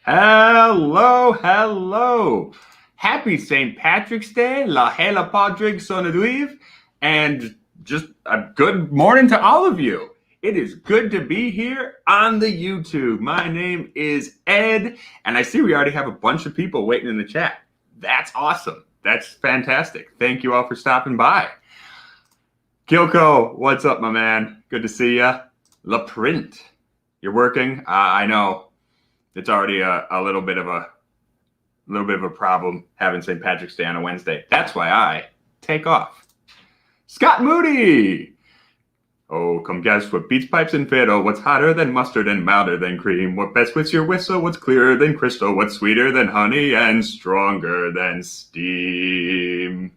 Hello, hello. Happy St. Patrick's Day, La Hela Padrig Sonaduiv, and just a good morning to all of you. It is good to be here on the YouTube. My name is Ed, and I see we already have a bunch of people waiting in the chat. That's awesome. That's fantastic. Thank you all for stopping by. Kilko, what's up, my man? Good to see ya. La Print, you're working? I know. It's already a little bit of a problem having St. Patrick's Day on a Wednesday. That's why I take off. Scott Moody. Oh, come guess what beats pipes and fiddle? What's hotter than mustard and milder than cream? What best with your whistle? What's clearer than crystal? What's sweeter than honey and stronger than steam?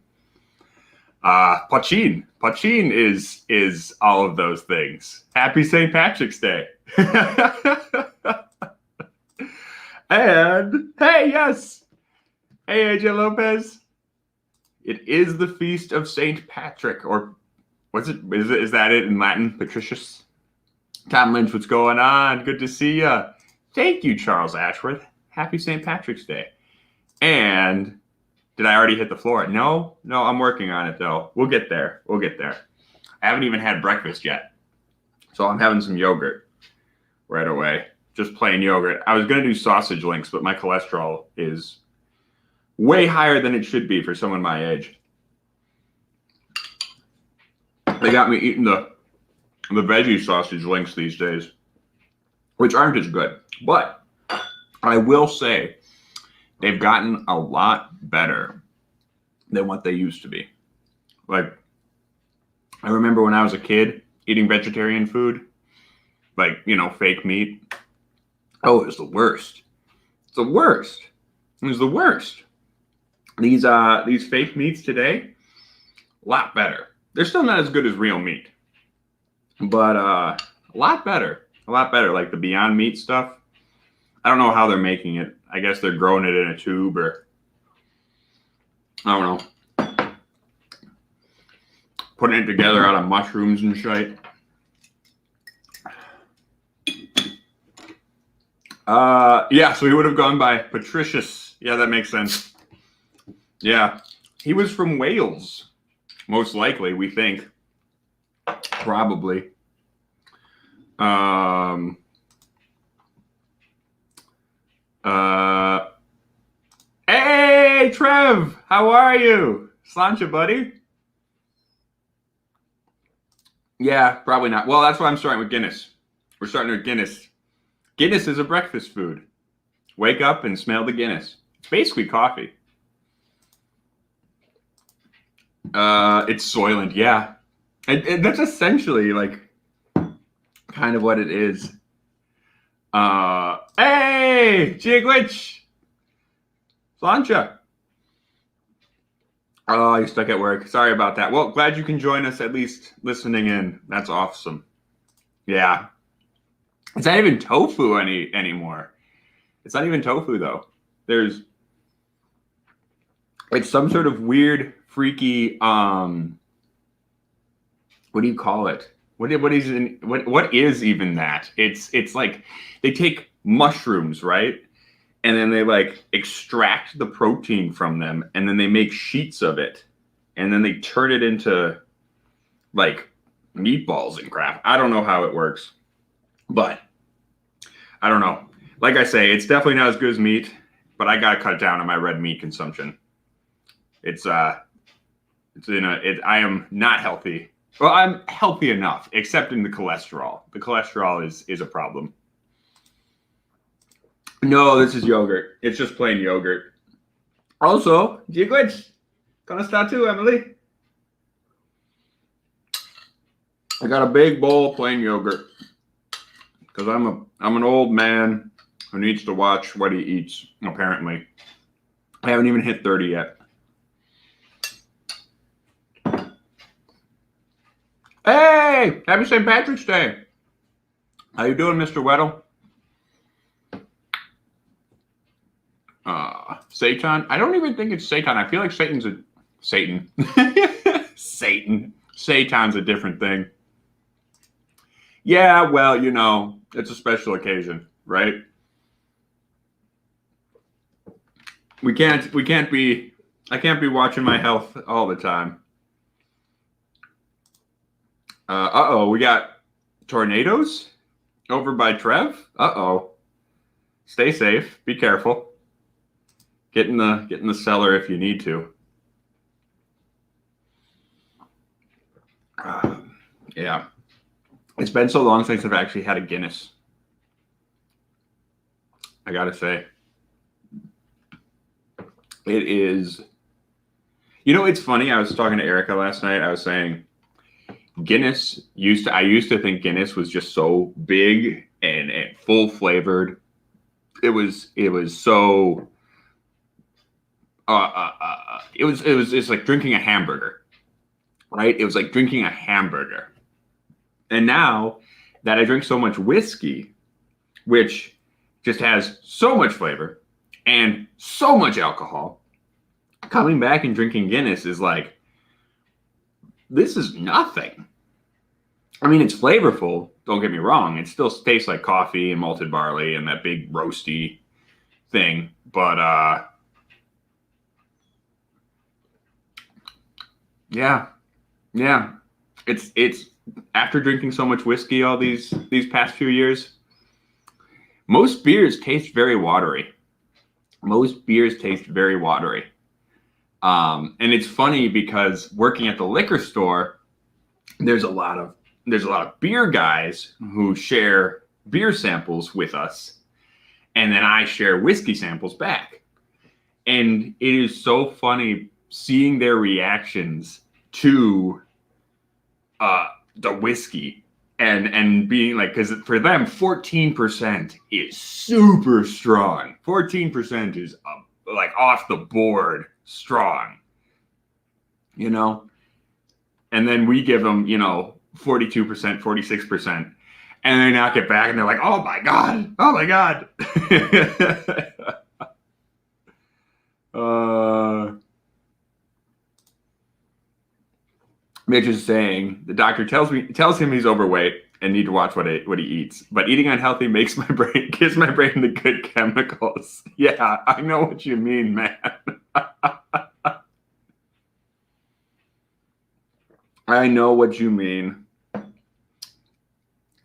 Pachin. Pachin is all of those things. Happy St. Patrick's Day. And hey, yes. Hey, AJ Lopez. It is the feast of Saint Patrick, or what's it? Is that it in Latin? Patricius. Tom Lynch, what's going on? Good to see you. Thank you, Charles Ashworth. Happy St. Patrick's Day. And did I already hit the floor? No, I'm working on it though. We'll get there. I haven't even had breakfast yet, so I'm having some yogurt right away. Just plain yogurt. I was going to do sausage links, but my cholesterol is way higher than it should be for someone my age. They got me eating the veggie sausage links these days, which aren't as good. But I will say they've gotten a lot better than what they used to be. Like, I remember when I was a kid eating vegetarian food, like, fake meat. Oh, it was the worst. It's the worst. It was the worst. These fake meats today, a lot better. They're still not as good as real meat, but a lot better. A lot better. Like the Beyond Meat stuff. I don't know how they're making it. I guess they're growing it in a tube, or I don't know, putting it together out of mushrooms and shit. Yeah, so he would have gone by Patricius. Yeah, that makes sense. Yeah, he was from Wales, most likely, we think. Probably. Hey, Trev, how are you? Slancha, buddy? Yeah, probably not. Well, that's why I'm starting with Guinness. We're starting with Guinness. Guinness is a breakfast food. Wake up and smell the Guinness. It's basically coffee. It's Soylent, yeah. And that's essentially like kind of what it is. Hey, Jigwitch! Slancha. Oh, you're stuck at work. Sorry about that. Well, glad you can join us, at least listening in. That's awesome. Yeah. It's not even tofu anymore. It's not even tofu though. It's some sort of weird, freaky, what do you call it? What is even that? It's like they take mushrooms, right? And then they like extract the protein from them, and then they make sheets of it, and then they turn it into like meatballs and crap. I don't know how it works. But I don't know. Like I say, it's definitely not as good as meat, but I gotta cut down on my red meat consumption. I am not healthy. Well, I'm healthy enough, except in the cholesterol. The cholesterol is a problem. No, this is yogurt. It's just plain yogurt. Also, Jigwitch, gonna start too, Emily. I got a big bowl of plain yogurt. Because I'm an old man who needs to watch what he eats, apparently. I haven't even hit 30 yet. Hey! Happy St. Patrick's Day! How you doing, Mr. Weddle? Satan? I don't even think it's Satan. I feel like Satan's a... Satan. Satan. Satan's a different thing. Yeah, well, it's a special occasion, right? We can't be. I can't be watching my health all the time. Uh-oh, we got tornadoes over by Trev. Uh-oh. Stay safe. Be careful. Get in the cellar if you need to. Yeah. It's been so long since I've actually had a Guinness. I gotta say. It is. You know, it's funny. I was talking to Erica last night. I was saying Guinness I used to think Guinness was just so big and full flavored. It was so it's like drinking a hamburger, right? It was like drinking a hamburger. And now that I drink so much whiskey, which just has so much flavor and so much alcohol, coming back and drinking Guinness is like, this is nothing. I mean, it's flavorful. Don't get me wrong. It still tastes like coffee and malted barley and that big roasty thing. But yeah. It's after drinking so much whiskey all these past few years, most beers taste very watery. And it's funny because working at the liquor store, there's a lot of beer guys who share beer samples with us, and then I share whiskey samples back. And it is so funny seeing their reactions to the whiskey and being like, because for them 14% is super strong. 14% is like off the board strong, you know. And then we give them, 42%, 46%, and they knock it back and they're like, oh my god. Mitch is saying the doctor tells him he's overweight and need to watch what he eats. But eating unhealthy gives my brain the good chemicals. Yeah, I know what you mean, man. I know what you mean.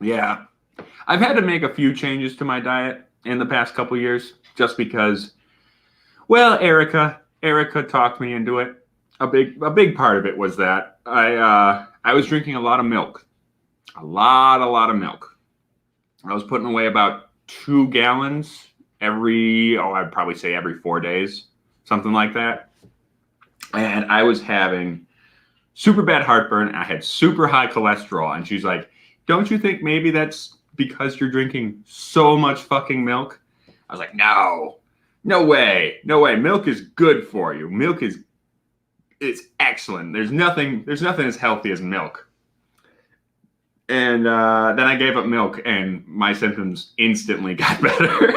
Yeah. I've had to make a few changes to my diet in the past couple years just because, well, Erica talked me into it. A big part of it was that I was drinking a lot of milk. A lot of milk. I was putting away about 2 gallons I'd probably say every 4 days, something like that. And I was having super bad heartburn. I had super high cholesterol. And she's like, don't you think maybe that's because you're drinking so much fucking milk? I was like, no way. Milk is good for you. Milk is excellent. There's nothing as healthy as milk. And then I gave up milk and my symptoms instantly got better.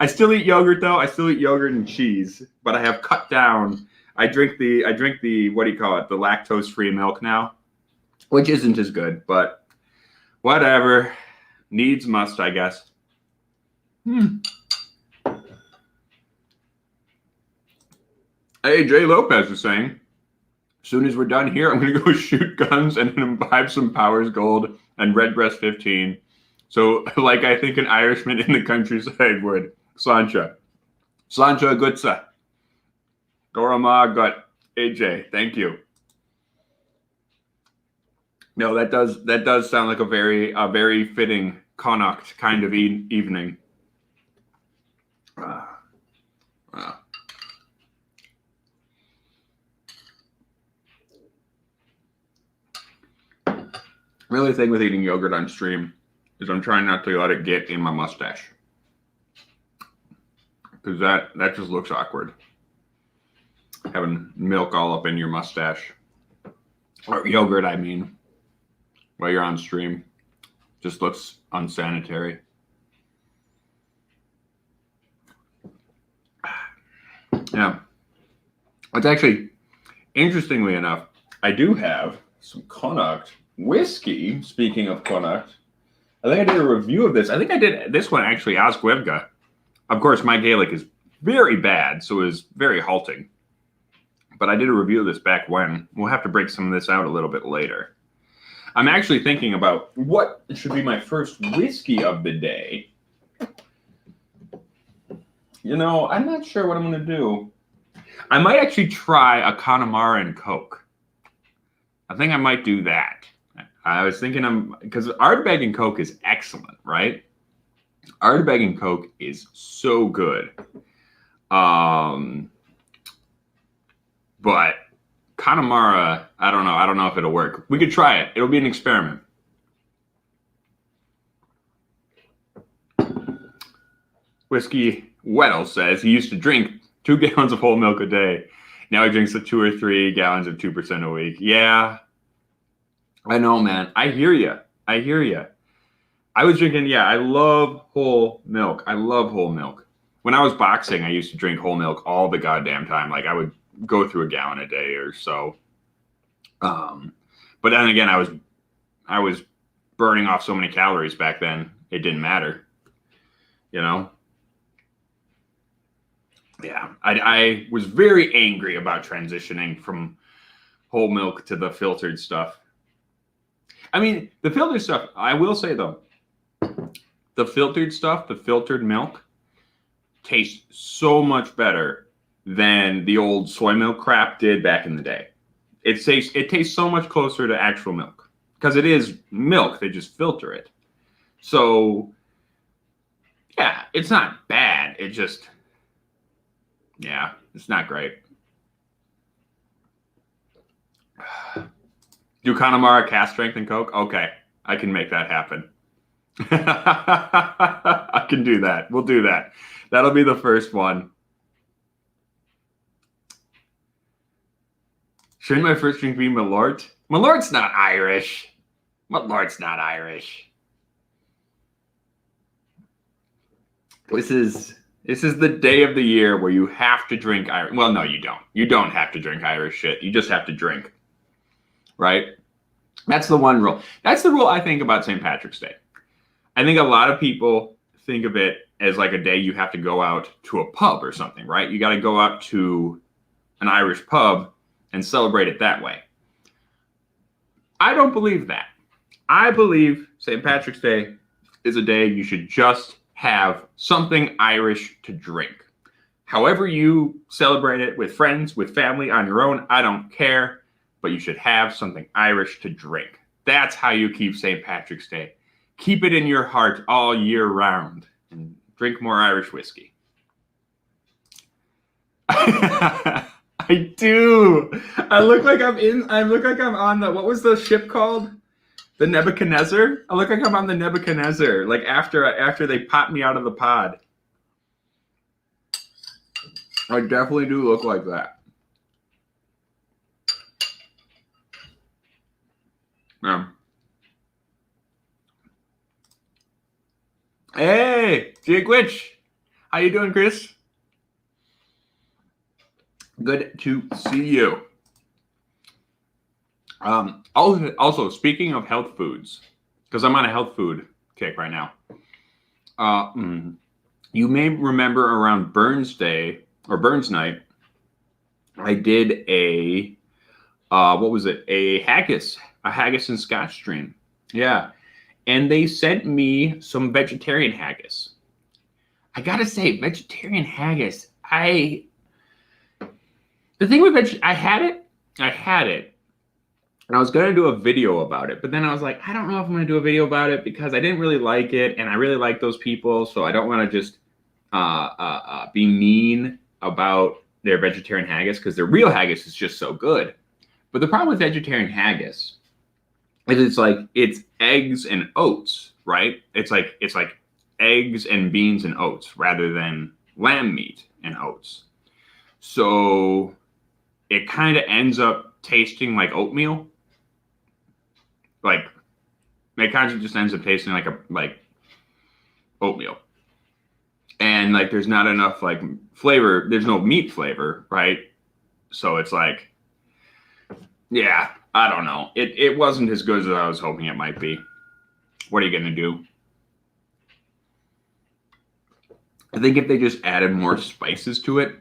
I still eat yogurt though. I still eat yogurt and cheese, but I have cut down. I drink the what do you call it? The lactose-free milk now, which isn't as good, but whatever. Needs must, I guess. Hey, Jay Lopez is saying, as soon as we're done here, I'm going to go shoot guns and imbibe some Powers Gold and Redbreast 15. So, like I think an Irishman in the countryside would. Sláinte Gutsa. Gorama Gut. AJ, thank you. No, that does sound like a very fitting Connacht kind of evening. The only thing with eating yogurt on stream is I'm trying not to let it get in my mustache, because that just looks awkward. Having milk all up in your mustache, or yogurt, I mean, while you're on stream, just looks unsanitary. Yeah, it's actually, interestingly enough, I do have some Connacht whiskey. Speaking of Connacht, I think I did a review of this. I think I did this one actually, Osgwevga, Of course, my Gaelic is very bad, so it was very halting. But I did a review of this back when. We'll have to break some of this out a little bit later. I'm actually thinking about what should be my first whiskey of the day. You know, I'm not sure what I'm going to do. I might actually try a Connemara and Coke. I think I might do that. I was thinking because Ardbeg and Coke is excellent, right? Ardbeg and Coke is so good. But Connemara, I don't know. I don't know if it'll work. We could try it. It'll be an experiment. Whiskey Weddle says he used to drink 2 gallons of whole milk a day. Now he drinks 2 or 3 gallons of 2% a week. Yeah, I know, man. I hear you. I hear you. I was drinking, I love whole milk. I love whole milk. When I was boxing, I used to drink whole milk all the goddamn time. Like I would go through a gallon a day or so. But then again, I was burning off so many calories back then. It didn't matter, you know? Yeah, I was very angry about transitioning from whole milk to the filtered stuff. I mean, the filtered stuff, I will say though, the filtered stuff, the filtered milk, tastes so much better than the old soy milk crap did back in the day. It tastes so much closer to actual milk because it is milk. They just filter it. So, yeah, it's not bad. It just... yeah, it's not great. Do Connemara cast strength and Coke? Okay, I can make that happen. I can do that. We'll do that. That'll be the first one. Shouldn't my first drink be Malort? Malort's not Irish. Malort's not Irish. This is the day of the year where you have to drink Irish. Well, no, you don't. You don't have to drink Irish shit. You just have to drink. Right? That's the one rule. That's the rule I think about St. Patrick's Day. I think a lot of people think of it as like a day you have to go out to a pub or something, right? You got to go out to an Irish pub and celebrate it that way. I don't believe that. I believe St. Patrick's Day is a day you should just have something Irish to drink. However you celebrate it, with friends, with family, on your own, I don't care, but you should have something Irish to drink. That's how you keep St. Patrick's Day. Keep it in your heart all year round and drink more Irish whiskey. I do. I look like I'm on the, what was the ship called? The Nebuchadnezzar? I look like I'm on the Nebuchadnezzar, like after they pop me out of the pod. I definitely do look like that. Yeah. Hey, Jake Witch. How you doing, Chris? Good to see you. Also, speaking of health foods, because I'm on a health food kick right now. You may remember around Burns Day or Burns Night, I did a what was it? A haggis and Scotch stream. Yeah, and they sent me some vegetarian haggis. I gotta say, vegetarian haggis. The thing with I had it, and I was gonna do a video about it, but then I was like, I don't know if I'm gonna do a video about it because I didn't really like it, and I really like those people, so I don't want to just be mean about their vegetarian haggis because their real haggis is just so good. But the problem with vegetarian haggis is it's eggs and oats, right? It's like eggs and beans and oats rather than lamb meat and oats. So it kind of ends up tasting like oatmeal. Like it kind of just ends up tasting like oatmeal. And like there's not enough like flavor, there's no meat flavor, right? So it's like, yeah, I don't know. It wasn't as good as I was hoping it might be. What are you gonna do? I think if they just added more spices to it,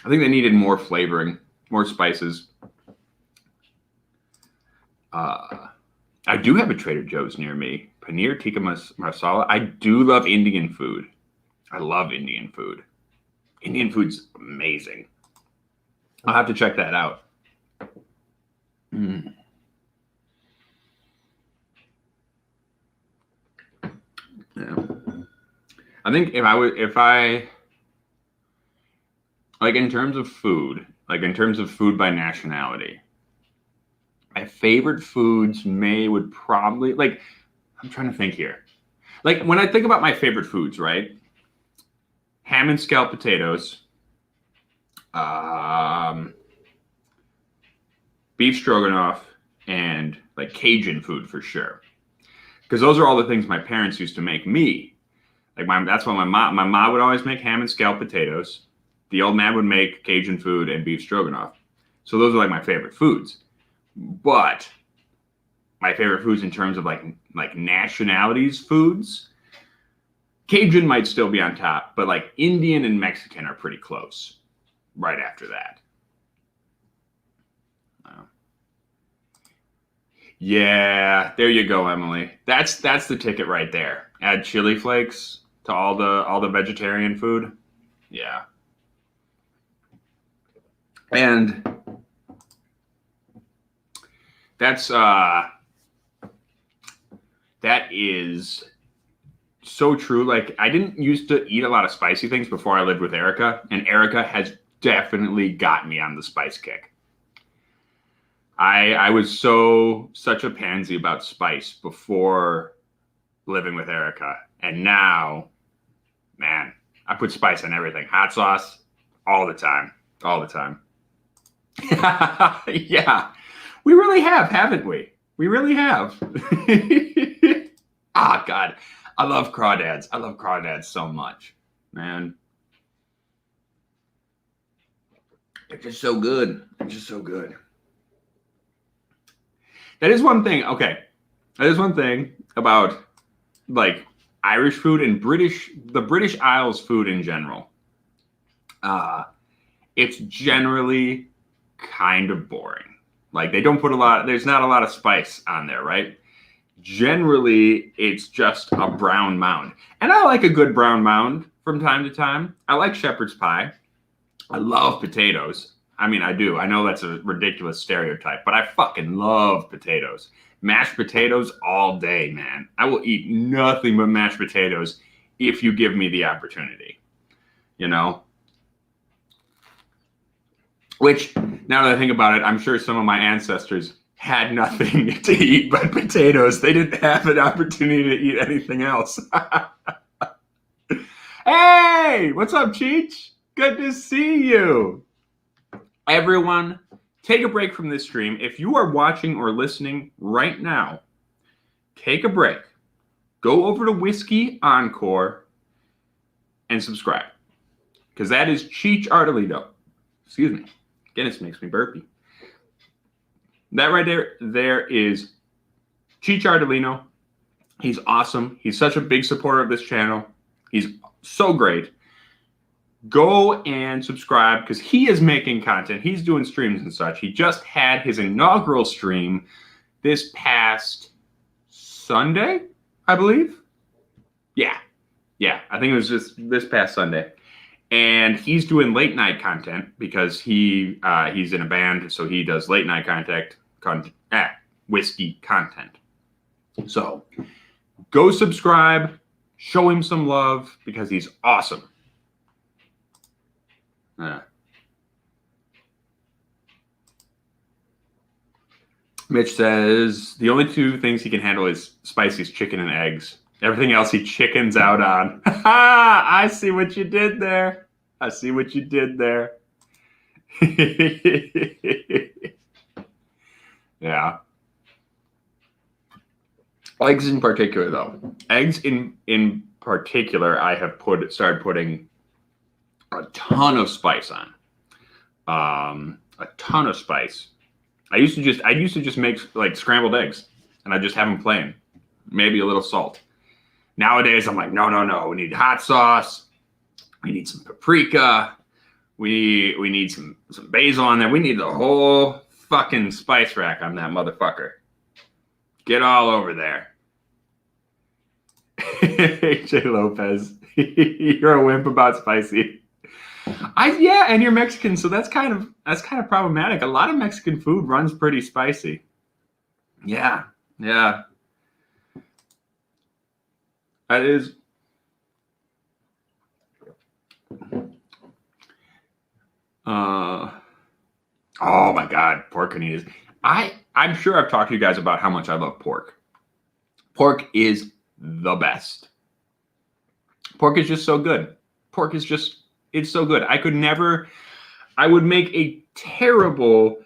I think they needed more flavoring, more spices. I do have a Trader Joe's near me. Paneer tikka masala. I do love Indian food. I love Indian food. Indian food's amazing. I'll have to check that out. Mm. Yeah. I think if I like in terms of food by nationality, my favorite foods would probably like, I'm trying to think here. Like when I think about my favorite foods, right? Ham and scalloped potatoes, beef stroganoff, and like Cajun food for sure. Because those are all the things my parents used to make me. Like that's why my mom would always make ham and scalloped potatoes. The old man would make Cajun food and beef stroganoff. So those are like my favorite foods. But my favorite foods in terms of like nationalities foods, Cajun might still be on top, but like Indian and Mexican are pretty close right after that. Yeah, there you go, Emily. That's the ticket right there. Add chili flakes to all the vegetarian food. Yeah. And that is so true. Like I didn't used to eat a lot of spicy things before I lived with Erica, and Erica has definitely got me on the spice kick. I was such a pansy about spice before living with Erica, and now, man, I put spice on everything. Hot sauce, all the time. Yeah, we really have, haven't we? We really have. Ah, God, I love crawdads. I love crawdads so much, man. They're just so good. That is one thing. Okay, that is one thing about like Irish food and the British Isles food in general. It's generally kind of boring. Like they don't put there's not a lot of spice on there, right? Generally, it's just a brown mound. And I like a good brown mound from time to time. I like shepherd's pie. I love potatoes. I mean, I do. I know that's a ridiculous stereotype, but I fucking love potatoes. Mashed potatoes all day, man. I will eat nothing but mashed potatoes if you give me the opportunity. You know? Which, now that I think about it, I'm sure some of my ancestors had nothing to eat but potatoes. They didn't have an opportunity to eat anything else. Hey, what's up, Cheech? Good to see you. Everyone, take a break from this stream. If you are watching or listening right now, take a break. Go over to Whiskey Encore and subscribe. Because that is Cheech Artolino. Excuse me. Guinness makes me burpy. That right there is Cheech Artolino. He's awesome. He's such a big supporter of this channel. He's so great. Go and subscribe because he is making content. He's doing streams and such. He just had his inaugural stream this past Sunday, I believe. Yeah, I think it was just this past Sunday. And he's doing late night content because he's in a band, so he does late night whiskey content. So go subscribe, show him some love because he's awesome. Mitch says the only two things he can handle is spicy chicken and eggs. Everything else he chickens out on. I see what you did there. Yeah. Eggs in particular, though. Eggs in particular, I have started putting a ton of spice on. A ton of spice. I used to just make like scrambled eggs, and I just have them plain, maybe a little salt. Nowadays, I'm like, no. We need hot sauce. We need some paprika. We need some basil on there. We need the whole fucking spice rack on that motherfucker. Get all over there. AJ Lopez, you're a wimp about spicy. Yeah, and you're Mexican, so that's kind of problematic. A lot of Mexican food runs pretty spicy. Yeah. That is. Oh my God, pork canitas. I'm sure I've talked to you guys about how much I love pork. Pork is the best. Pork is just so good. It's so good. I would make a terrible,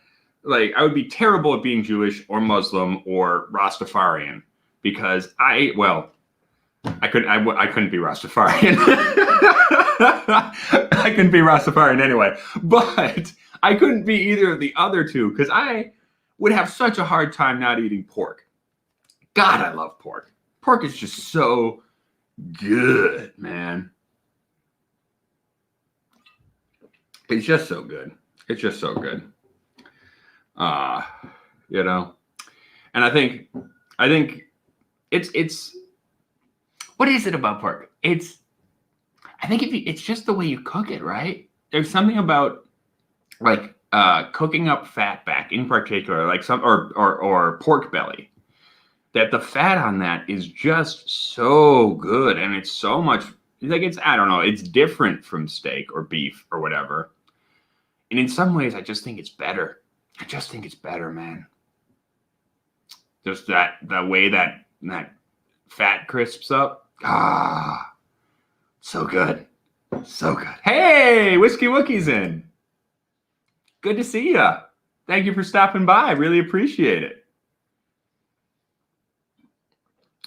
I would be terrible at being Jewish or Muslim or Rastafarian because I couldn't be Rastafarian. I couldn't be Rastafarian anyway, but I couldn't be either of the other two because I would have such a hard time not eating pork. God, I love pork. Pork is just so good, man. It's just so good. It's just so good. And I think it's what is it about pork? I think it's just the way you cook it, right? There's something about cooking up fat back in particular, like or pork belly, that the fat on that is just so good, and it's so much I don't know, it's different from steak or beef or whatever. And in some ways, I just think it's better. I just think it's better, man. Just the way that fat crisps up. So good. So good. Hey, Whiskey Wookie's in. Good to see ya. Thank you for stopping by. Really appreciate it.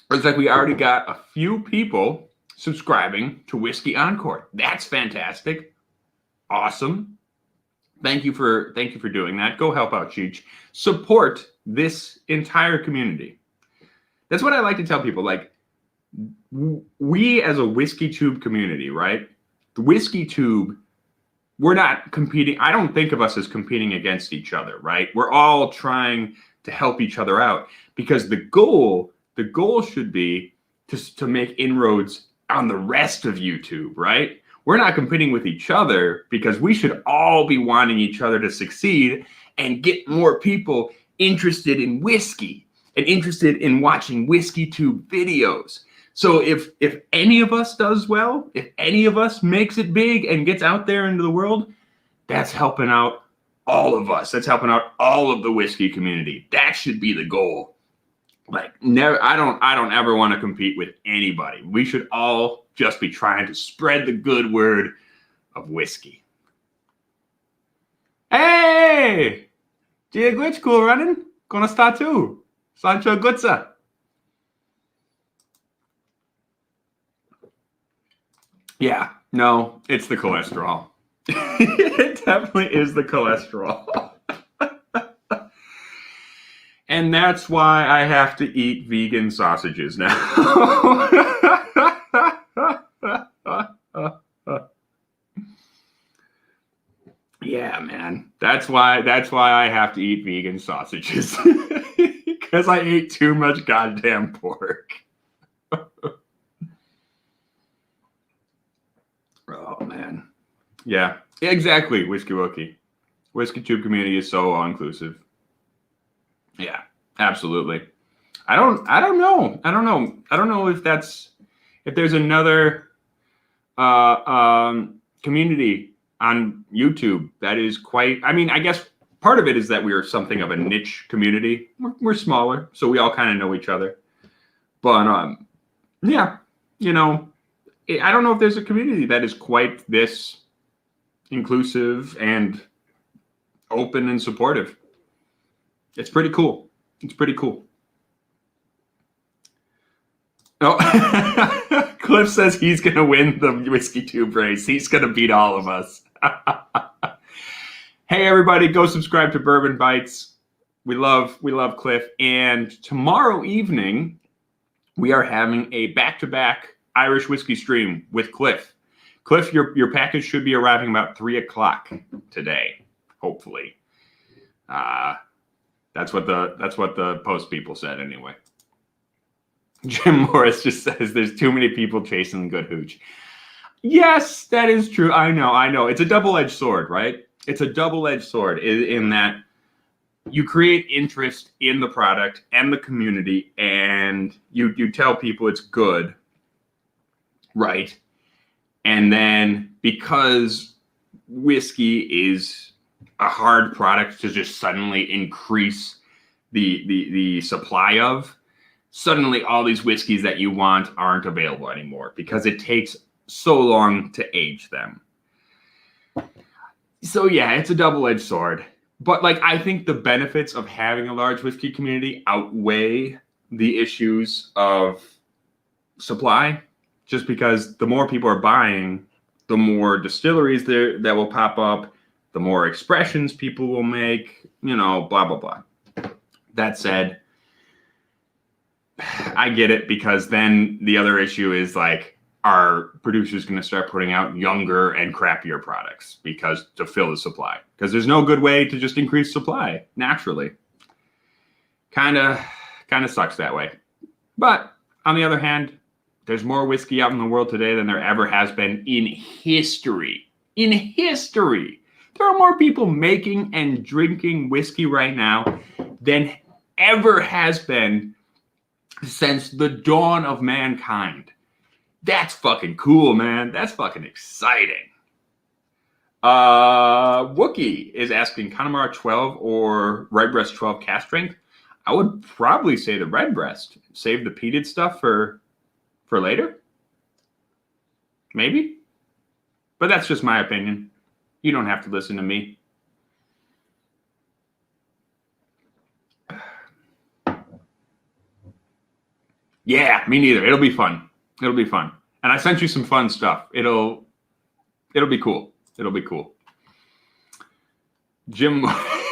Looks like we already got a few people subscribing to Whiskey Encore. That's fantastic. Awesome. Thank you for doing that. Go help out Cheech. Support this entire community. That's what I like to tell people. Like, we as a Whiskey Tube community, right? The Whiskey Tube, we're not competing. I don't think of us as competing against each other, right? We're all trying to help each other out because the goal should be to make inroads on the rest of YouTube, right? We're not competing with each other because we should all be wanting each other to succeed and get more people interested in whiskey and interested in watching Whiskey Tube videos. So if any of us does well, if any of us makes it big and gets out there into the world, that's helping out all of us. That's helping out all of the whiskey community. That should be the goal. Never, I don't ever want to compete with anybody. We should all just be trying to spread the good word of whiskey. Hey! Gia Glitch, cool running? Gonna start too. Sancho Gutza. Yeah, no, it's the cholesterol. It definitely is the cholesterol. And that's why I have to eat vegan sausages now. Yeah, man. That's why I have to eat vegan sausages. Because I ate too much goddamn pork. Oh, man. Yeah, exactly, Whiskey Wookie. Whiskey Tube community is so all-inclusive. Yeah, absolutely. I don't know if there's another community on YouTube that is quite, I guess part of it is that we are something of a niche community. We're smaller, so we all kind of know each other. But yeah, I don't know if there's a community that is quite this inclusive and open and supportive. It's pretty cool. It's pretty cool. Oh, Cliff says he's going to win the Whiskey Tube race. He's going to beat all of us. Hey, everybody, go subscribe to Bourbon Bites. We love Cliff. And tomorrow evening, we are having a back-to-back Irish whiskey stream with Cliff. Cliff, your package should be arriving about 3 o'clock today, hopefully. That's what the post people said anyway. Jim Morris just says there's too many people chasing good hooch. Yes, that is true. I know. It's a double-edged sword, right? It's a double-edged sword in that you create interest in the product and the community, and you tell people it's good, right? And then because whiskey is a hard product to just suddenly increase the supply of, suddenly all these whiskeys that you want aren't available anymore because it takes so long to age them. So yeah, it's a double-edged sword. But like, I think the benefits of having a large whiskey community outweigh the issues of supply, just because the more people are buying, the more distilleries there that will pop up, the more expressions people will make, blah, blah, blah. That said, I get it, because then the other issue is like, are producers going to start putting out younger and crappier products to fill the supply? Because there's no good way to just increase supply naturally. Kind of sucks that way. But on the other hand, there's more whiskey out in the world today than there ever has been in history. In history, there are more people making and drinking whiskey right now than ever has been since the dawn of mankind. That's fucking cool, man. That's fucking exciting. Wookie is asking Connemara 12 or Redbreast 12 cast strength. I would probably say the Redbreast. Save the peated stuff for later. Maybe. But that's just my opinion. You don't have to listen to me. Yeah, me neither. It'll be fun. It'll be fun. And I sent you some fun stuff. It'll be cool. It'll be cool. Jim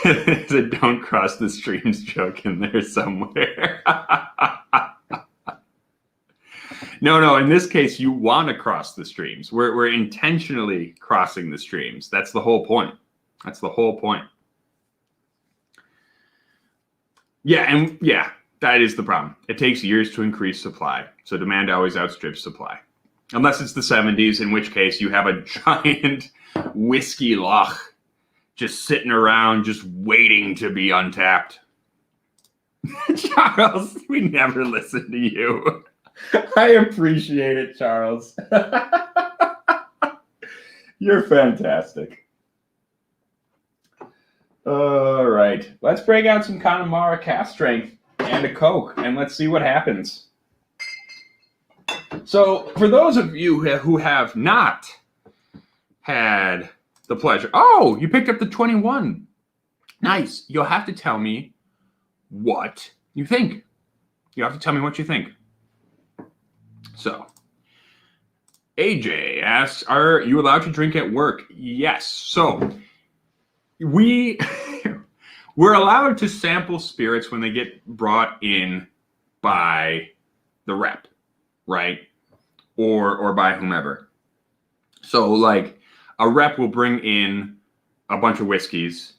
said, don't cross the streams joke in there somewhere. No. In this case, you want to cross the streams. We're intentionally crossing the streams. That's the whole point. Yeah, that is the problem. It takes years to increase supply. So demand always outstrips supply. Unless it's the 70s, in which case you have a giant whiskey loch just sitting around, just waiting to be untapped. Charles, we never listen to you. I appreciate it, Charles. You're fantastic. All right. Let's break out some Connemara cast strength and a Coke, and let's see what happens. So, for those of you who have not had the pleasure... Oh, you picked up the 21. Nice. You'll have to tell me what you think. So, AJ asks, are you allowed to drink at work? Yes. So, we're allowed to sample spirits when they get brought in by the rep, right? Or by whomever. So like a rep will bring in a bunch of whiskeys,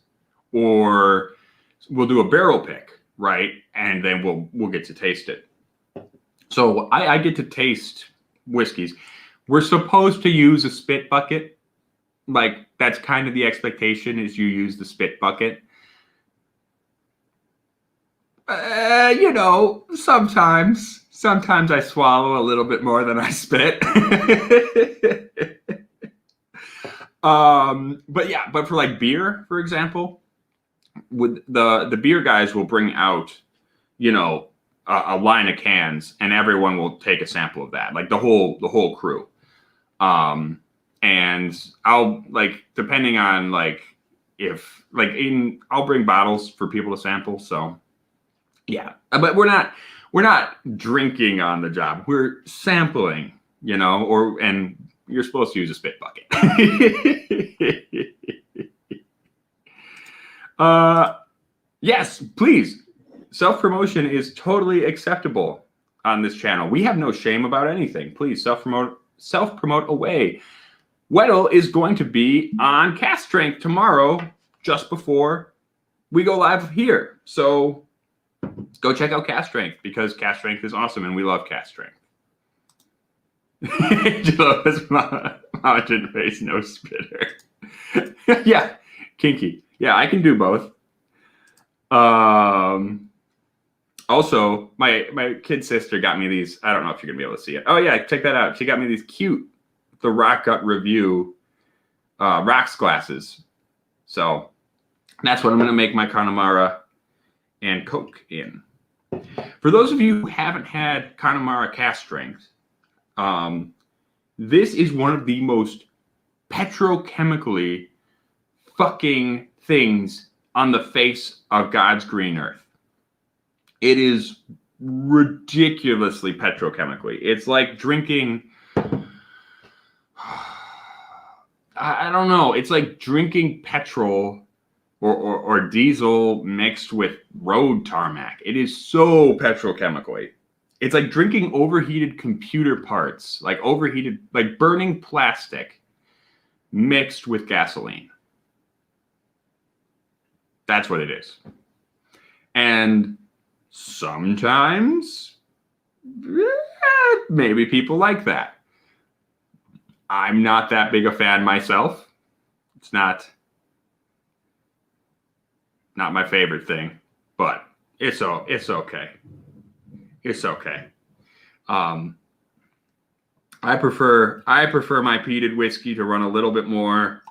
or we'll do a barrel pick, right? And then we'll get to taste it. So I get to taste whiskeys. We're supposed to use a spit bucket. Like that's kind of the expectation, is you use the spit bucket. Sometimes I swallow a little bit more than I spit. But for like beer, for example, with the beer guys will bring out, a line of cans, and everyone will take a sample of that, like the whole crew. And I'll depending on I'll bring bottles for people to sample. So yeah, but we're not drinking on the job. We're sampling, and you're supposed to use a spit bucket. Yes, please. Self-promotion is totally acceptable on this channel. We have no shame about anything. Please self-promote away. Weddle is going to be on Cast Strength tomorrow, just before we go live here. So go check out Cast Strength because Cast Strength is awesome and we love Cast Strength. Angela's mountain face, no spitter. Yeah, kinky. Yeah, I can do both. Also, my kid sister got me these. I don't know if you're gonna be able to see it. Oh yeah, check that out. She got me these cute The Rock Gut Review rocks glasses. So that's what I'm gonna make my Connemara and Coke in. For those of you who haven't had Connemara Cast Strength, this is one of the most petrochemically fucking things on the face of God's green earth. It is ridiculously petrochemically. It's like drinking, I don't know, it's like drinking petrol or diesel mixed with road tarmac. It is so petrochemically. It's like drinking overheated computer parts, like burning plastic mixed with gasoline. That's what it is. And sometimes maybe people like that. I'm not that big a fan myself. It's not my favorite thing, but it's okay. It's okay. I prefer my peated whiskey to run a little bit more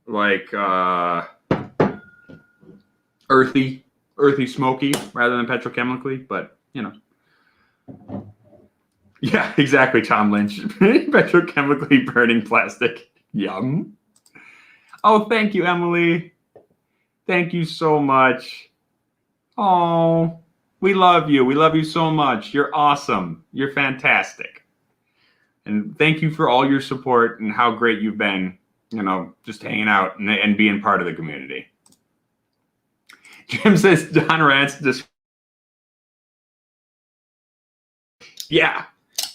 like earthy, smoky rather than petrochemically, but you know. Yeah, exactly, Tom Lynch. Petrochemically burning plastic. Yum. Oh, thank you, Emily. Thank you so much. Oh, we love you. We love you so much. You're awesome. You're fantastic. And thank you for all your support and how great you've been, you know, just hanging out and being part of the community. Jim says Don Rance just. Yeah.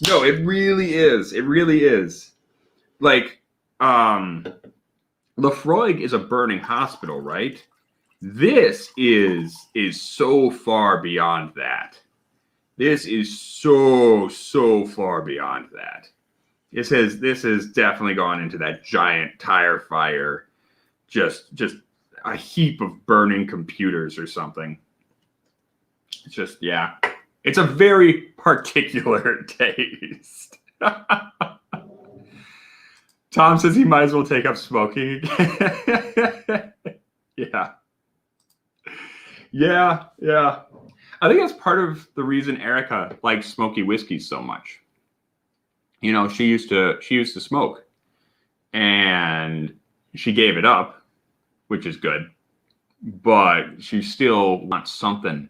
No, it really is. It really is. Like, Lefroy is a burning hospital, right? This is so far beyond that. This is so far beyond that. This has definitely gone into that giant tire fire, just a heap of burning computers or something. It's just, yeah. It's a very particular taste. Tom says he might as well take up smoking again. Yeah. I think that's part of the reason Erica likes smoky whiskeys so much. You know, she used to smoke, and she gave it up, which is good, but she still wants something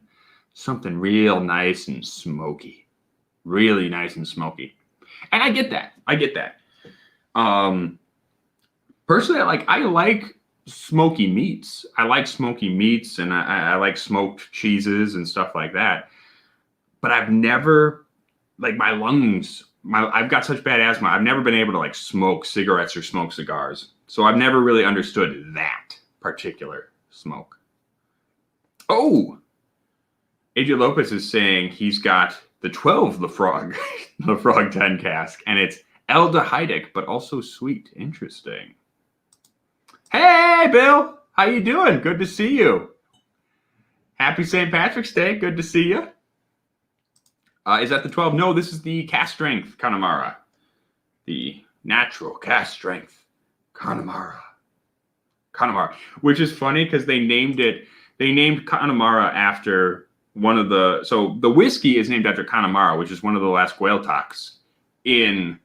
real nice and smoky, really nice and smoky. And I get that. Personally, I like smoky meats. I like smoky meats, and I like smoked cheeses and stuff like that. But I've never, like, my lungs, I've got such bad asthma. I've never been able to smoke cigarettes or smoke cigars. So I've never really understood that particular smoke. Oh, AJ Lopez is saying he's got the 12 Lefrog 10 cask, and it's aldehydic, but also sweet. Interesting. Hey, Bill. How you doing? Good to see you. Happy St. Patrick's Day. Good to see you. Is that the 12? No, this is the cast strength Connemara. The natural cast strength Connemara. Which is funny because they named Connemara after one of the... So the whiskey is named after Connemara, which is one of the last Gaeltachts in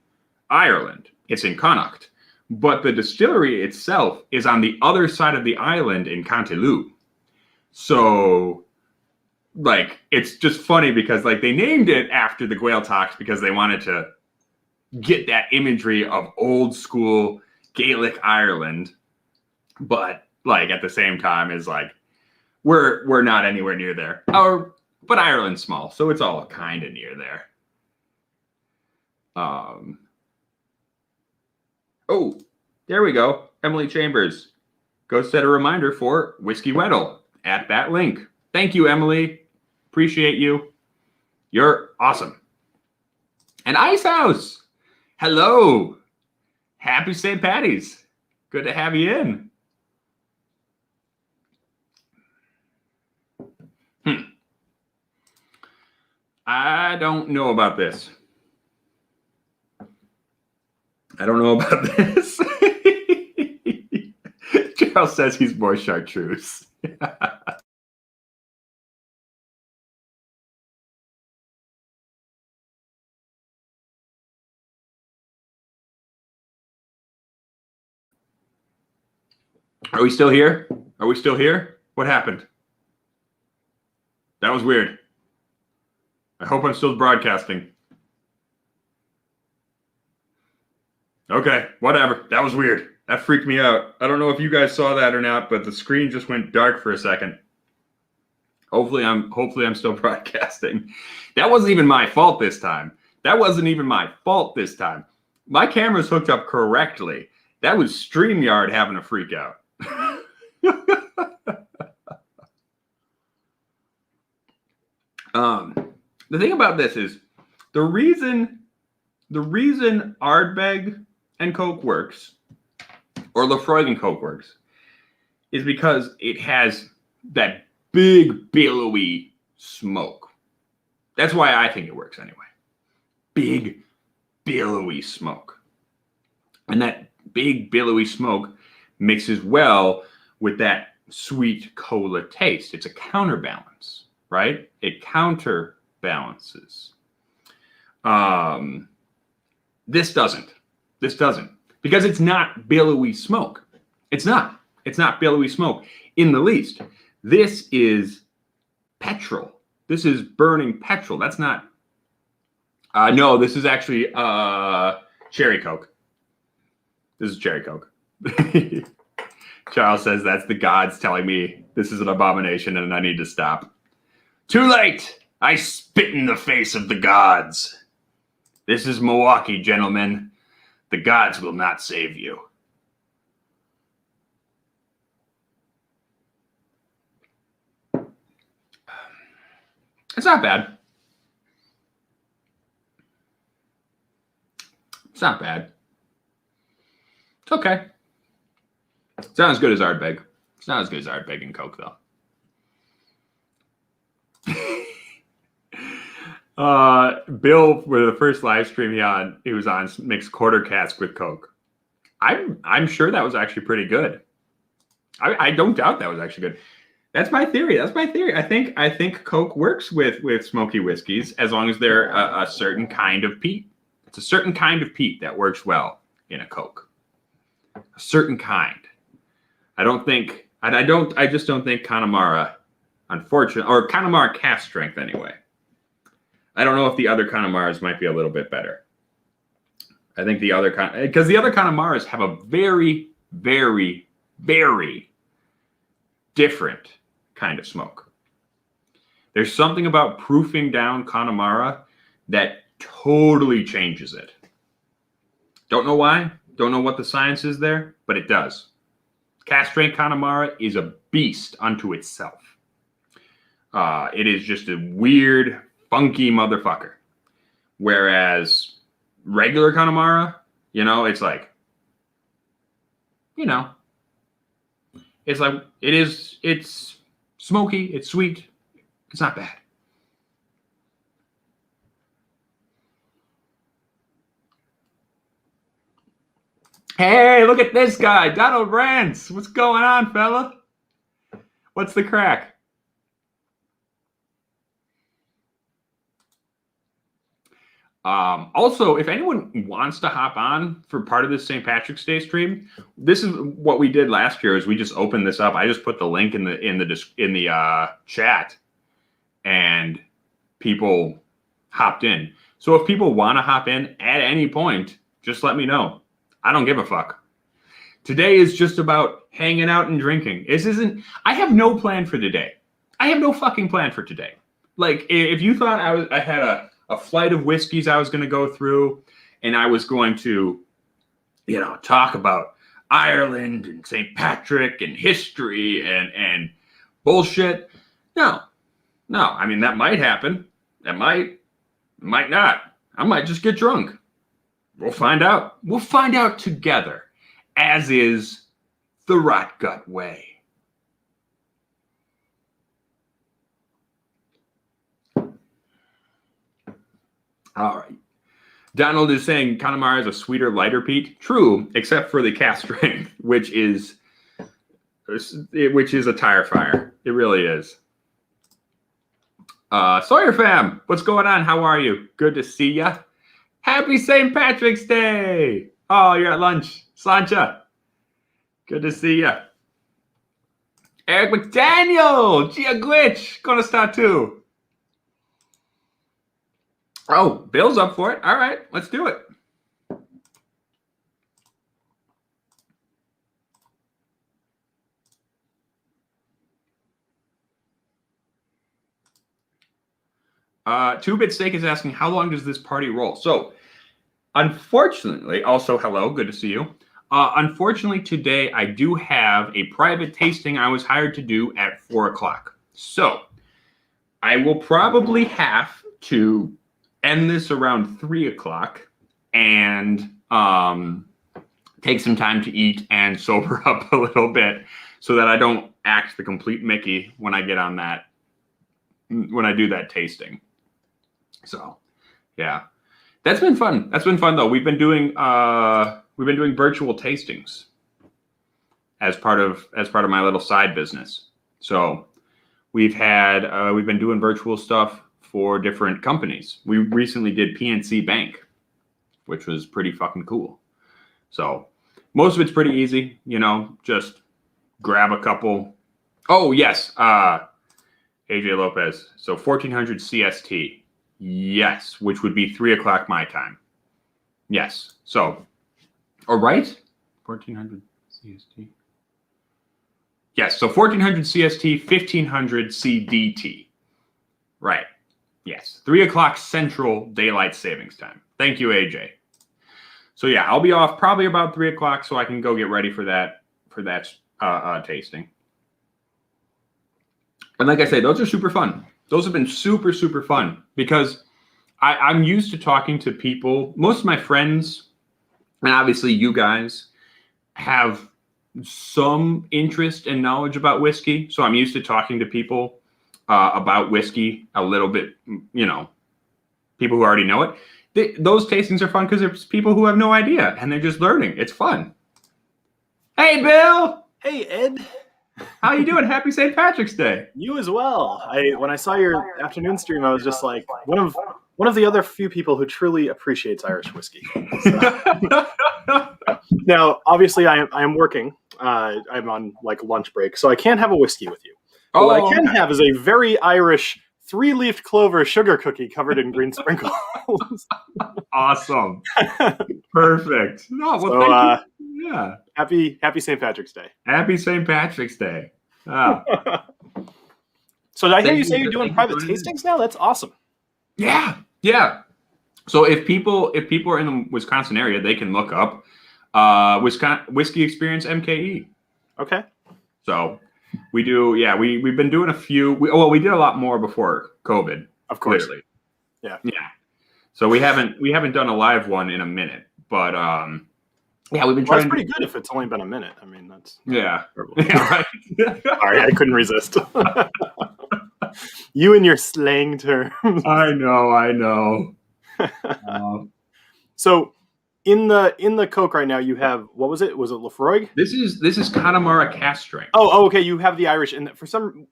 Ireland. It's in Connacht. But the distillery itself is on the other side of the island in Cantilou. So... it's just funny because they named it after the Gaeltachts because they wanted to get that imagery of old school Gaelic Ireland, but at the same time is we're not anywhere near there. But Ireland's small, so it's all kind of near there. Oh, there we go. Emily Chambers. Go set a reminder for Whiskey Weddle at that link. Thank you, Emily. Appreciate you. You're awesome. And Ice House. Hello. Happy St. Patty's. Good to have you in. I don't know about this. I don't know about this. Charles says he's more chartreuse. Are we still here? Are we still here? What happened? That was weird. I hope I'm still broadcasting. Okay, whatever. That was weird. That freaked me out. I don't know if you guys saw that or not, but the screen just went dark for a second. Hopefully I'm still broadcasting. That wasn't even my fault this time. My camera's hooked up correctly. That was StreamYard having a freak out. The thing about this is the reason Ardbeg and Coke works, or Lefroy and Coke works, is because it has that big billowy smoke. That's why I think it works anyway. Big billowy smoke. And that big billowy smoke mixes well with that sweet cola taste. It's a counterbalance, right? It counterbalances. This doesn't. Because it's not billowy smoke. It's not billowy smoke in the least. This is petrol. This is burning petrol. That's not. No, this is actually cherry Coke. This is cherry Coke. Charles says that's the gods telling me this is an abomination and I need to stop. Too late. I spit in the face of the gods. This is Milwaukee, gentlemen. The gods will not save you. It's not bad. It's not bad. It's okay. It's not as good as Ardbeg. It's not as good as Ardbeg and Coke, though. Bill, for the first live stream he was on, mixed quarter cask with Coke. I'm sure that was actually pretty good. I don't doubt that was actually good. That's my theory. I think Coke works with smoky whiskeys as long as they're a certain kind of peat. It's a certain kind of peat that works well in a Coke. A certain kind. I just don't think Connemara, unfortunately, or Connemara cask strength anyway. I don't know if the other Connemara's might be a little bit better. I think because the other Connemara's have a very, very, very different kind of smoke. There's something about proofing down Connemara that totally changes it. Don't know why. Don't know what the science is there, but it does. Cask strength Connemara is a beast unto itself. It is just a weird, funky motherfucker. Whereas regular Connemara, it's like, it's like, it's smoky, it's sweet, it's not bad. Hey, look at this guy, Donald Rance. What's going on, fella? What's the crack? Also, if anyone wants to hop on for part of this St. Patrick's Day stream, this is what we did last year. Is we just opened this up. I just put the link in the chat, and people hopped in. So if people want to hop in at any point, just let me know. I don't give a fuck. Today is just about hanging out and drinking. I have no plan for today. I have no fucking plan for today. Like, if you thought I had a flight of whiskeys I was going to go through, and I was going to talk about Ireland and St. Patrick and history and bullshit. No. I mean, that might happen. That might not. I might just get drunk. We'll find out. We'll find out together, as is the Rot Gut way. All right. Donald is saying Connemara is a sweeter, lighter peat. True, except for the cast strength, which is a tire fire. It really is. Sawyer fam, what's going on? How are you? Good to see ya. Happy St. Patrick's Day. Oh, you're at lunch. Sancha. Good to see ya. Eric McDaniel. Gia Glitch. Gonna start too. Oh, Bill's up for it. All right, let's do it. Two-Bit Steak is asking, how long does this party roll? So, unfortunately, also, hello, good to see you. Unfortunately, today I do have a private tasting I was hired to do at 4 o'clock. So, I will probably have to end this around 3 o'clock and take some time to eat and sober up a little bit so that I don't act the complete Mickey when I get on that, when I do that tasting. So, yeah, that's been fun. That's been fun though. We've been doing virtual tastings as part of my little side business. So we've been doing virtual stuff for different companies. We recently did PNC Bank, which was pretty fucking cool. So most of it's pretty easy, just grab a couple. Oh yes, AJ Lopez. So 1400 CST. Yes, which would be 3 o'clock my time. Yes. So, all right, 1400 CST. Yes. So 1400 CST, 1500 CDT. Right. Yes. 3 o'clock Central Daylight Savings Time. Thank you, AJ. So yeah, I'll be off probably about 3 o'clock so I can go get ready for that tasting. And like I say, those are super fun. Those have been super, super fun because I'm used to talking to people. Most of my friends, and obviously you guys, have some interest and knowledge about whiskey. So I'm used to talking to people about whiskey a little bit, people who already know it. Those tastings are fun because there's people who have no idea and they're just learning. It's fun. Hey, Bill. Hey, Ed. How you doing? Happy St. Patrick's Day. You as well. When I saw your afternoon stream, I was just like one of the other few people who truly appreciates Irish whiskey. So. Now, obviously, I am working. I'm on like lunch break, so I can't have a whiskey with you. But what I can have is a very Irish 3-leafed clover sugar cookie covered in green sprinkles. Awesome. Perfect. No, well, so, thank you. Yeah. Happy St. Patrick's Day. Happy St. Patrick's Day. Oh. So did I hear you say you're doing private tastings now? That's awesome. Yeah. So if people are in the Wisconsin area, they can look up Whiskey Experience MKE. Okay. So we do. Yeah, we've been doing a few. We did a lot more before COVID. Of course. Clearly. Yeah. So we haven't done a live one in a minute, but yeah, we've been trying. It's pretty good if it's only been a minute. I mean, that's terrible. Yeah, right. Sorry, I couldn't resist. You and your slang terms. I know. So, in the Coke right now, you have, what was it? Was it Lafroig? This is Connemara cast strength. Oh, okay. You have the Irish, and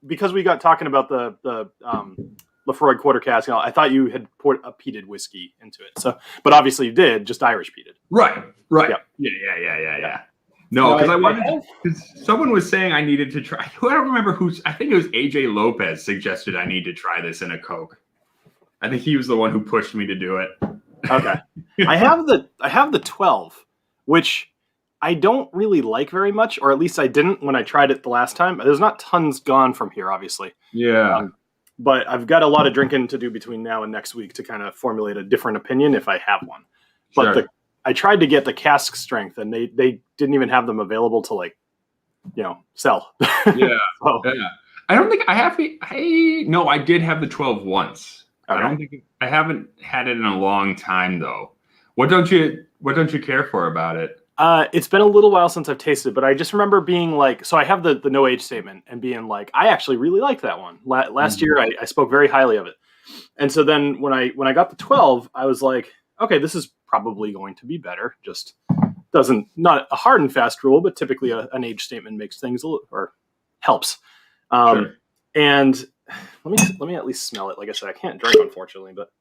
because we got talking about the Lafroig quarter cask, I thought you had poured a peated whiskey into it. So, but obviously you did, just Irish peated. Right. Yep. Yeah. No, because because someone was saying I needed to try. I don't remember I think it was AJ Lopez suggested I need to try this in a Coke. I think he was the one who pushed me to do it. Okay. I have the 12, which I don't really like very much, or at least I didn't when I tried it the last time. There's not tons gone from here, obviously. Yeah. But I've got a lot of drinking to do between now and next week to kind of formulate a different opinion if I have one. But sure. I tried to get the cask strength, and they didn't even have them available to like, sell. Yeah. So, Yeah. I don't think I have no, I did have the 12 once. okay. I don't think I haven't had it in a long time though. What don't you care for about it? It's been a little while since I've tasted, but I just remember being like, so I have the no age statement and being like, I actually really liked that one. Last year, I spoke very highly of it. And so then when I got the 12, I was like, okay, this is probably going to be better. Just not a hard and fast rule, but typically an age statement makes things or helps. Sure. And let me at least smell it. Like I said, I can't drink, unfortunately, but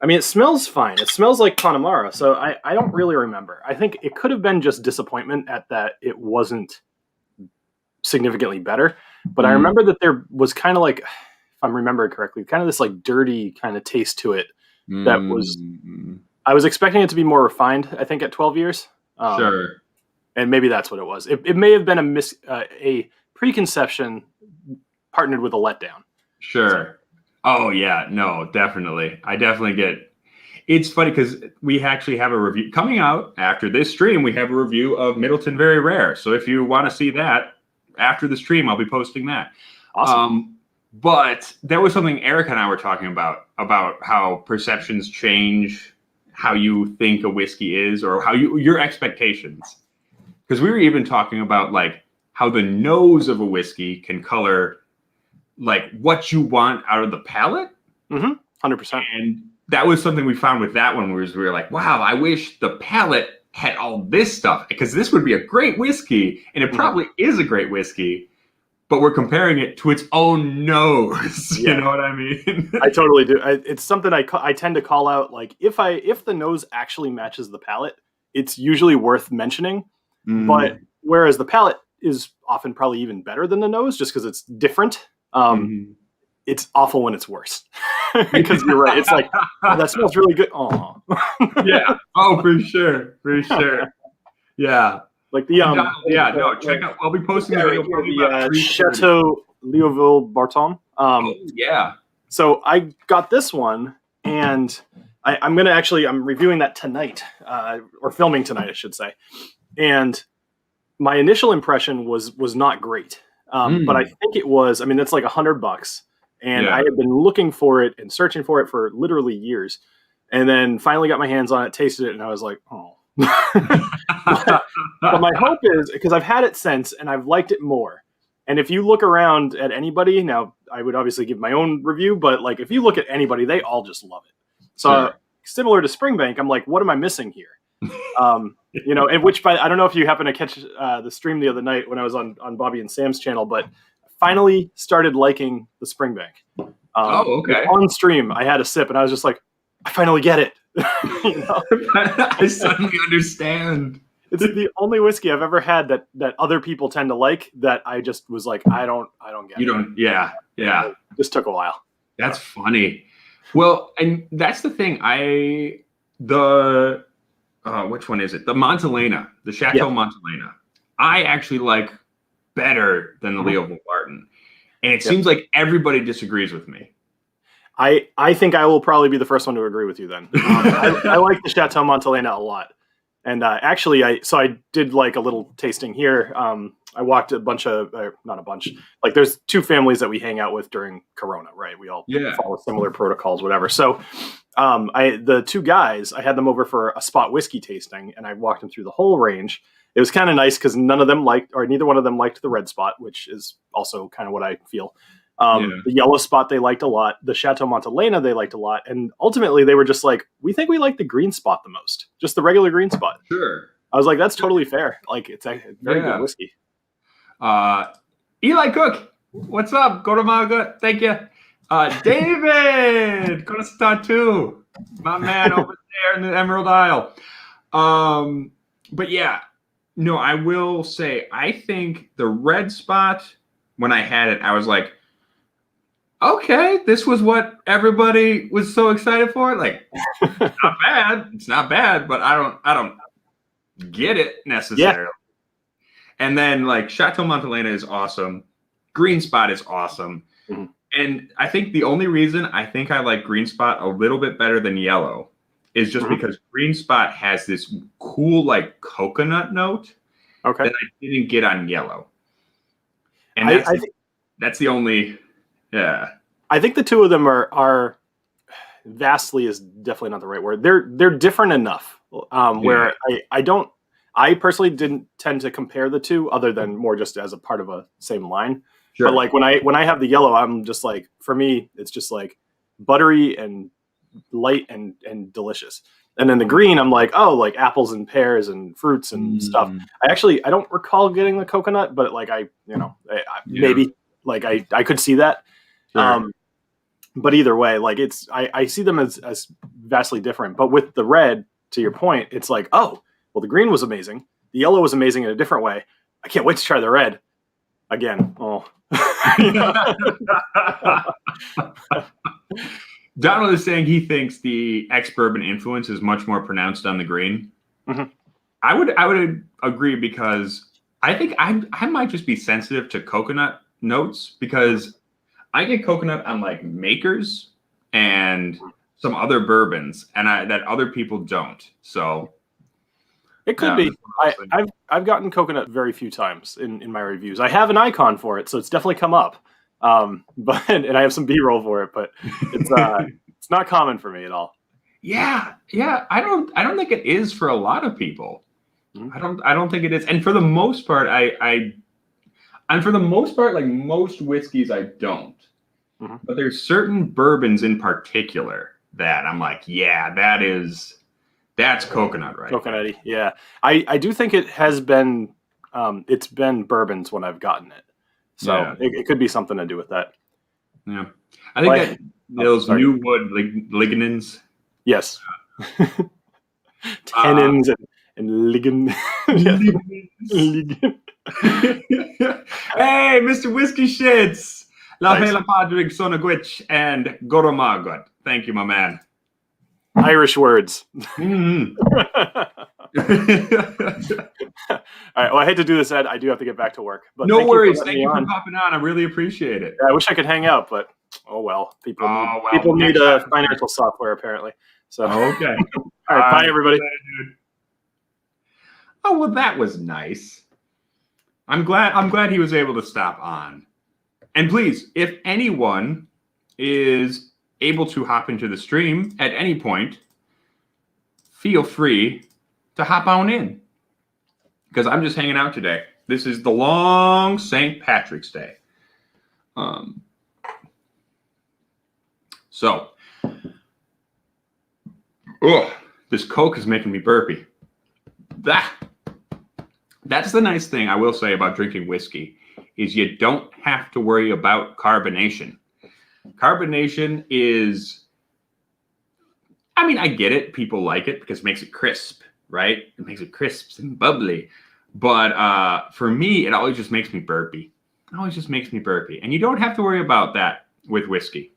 I mean, it smells fine. It smells like Connemara, so I don't really remember. I think it could have been just disappointment at that it wasn't significantly better. But I remember that there was kind of like, if I'm remembering correctly, kind of this like dirty kind of taste to it that was, I was expecting it to be more refined, I think, at 12 years. Sure. And maybe that's what it was. It may have been a preconception partnered with a letdown. Sure. Oh yeah, no, definitely. I definitely get. It's funny because we actually have a review coming out after this stream. We have a review of Middleton Very Rare. So if you want to see that after the stream, I'll be posting that. Awesome. But there was something Eric and I were talking about how perceptions change, how you think a whiskey is, or how your expectations. Because we were even talking about like how the nose of a whiskey can color like what you want out of the palate. 100%. And that was something we found with that one, we were like, wow, I wish the palate had all this stuff, because this would be a great whiskey, and it probably is a great whiskey, but we're comparing it to its own nose. Yeah. You know what I mean? I totally do. It's something I tend to call out. Like if the nose actually matches the palate, it's usually worth mentioning. But whereas the palate is often probably even better than the nose, just because it's different. It's awful when it's worse. Because you're right. It's like, oh, that smells really good. Oh, yeah. Oh, for sure. For sure. Yeah. Like the check out. I'll be posting the Chateau Leoville Barton. Yeah. So I got this one, and I'm reviewing that tonight, or filming tonight, I should say. And my initial impression was not great. But I think it was, I mean, it's like $100, and I had been looking for it and searching for it for literally years, and then finally got my hands on it, tasted it, and I was like, oh. But my hope is, because I've had it since and I've liked it more. And if you look around at anybody, now I would obviously give my own review, but like if you look at anybody, they all just love it. So similar to Springbank, I'm like, what am I missing here? And which I don't know if you happen to catch the stream the other night when I was on Bobby and Sam's channel, but finally started liking the Springbank. Okay. On stream, I had a sip and I was just like, I finally get it. I suddenly understand. It's the only whiskey I've ever had that other people tend to like that I just was like, I don't get it. You don't, yeah. It just took a while. That's funny. Well, and that's the thing. Which one is it? The Montelena, the Chateau Montelena. I actually like better than the Leoville Barton. And it seems like everybody disagrees with me. I think I will probably be the first one to agree with you then. I like the Chateau Montelena a lot. And actually, I did like a little tasting here. I walked not a bunch. Like there's two families that we hang out with during Corona, right? We all follow similar protocols, whatever. So the two guys, I had them over for a spot whiskey tasting, and I walked them through the whole range. It was kind of nice because neither one of them liked the red spot, which is also kind of what I feel. The yellow spot they liked a lot. The Chateau Montelena they liked a lot. And ultimately they were just like, we think we like the green spot the most. Just the regular green spot. Sure. I was like, that's totally fair. Like it's a very good whiskey. Eli Cook, what's up? Go to my good. Thank you. David, go to start too. My man over there in the Emerald Isle. But yeah, no, I will say, I think the red spot, when I had it, I was like, okay, this was what everybody was so excited for. Like, it's not bad. It's not bad, but I don't get it necessarily. Yeah. And then like Chateau Montelena is awesome. Green Spot is awesome. Mm-hmm. And I think the only reason I think I like Green Spot a little bit better than yellow is just because Green Spot has this cool like coconut note Okay. that I didn't get on yellow. And that's the only, yeah. I think the two of them are vastly is definitely not the right word. They're different enough where I personally didn't tend to compare the two other than more just as a part of a same line. Sure. But like when I have the yellow, I'm just like, for me, it's just like buttery and light and delicious. And then the green, I'm like, oh, like apples and pears and fruits and stuff. I don't recall getting the coconut, but like maybe like I could see that. Sure. But either way, like I see them as vastly different. But with the red, to your point, it's like, oh, well, the green was amazing. The yellow was amazing in a different way. I can't wait to try the red again. Oh. Donald is saying he thinks the ex-bourbon influence is much more pronounced on the green. Mm-hmm. I would agree because I think I might just be sensitive to coconut notes because I get coconut on like Makers and some other bourbons, and that other people don't. So it could be. I've gotten coconut very few times in my reviews. I have an icon for it, so it's definitely come up. But and I have some B-roll for it, but it's not common for me at all. Yeah. I don't think it is for a lot of people. Mm-hmm. I don't think it is, and for the most part, and for the most part, like most whiskeys, I don't. Mm-hmm. But there's certain bourbons in particular that I'm like, yeah, that's coconut, right? Coconutty, yeah. I do think it has been it's been bourbons when I've gotten it. So it could be something to do with that. Yeah. I think that those new wood lignins. Yes. Tannins and lignin. Lignin. Hey, Mr. Whiskey Shits. La Hela Padrig Sonagwich and Goromagot. Thank you, my man. Irish words. Mm-hmm. All right. Well, I hate to do this, Ed. I do have to get back to work. But no worries. Thank you for popping on. I really appreciate it. Yeah, I wish I could hang out, but oh well. People need financial software apparently. So okay. All right. Bye, everybody. Oh well, that was nice. I'm glad he was able to stop on. And please, if anyone is able to hop into the stream at any point, feel free to hop on in. Because I'm just hanging out today. This is the long St. Patrick's Day. This Coke is making me burpy. That's the nice thing I will say about drinking whiskey, is you don't have to worry about carbonation. Carbonation is, I mean, I get it. People like it because it makes it crisp, right? It makes it crisp and bubbly. But for me, it always just makes me burpy. It always just makes me burpy. And you don't have to worry about that with whiskey.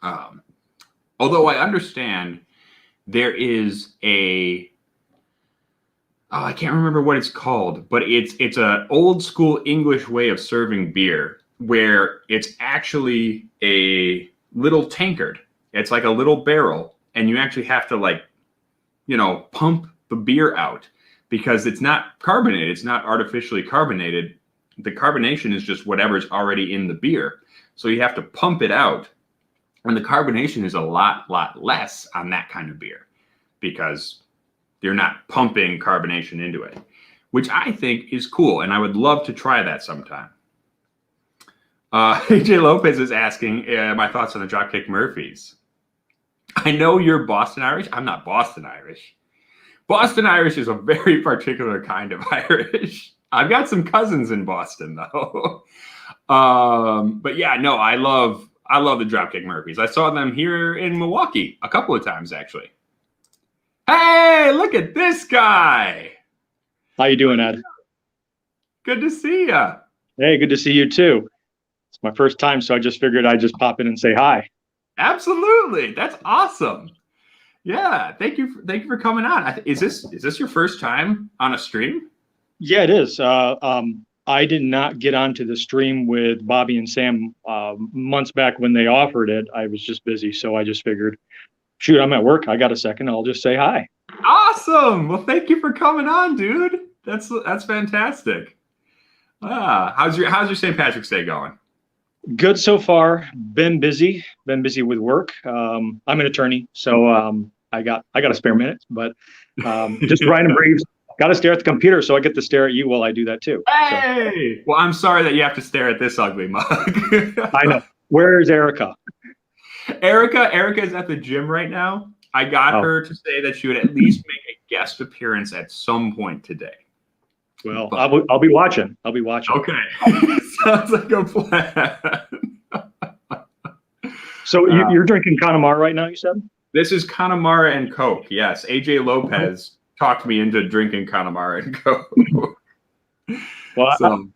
Although I understand there is I can't remember what it's called, but it's an old school English way of serving beer where it's actually a little tankard. It's like a little barrel, and you actually have to pump the beer out because it's not carbonated. It's not artificially carbonated. The carbonation is just whatever's already in the beer. So you have to pump it out. And the carbonation is a lot less on that kind of beer because you're not pumping carbonation into it, which I think is cool. And I would love to try that sometime. AJ Lopez is asking my thoughts on the Dropkick Murphys. I know you're Boston Irish. I'm not Boston Irish. Boston Irish is a very particular kind of Irish. I've got some cousins in Boston, though. But yeah, no, I love the Dropkick Murphys. I saw them here in Milwaukee a couple of times, actually. Hey, look at this guy. How you doing, Ed? Good to see you. Hey, good to see you, too. It's my first time, so I just figured I'd just pop in and say hi. Absolutely. That's awesome. Yeah, thank you for coming on. Is this your first time on a stream? Yeah, it is. I did not get onto the stream with Bobby and Sam months back when they offered it. I was just busy, so I just figured shoot, I'm at work. I got a second. I'll just say hi. Awesome. Well, thank you for coming on, dude. That's fantastic. How's your St. Patrick's Day going? Good so far. Been busy with work. I'm an attorney, so I got a spare minute, but just writing briefs. Got to stare at the computer, so I get to stare at you while I do that too. Hey! Well, I'm sorry that you have to stare at this ugly mug. I know. Where's Erica? Erica is at the gym right now. I got her to say that she would at least make a guest appearance at some point today. Well, I'll be watching. Okay. Sounds like a plan. So you're drinking Connemara right now, you said? This is Connemara and Coke. Yes. AJ Lopez talked me into drinking Connemara and Coke. Well, So,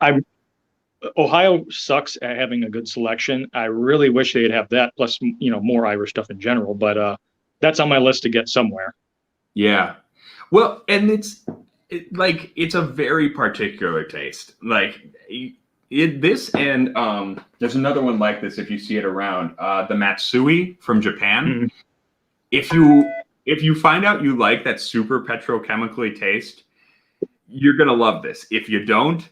Ohio sucks at having a good selection. I really wish they'd have that, plus more Irish stuff in general. But that's on my list to get somewhere. yeah. Well, and it's a very particular taste. Like this, and there's another one like this if you see it around. The Matsui from Japan. Mm-hmm. If you find out you like that super petrochemically taste, you're gonna love this. If you don't,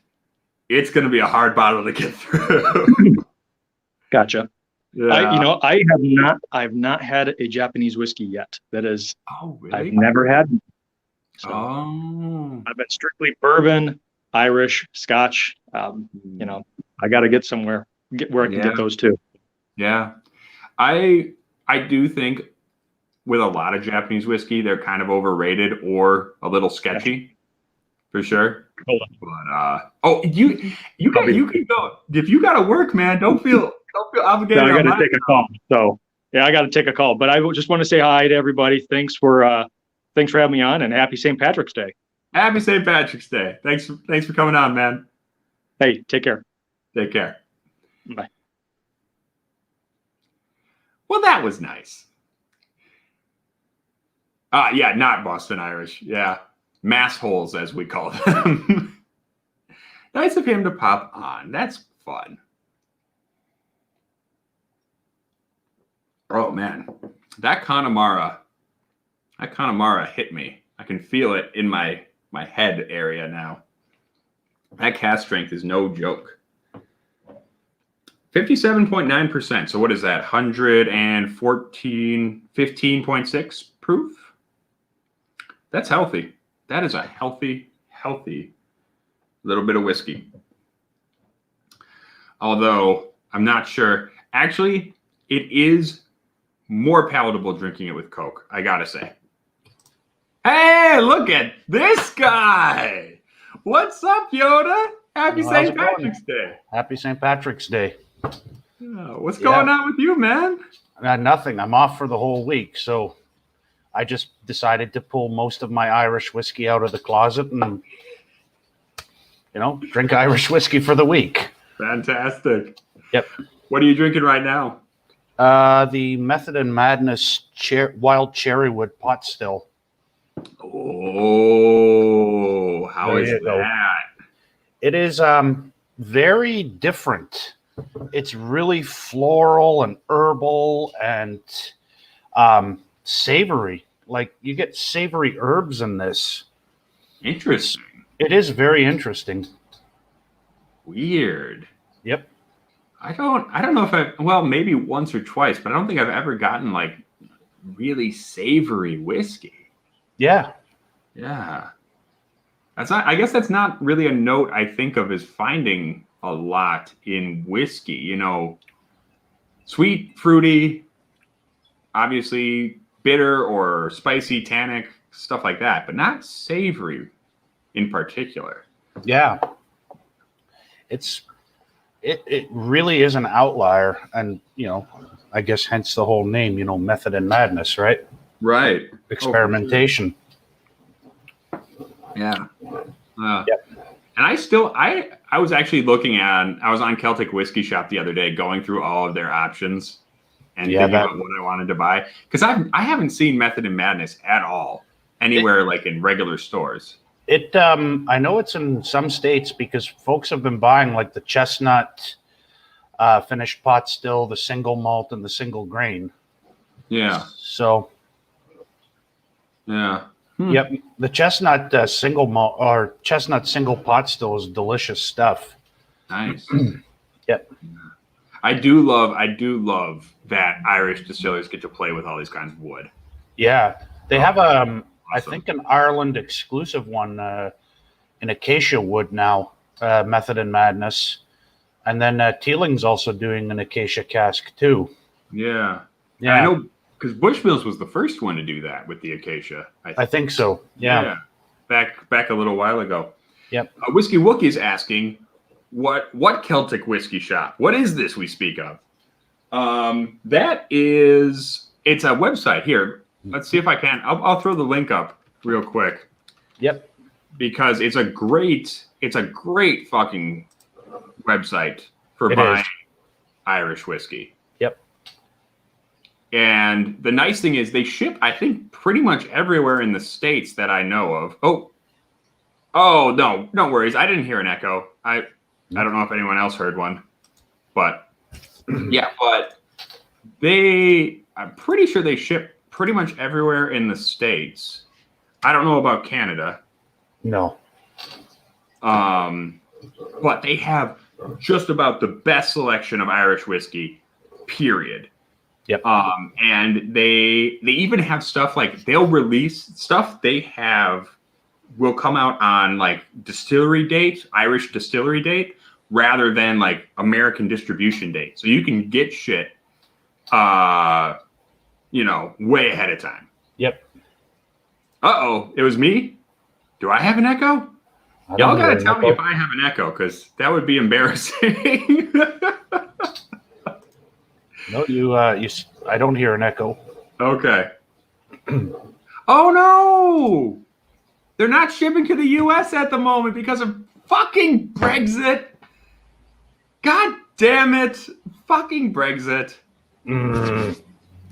it's gonna be a hard bottle to get through. Gotcha. Yeah. I've not had a Japanese whiskey yet. That is, Oh, really? I've never had. So Oh. I've been strictly bourbon, Irish, Scotch. I got to get somewhere where I can get those too. Yeah. I do think with a lot of Japanese whiskey, they're kind of overrated or a little sketchy, for sure. Hold on. But you can go if you got to work, man. Don't feel obligated. No, I got to take a call. So yeah, I got to take a call. But I just want to say hi to everybody. Thanks for having me on, and happy St. Patrick's Day. Happy St. Patrick's Day. Thanks for coming on, man. Hey, take care. Take care. Bye. Well, that was nice. Yeah, not Boston Irish. Yeah. Mass holes, as we call them. Nice of him to pop on. That's fun. Oh, man. That Connemara hit me. I can feel it in my head area now. That cast strength is no joke. 57.9%. So what is that? 15.6 proof? That's healthy. That is a healthy little bit of whiskey. Although I'm not sure. Actually, it is more palatable drinking it with Coke, I gotta say. Hey, look at this guy. What's up, Yoda? Happy St. Patrick's Day. Happy St. Patrick's Day. What's going on with you, man? Nothing. I'm off for the whole week, so I just decided to pull most of my Irish whiskey out of the closet and, drink Irish whiskey for the week. Fantastic. Yep. What are you drinking right now? The Method and Madness Wild Cherrywood Pot Still. Oh, how is that? It is very different. It's really floral and herbal and savory. Like you get savory herbs in this. Interesting. It is very interesting. Weird. Yep. I don't know if maybe once or twice, but I don't think I've ever gotten like really savory whiskey. Yeah. Yeah. I guess that's not really a note I think of as finding a lot in whiskey, sweet, fruity, obviously bitter or spicy, tannic, stuff like that, but not savory in particular. Yeah. It really is an outlier, and I guess hence the whole name, Method and Madness, right? Right. Experimentation. Yeah. Yep. And I was actually I was on Celtic Whiskey Shop the other day going through all of their options and thinking about what I wanted to buy. Because I haven't seen Method and Madness at all anywhere like in regular stores. I know it's in some states because folks have been buying like the chestnut finished pot still, the single malt and the single grain. Yeah. So Yeah. Yep, the chestnut single malt or chestnut single pot still is delicious stuff. Nice. Yep. I do love that Irish distillers get to play with all these kinds of wood. Yeah, they have Awesome. I think an Ireland exclusive one in acacia wood now, Method and Madness, and then Teeling's also doing an acacia cask too. Yeah. Yeah, I know because Bushmills was the first one to do that with the acacia. I think so. Yeah. Back a little while ago. Yep. Whiskey Wookie's asking, what Celtic whiskey shop? What is this we speak of? It's a website here. Let's see if I can. I'll throw the link up real quick. Yep. Because it's a great fucking website for It buying is. Irish whiskey. Yep. And the nice thing is they ship, I think, pretty much everywhere in the States that I know of. Oh no worries. I didn't hear an echo. I don't know if anyone else heard one, but yeah, but I'm pretty sure they ship pretty much everywhere in the States. I don't know about Canada. No. But they have just about the best selection of Irish whiskey, period. Yep. And they even have stuff like they'll release stuff they have will come out on like distillery date, Irish distillery date, rather than like American distribution date. So you can get shit, way ahead of time. Yep. Uh-oh, it was me? Do I have an echo? Y'all gotta tell me if I have an echo, because that would be embarrassing. No, I don't hear an echo. Okay. Oh no! They're not shipping to the US at the moment because of fucking Brexit. God damn it. Fucking Brexit.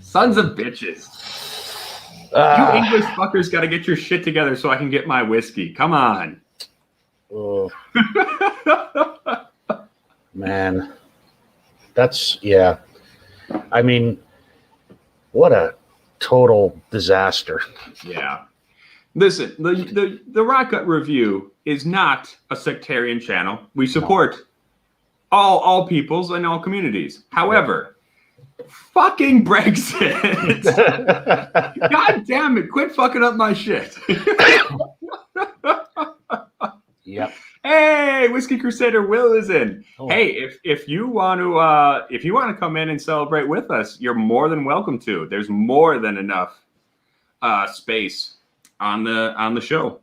Sons of bitches. You English fuckers gotta get your shit together so I can get my whiskey. Come on. Oh. Man. Yeah. I mean, what a total disaster. Yeah. Listen, the Rock Gut Review is not a sectarian channel. We support all peoples and all communities. However, fucking Brexit. God damn it. Quit fucking up my shit. Yep. Hey, Whiskey Crusader Will is in. Oh. Hey, if you want to come in and celebrate with us, you're more than welcome to. There's more than enough space on the show.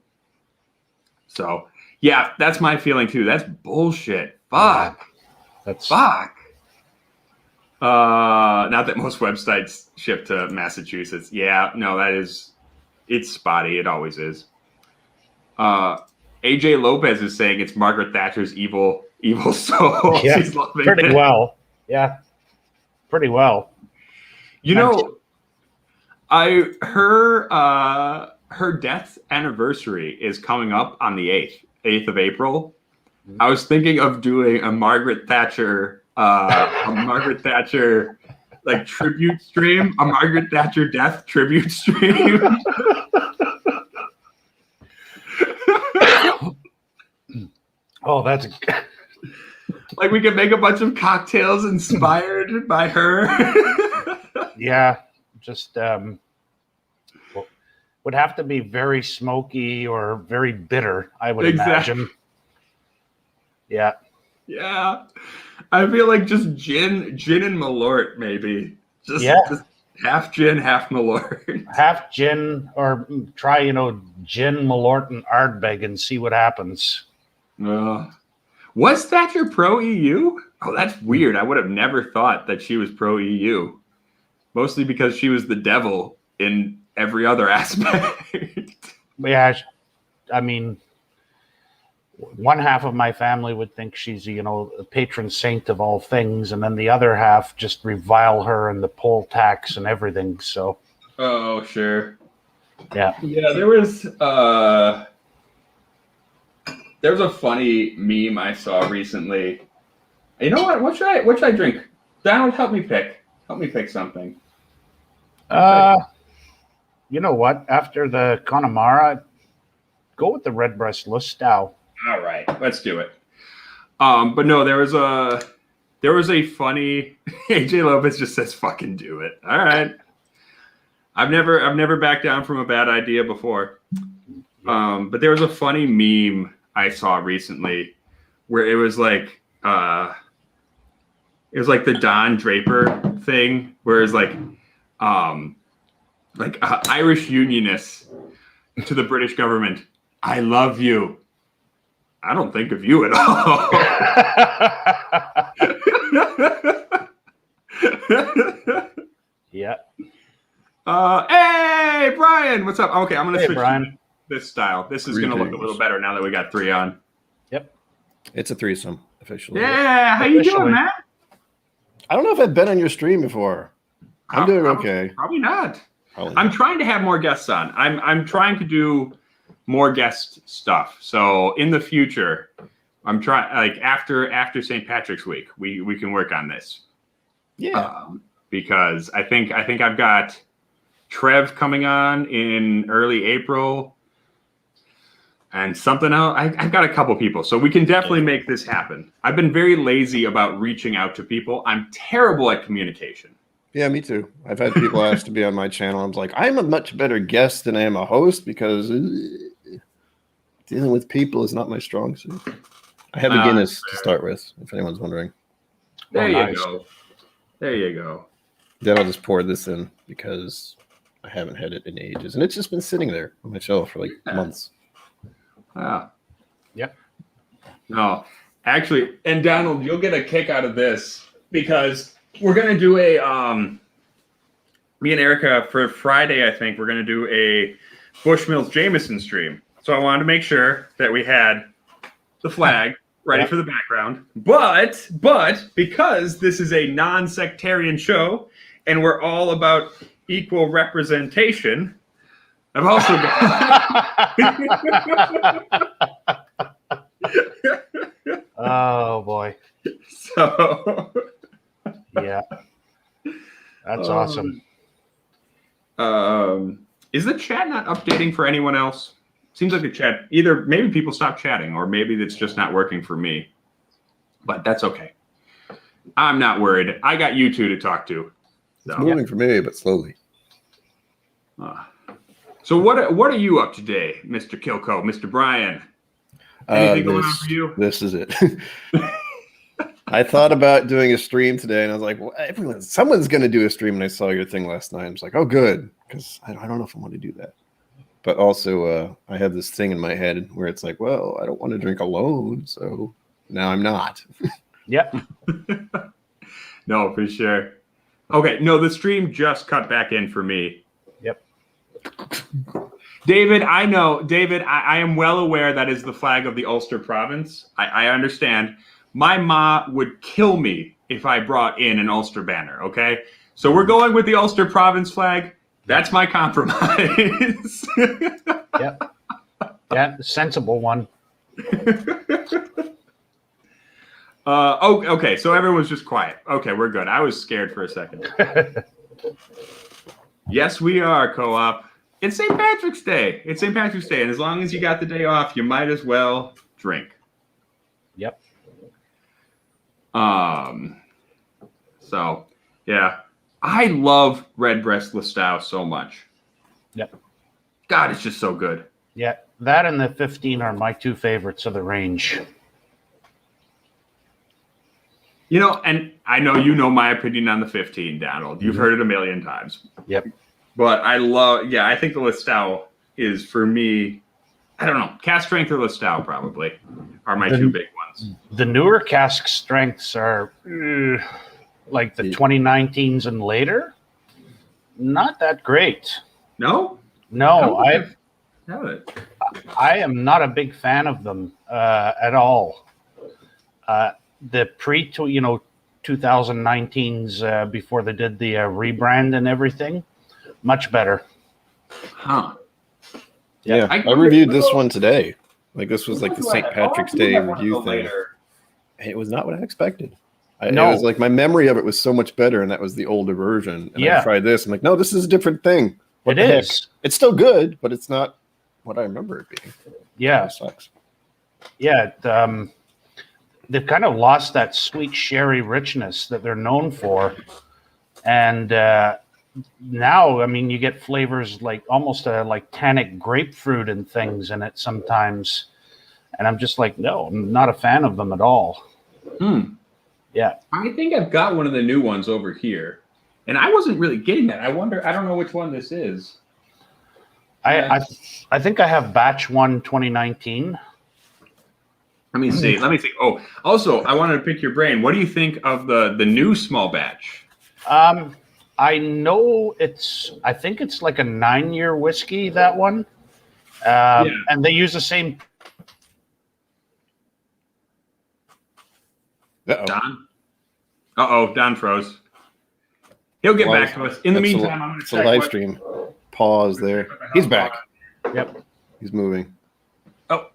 So yeah, that's my feeling too. That's bullshit. Fuck. Fuck. Not that most websites ship to Massachusetts. Yeah, no, it's spotty. It always is. AJ Lopez is saying it's Margaret Thatcher's evil soul. Yeah, she's loving pretty it. well. Yeah, pretty well. Her death anniversary is coming up on the 8th of April. I was thinking of doing a Margaret Thatcher like tribute stream, a Margaret Thatcher death tribute stream. Oh, that's like we could make a bunch of cocktails inspired by her. yeah. Just would have to be very smoky or very bitter, I would imagine. Yeah. Yeah. I feel like just gin and Malort, maybe. Just half gin, half Malort. Half gin, or try, gin, Malort, and Ardbeg and see what happens. Was Thatcher pro-EU? Oh, that's weird. I would have never thought that she was pro-EU. Mostly because she was the devil in every other aspect. Yeah, I mean, one half of my family would think she's, a patron saint of all things, and then the other half just revile her and the poll tax and everything. So. Oh, sure. Yeah. Yeah, there was a funny meme I saw recently. You know what? What should I drink? Donald, help me pick. Help me pick something. You know what? After the Connemara, go with the Redbreast Lustau. All right, let's do it. But no, there was a funny AJ Lopez just says fucking do it. All right. I've never backed down from a bad idea before. But there was a funny meme I saw recently where it was like the Don Draper thing, where it's like Irish unionists to the British government. I love you. I don't think of you at all. Yeah. Hey, Brian, what's up? Okay, I'm gonna switch Brian. to this style. This is gonna look a little better now that we got 3 on. Yep. It's a threesome officially. Yeah, how you doing, man? I don't know if I've been on your stream before. I'm doing okay. Probably not. Probably I'm not. trying to have more guests on. I'm trying to do more guest stuff. So in the future, I'm trying, like after St. Patrick's Week, we can work on this. Yeah. Because I think I've got Trev coming on in early April, and something else. I've got a couple people, so we can definitely make this happen. I've been very lazy about reaching out to people. I'm terrible at communication. Yeah, me too. I've had people ask to be on my channel. I'm like, I'm a much better guest than I am a host because dealing with people is not my strong suit. I have a Guinness to start with, if anyone's wondering. There you nice. go. There you go. Then I'll just pour this in because I haven't had it in ages. And it's just been sitting there on my shelf for like months. Wow. Yep. No, actually, and Donald, you'll get a kick out of this because we're gonna do a me and Erica for Friday. I think we're gonna do a Bushmills Jameson stream. So I wanted to make sure that we had the flag ready for the background. But because this is a non-sectarian show and we're all about equal representation, I've also got Oh boy. so Yeah. That's awesome. Is the chat not updating for anyone else? Seems like the chat, either maybe people stopped chatting or maybe it's just not working for me. But that's okay. I'm not worried. I got you two to talk to. It's moving for me, but slowly. So what are you up to today, Mr. Kilco, Mr. Brian? Anything going on for you? This is it. I thought about doing a stream today, and I was like, well, someone's going to do a stream, and I saw your thing last night. I was like, oh, good, because I don't know if I want to do that. But also, I have this thing in my head where it's like, well, I don't want to drink alone, so now I'm not. Yep. No, for sure. Okay, no, the stream just cut back in for me. Yep. David, I know. David, I am well aware that is the flag of the Ulster province. I understand. My ma would kill me if I brought in an Ulster banner, okay? So we're going with the Ulster province flag. That's my compromise. Yep. Yeah, sensible one. Okay, so everyone's just quiet. Okay, we're good. I was scared for a second. Yes, we are, Co-op. It's St. Patrick's Day. It's St. Patrick's Day, and as long as you got the day off, you might as well drink. Yep. So, yeah. I love Redbreast Lustau so much. Yep. God, it's just so good. Yeah, that and the 15 are my two favorites of the range. You know, and I know you know my opinion on the 15, Donald. You've heard it a million times. Yep. But I think the Lustau is, for me, I don't know, cask strength or Lustau probably are my two big ones. The newer cask strengths are like the 2019s and later. Not that great. No? No, I I am not a big fan of them at all. The 2019s before they did the rebrand and everything, much better. Huh. Yeah, I reviewed this one today. Like this was like the St. Patrick's Day review thing. It was not what I expected. It was like my memory of it was so much better, and that was the older version. And I tried this. I'm like, no, this is a different thing. It the heck? is. It's still good, but it's not what I remember it being. Yeah. It sucks. Yeah. They've kind of lost that sweet sherry richness that they're known for. And now, I mean, you get flavors like almost like tannic grapefruit and things in it sometimes. And I'm just like, no, I'm not a fan of them at all. Yeah. I think I've got one of the new ones over here. And I wasn't really getting that. I don't know which one this is. I think I have batch 1 2019. Let me see. Oh, also, I wanted to pick your brain. What do you think of the new small batch? I know I think it's like a 9-year whiskey, that one. And they use the same. Uh-oh. Don froze. He'll get back to us. In the meantime, I'm going to check. It's a live stream. Pause there. He's back. Yep. He's moving. Oh.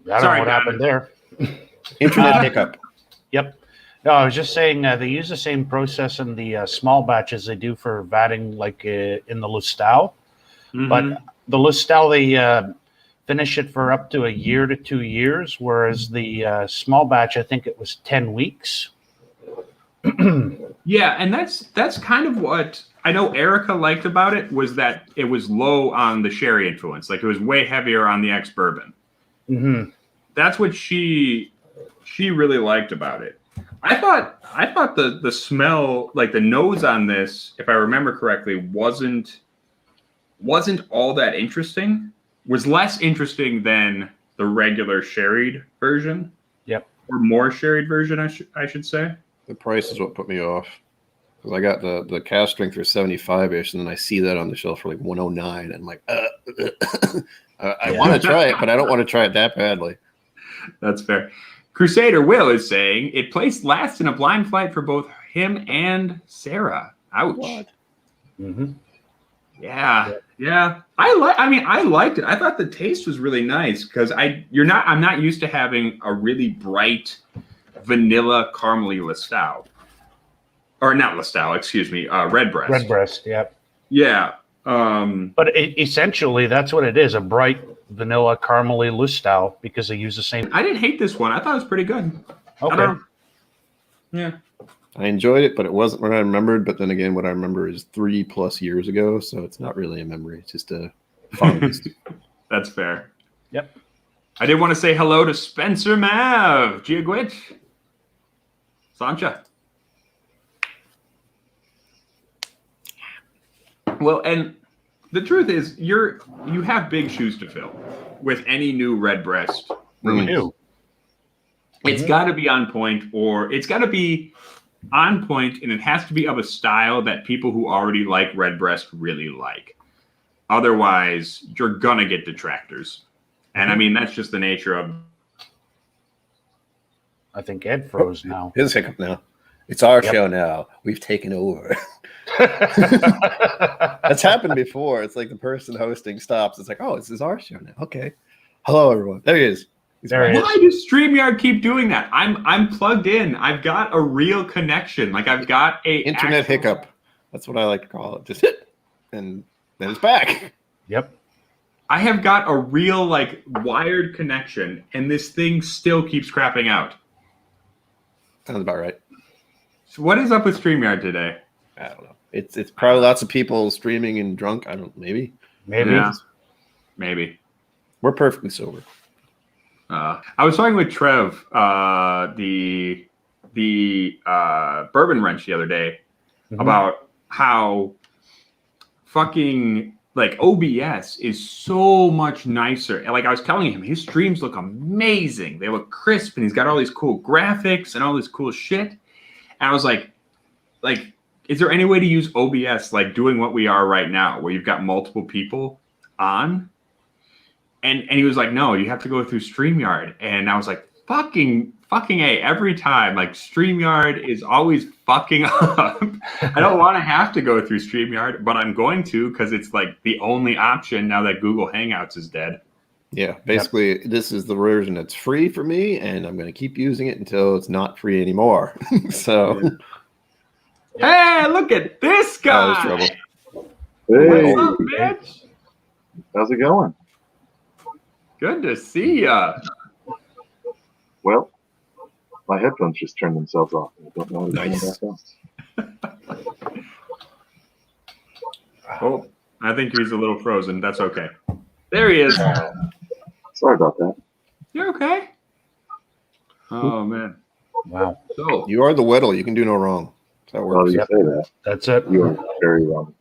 I don't know what happened there. Internet hiccup. Yep. No, I was just saying they use the same process in the small batches they do for vatting, like in the Lustau. Mm-hmm. But the Lustau, they finish it for up to a year to 2 years, whereas the small batch, I think it was 10 weeks. Yeah, and that's kind of what I know Erica liked about it, was that it was low on the sherry influence. Like, it was way heavier on the ex-bourbon. Mm-hmm. That's what she really liked about it. I thought the smell, like the nose on this, if I remember correctly, wasn't all that interesting. Was less interesting than the regular sherried version. Yep. Or more sherried version, I should say. The price is what put me off. Because I got the cast strength for 75-ish, and then I see that on the shelf for like 109, and I'm like, I want to try it, but I don't want to try it that badly. That's fair. Crusader Will is saying it placed last in a blind flight for both him and Sarah. Ouch. What? Mm-hmm. Yeah. I liked it. I thought the taste was really nice because I'm not used to having a really bright vanilla caramely Lustau. Or not Lustau, excuse me, Redbreast. Redbreast, yep. Yeah. But essentially, that's what it is, a bright vanilla caramely Lustau, because they use the same. I didn't hate this one. I thought it was pretty good. Okay. Yeah. I enjoyed it, but it wasn't what I remembered. But then again, what I remember is 3+ years ago, so it's not really a memory. It's just a fondness. That's fair. Yep. I did want to say hello to Spencer Mav, Giagwitch, Sancha. Well, and the truth is, you have big shoes to fill with any new Redbreast release. It's got to be on point, or it's got to be on point, and it has to be of a style that people who already like Redbreast really like. Otherwise, you're gonna get detractors, and I mean that's just the nature of. I think Ed froze now. His hiccup now. It's our show now. We've taken over. That's happened before. It's like the person hosting stops. It's like, oh, this is our show now. Okay. Hello, everyone. There he is. Why does StreamYard keep doing that? I'm plugged in. I've got a real connection. Like I've got a internet hiccup. That's what I like to call it. Just hit, and then it's back. Yep. I have got a real like wired connection, and this thing still keeps crapping out. Sounds about right. So what is up with StreamYard today? I don't know. It's probably lots of people streaming and drunk. I don't. Maybe. Yeah, maybe. We're perfectly sober. I was talking with Trev, the Bourbon Wrench the other day, about how fucking like OBS is so much nicer. And like I was telling him, his streams look amazing. They look crisp, and he's got all these cool graphics and all this cool shit. And I was like, is there any way to use OBS like doing what we are right now, where you've got multiple people on? And he was like, no, you have to go through StreamYard. And I was like, fucking A, every time. Like, StreamYard is always fucking up. I don't want to have to go through StreamYard, but I'm going to because it's like the only option now that Google Hangouts is dead. Yeah, basically, this is the version that's free for me, and I'm going to keep using it until it's not free anymore. So, hey, look at this guy. Trouble. Hey, What's up, Mitch? how's it going? Good to see ya. Well, my headphones just turned themselves off. I don't know how to turn them Nice. back on. Oh, I think he's a little frozen. That's okay. There he is. Sorry about that. You're okay. Oh man. Wow. So You are the Weddle. You can do no wrong. That Well, works. you say that. That's it. You are very wrong.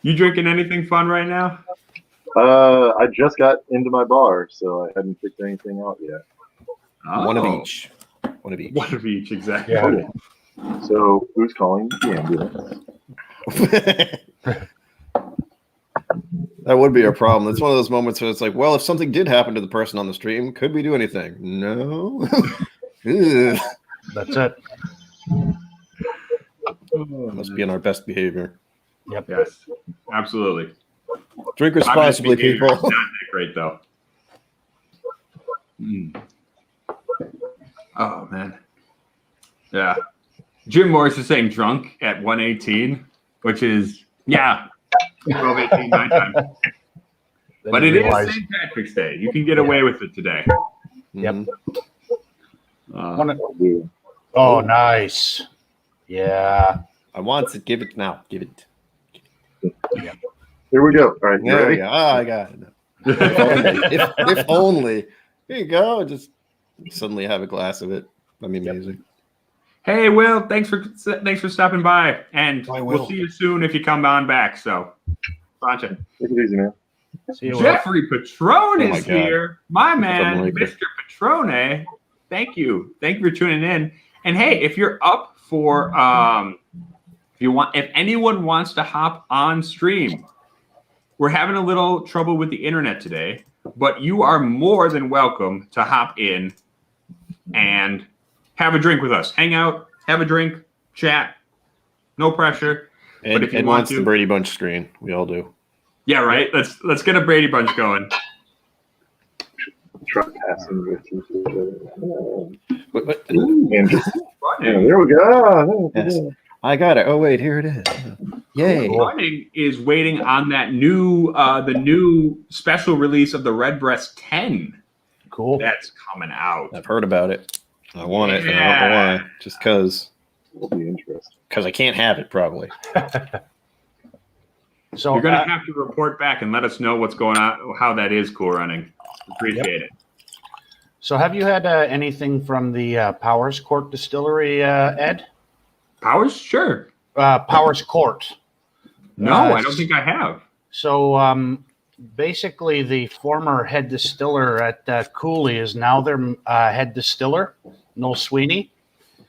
you drinking anything fun right now? I just got into my bar, so I hadn't picked anything out yet. One of Oh. each. One of each. One of each, exactly. Yeah. Okay. So, who's calling the ambulance? That would be a problem. It's one of those moments where it's like, well, if something did happen to the person on the stream, could we do anything? No. Ugh. That's it. Must be in our best behavior. Yes, absolutely. Drink My best responsibly, behavior is people. Not that great though. Mm. Oh man. Yeah. Jim Morris is saying drunk at 1:18, which is 12:18 my time. Then But you it is realize- St. Patrick's Day. You can get away with it today. Yep. Mhm. One of- Yeah. Oh, nice. Yeah. I want it. Give it now. Give it. Here we go. All right, you There we ready? go. Oh, I got it. If only. Here you go. Just suddenly have a glass of it. That'd be amazing. Hey, Will, thanks for stopping by, and Bye, we'll Will. see you soon if you come on back. So, Sancha. Take it easy, man. See you, Will. Jeffrey Patron Oh my is God. here, my man, unbelievable. Mr. Patrone. Thank you for tuning in. And hey, if you're up for, if anyone wants to hop on stream, we're having a little trouble with the internet today, but you are more than welcome to hop in and have a drink with us. Hang out, have a drink, chat. No pressure. But if you Ed want wants to- the Brady Bunch screen. We all do. Yeah, right. Let's get a Brady Bunch going. Truck passing with each other. What? And just, yeah, there we go. Ah, there we Yes. go. I got it. Oh wait, here it is. Yay! Running is waiting on that new, the new special release of the Redbreast 10 Cool. that's coming out. I've heard about it. I want it. And I don't know why. Just because Will be interesting. I can't have it probably. So You're gonna have to report back and let us know what's going on, how that is, Cool Running. Appreciate it. So have you had anything from the Powers Court Distillery, Ed? Powers, sure. Powers Court. No, I don't think I have. So basically, the former head distiller at Cooley is now their head distiller, Noel Sweeney,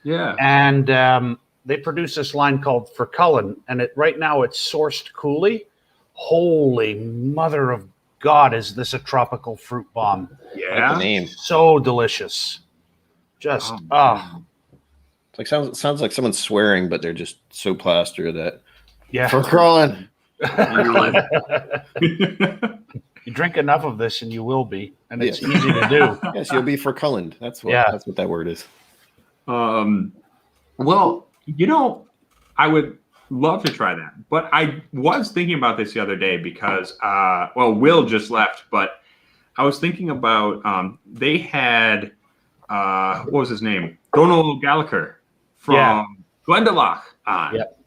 Yeah. and they produce this line called For Cullen, and right now it's sourced Cooley. Holy mother of God, is this a tropical fruit bomb? I like the Yeah. name. So delicious. Just It's like sounds like someone's swearing, but they're just so plaster that yeah. for crawling. You drink enough of this, and you will be, and it's easy to do. Yes, you'll be for cullen. That's what. Yeah. That's what that word is. Well, I would love to try that, but I was thinking about this the other day because, Will just left, but I was thinking about they had what was his name, Donald Gallagher from Glendalough on, Yep.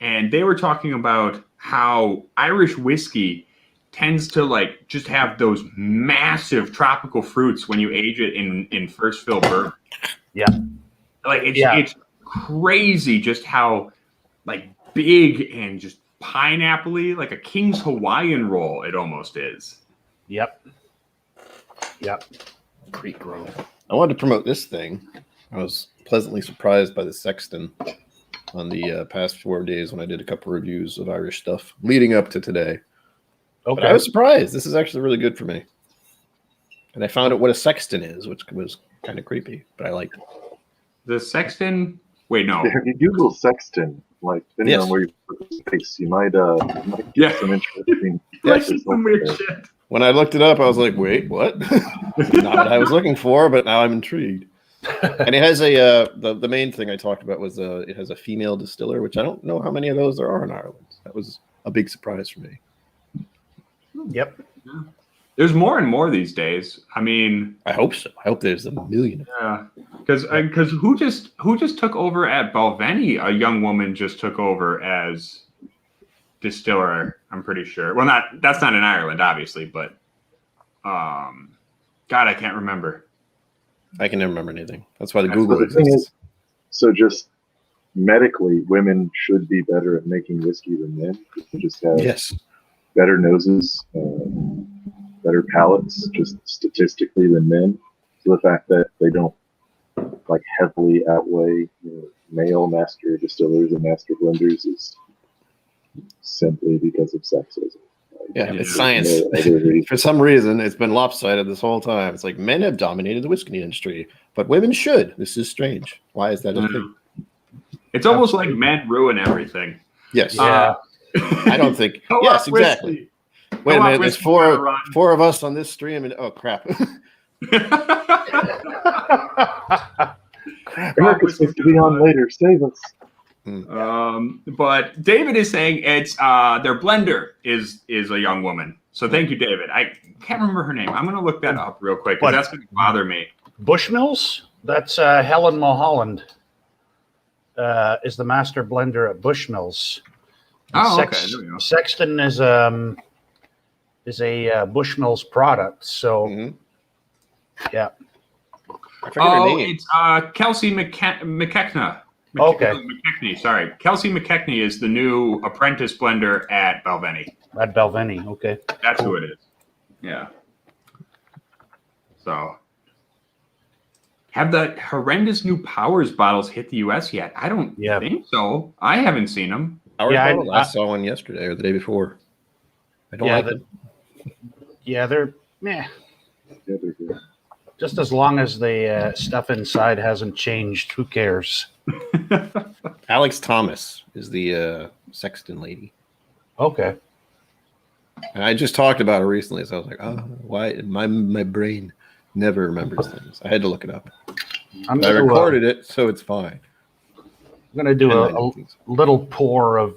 and they were talking about how Irish whiskey tends to like just have those massive tropical fruits when you age it in first fill bourbon. Yeah. Like it's crazy just how like big and just pineapple-y, like a King's Hawaiian roll it almost is. Yep. Yep. Creek Grove. I wanted to promote this thing. I was pleasantly surprised by the Sexton on the past 4 days when I did a couple reviews of Irish stuff leading up to today. But I Okay. was surprised. This is actually really good for me. And I found out what a Sexton is, which was kind of creepy, but I liked it. The Sexton. Wait, no. If you Google Sexton, like depending Yes. on where you put the space, you might get Yeah. some interesting. Like prices some over weird there. shit. When I looked it up, I was like, wait, what? Not what I was looking for, but now I'm intrigued. And it has a the main thing I talked about was it has a female distiller, which I don't know how many of those there are in Ireland. That was a big surprise for me. Yep. There's more and more these days. I mean, I hope so. I hope there's a million. yeah, because who just took over at Balvenie? A young woman just took over as distiller. I'm pretty sure. Well, that's not in Ireland, obviously, but God, I can't remember. I can never remember anything. That's why the That's Google the thing exists. is, so just medically, women should be better at making whiskey than men. They just have Yes. better noses, better palates, just statistically than men. So the fact that they don't like heavily outweigh male master distillers and master blenders is simply because of sexism. Yeah, Yeah. it's science. No other reason. For some reason, it's been lopsided this whole time. It's like men have dominated the whiskey industry, but women should. This is strange. Why is that a thing? It's almost like men ruin everything. Yes. Yeah. I don't think. Co-op Yes, exactly. whiskey. Wait a Co-op minute. There's whiskey gotta run. four of us on this stream, and oh crap. America's supposed to be on later. Save us. But David is saying it's their blender is a young woman. So thank you, David. I can't remember her name. I'm gonna look that up real quick What? because that's gonna bother me. Bushmills? That's Helen Mulholland is the master blender at Bushmills. Oh, okay. There we go. Sexton is a Bushmills product. So Mhm. yeah. I forget her Oh, name. it's Kelsey McKechnie. Okay. McKechnie, sorry. Kelsey McKechnie is the new apprentice blender at Balvenie. At Balvenie. Okay. That's who it is. Yeah. So, have the horrendous new Powers bottles hit the U.S. yet? I don't Yeah. think so. I haven't seen them. I I saw one yesterday or the day before. I don't Yeah, like the- them. Yeah, they're meh. Yeah, they're good. Just as long as the stuff inside hasn't changed, who cares? Alex Thomas is the Sexton lady. Okay. And I just talked about her recently, so I was like, oh, why? My brain never remembers things. I had to look it up. I'm But I gonna, recorded it, so it's fine. I'm gonna do And a little pour of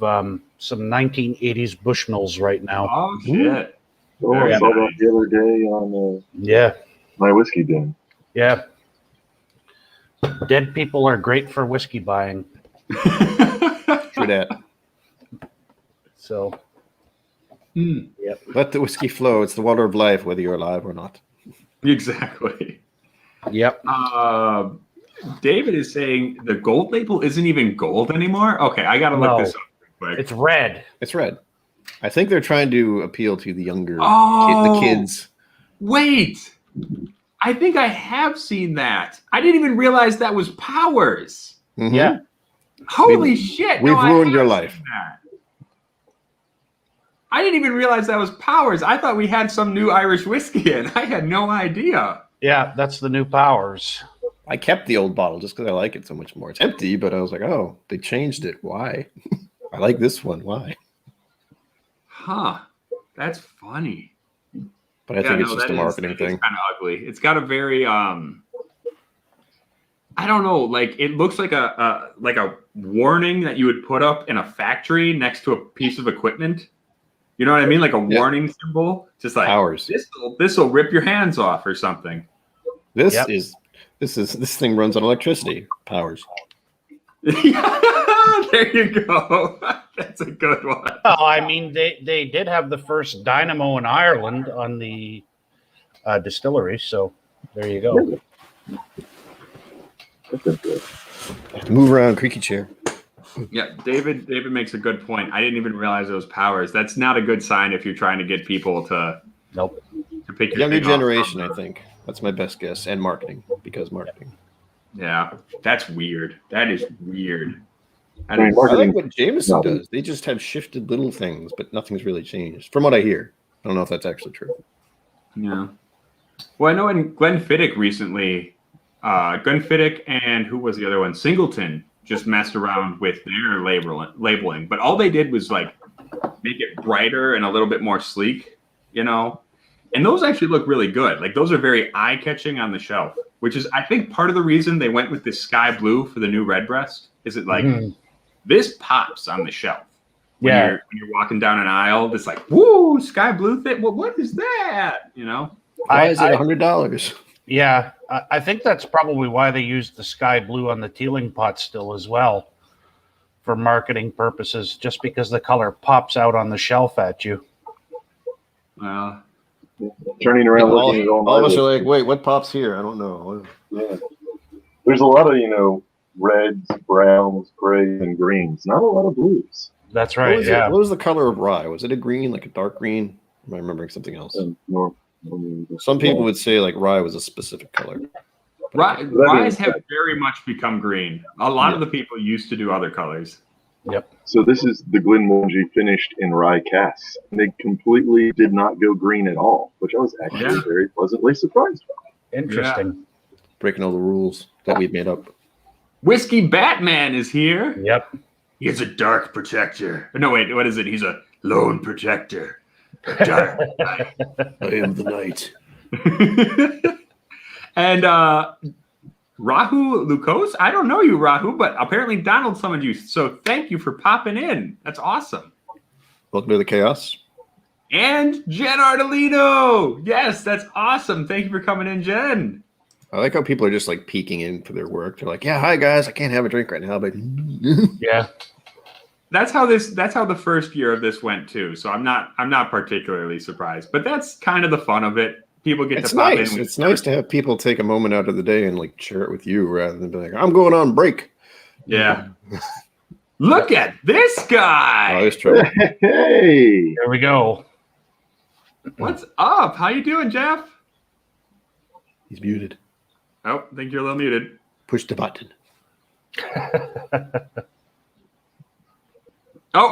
some 1980s Bushmills right now. Oh, shit. Oh, I Very saw nice. that the other day on Yeah, my whiskey bin. yeah. Dead people are great for whiskey buying. True that. So Let the whiskey flow. It's the water of life, whether you're alive or not. Exactly. yep. David is saying the gold label isn't even gold anymore. Okay, I gotta look No. this up real quick. It's red. It's red. I think they're trying to appeal to the younger Oh. the kids. Wait, I think I have seen that. I didn't even realize that was Powers. Mhm. Yeah. Holy shit! We've I ruined have your seen life. that. I didn't even realize that was Powers. I thought we had some new Irish whiskey in. I had no idea. Yeah, that's the new Powers. I kept the old bottle just because I like it so much more. It's empty, but I was like, oh, they changed it. Why? I like this one. Why? Huh? That's funny. But I think it's no, just a that marketing is thing. kind of ugly. It's got a very I don't know, like it looks like a warning that you would put up in a factory next to a piece of equipment. You know what I mean? Like a Yeah. warning symbol, just like Powers. this will rip your hands off or something. This Yep. this thing runs on electricity. Powers. There you go. That's a good one. Oh, I mean, they did have the first dynamo in Ireland on the distillery, so there you go. That's interesting. I have to move around, creaky chair. Yeah, David makes a good point. I didn't even realize it was Powers. That's not a good sign if you're trying to get people to Nope. pick your Younger thing off. generation, I think. That's my best guess. And marketing, because marketing. Yeah, that's weird. That is weird. I mean, I marketing. like what Jameson No. does. They just have shifted little things, but nothing's really changed. From what I hear. I don't know if that's actually true. Yeah. Well, I know in Glenfiddich recently, Glenfiddich and who was the other one? Singleton just messed around with their labeling, but all they did was like make it brighter and a little bit more sleek, you know. And those actually look really good. Like those are very eye-catching on the shelf, which is, I think, part of the reason they went with this sky blue for the new Redbreast. Is it like this pops on the shelf when you're walking down an aisle? It's like, woo, sky blue thing. Well, what is that? You know? Why is it $100? Yeah, I think that's probably why they used the sky blue on the tealing pot still as well, for marketing purposes, just because the color pops out on the shelf at you. Well, Turning around, looking at all of us are like, wait, what pops here? I don't know. Yeah. There's a lot of, reds, browns, grays, and greens. Not a lot of blues. That's right. What was the color of rye? Was it a green, like a dark green? Am I remembering something else? Some people would say like rye was a specific color. Ryes have very much become green. A lot of the people used to do other colors. Yep. So this is the Glenmorangie finished in rye casks. And they completely did not go green at all, which I was actually very pleasantly surprised by. Interesting. Yeah. Breaking all the rules that we've made up. Whiskey Batman is here. Yep. He is a dark protector. No, wait, what is it? He's a lone protector. Dark night. I am the night. And Rahu Lukos, I don't know you, Rahu, but apparently Donald summoned you. So thank you for popping in. That's awesome. Welcome to the chaos. And Jen Ardolino. Yes, that's awesome. Thank you for coming in, Jen. I like how people are just like peeking in for their work. They're like, yeah, hi guys, I can't have a drink right now, but Yeah. That's how the first year of this went too. So I'm not particularly surprised. But that's kind of the fun of it. People get to pop in. It's nice to have people take a moment out of the day and like share it with you rather than be like, I'm going on break. Yeah. Look at this guy. Oh, there's trouble. Hey. There we go. What's up? How you doing, Jeff? He's muted. Oh, I think you're a little muted. Push the button. Oh.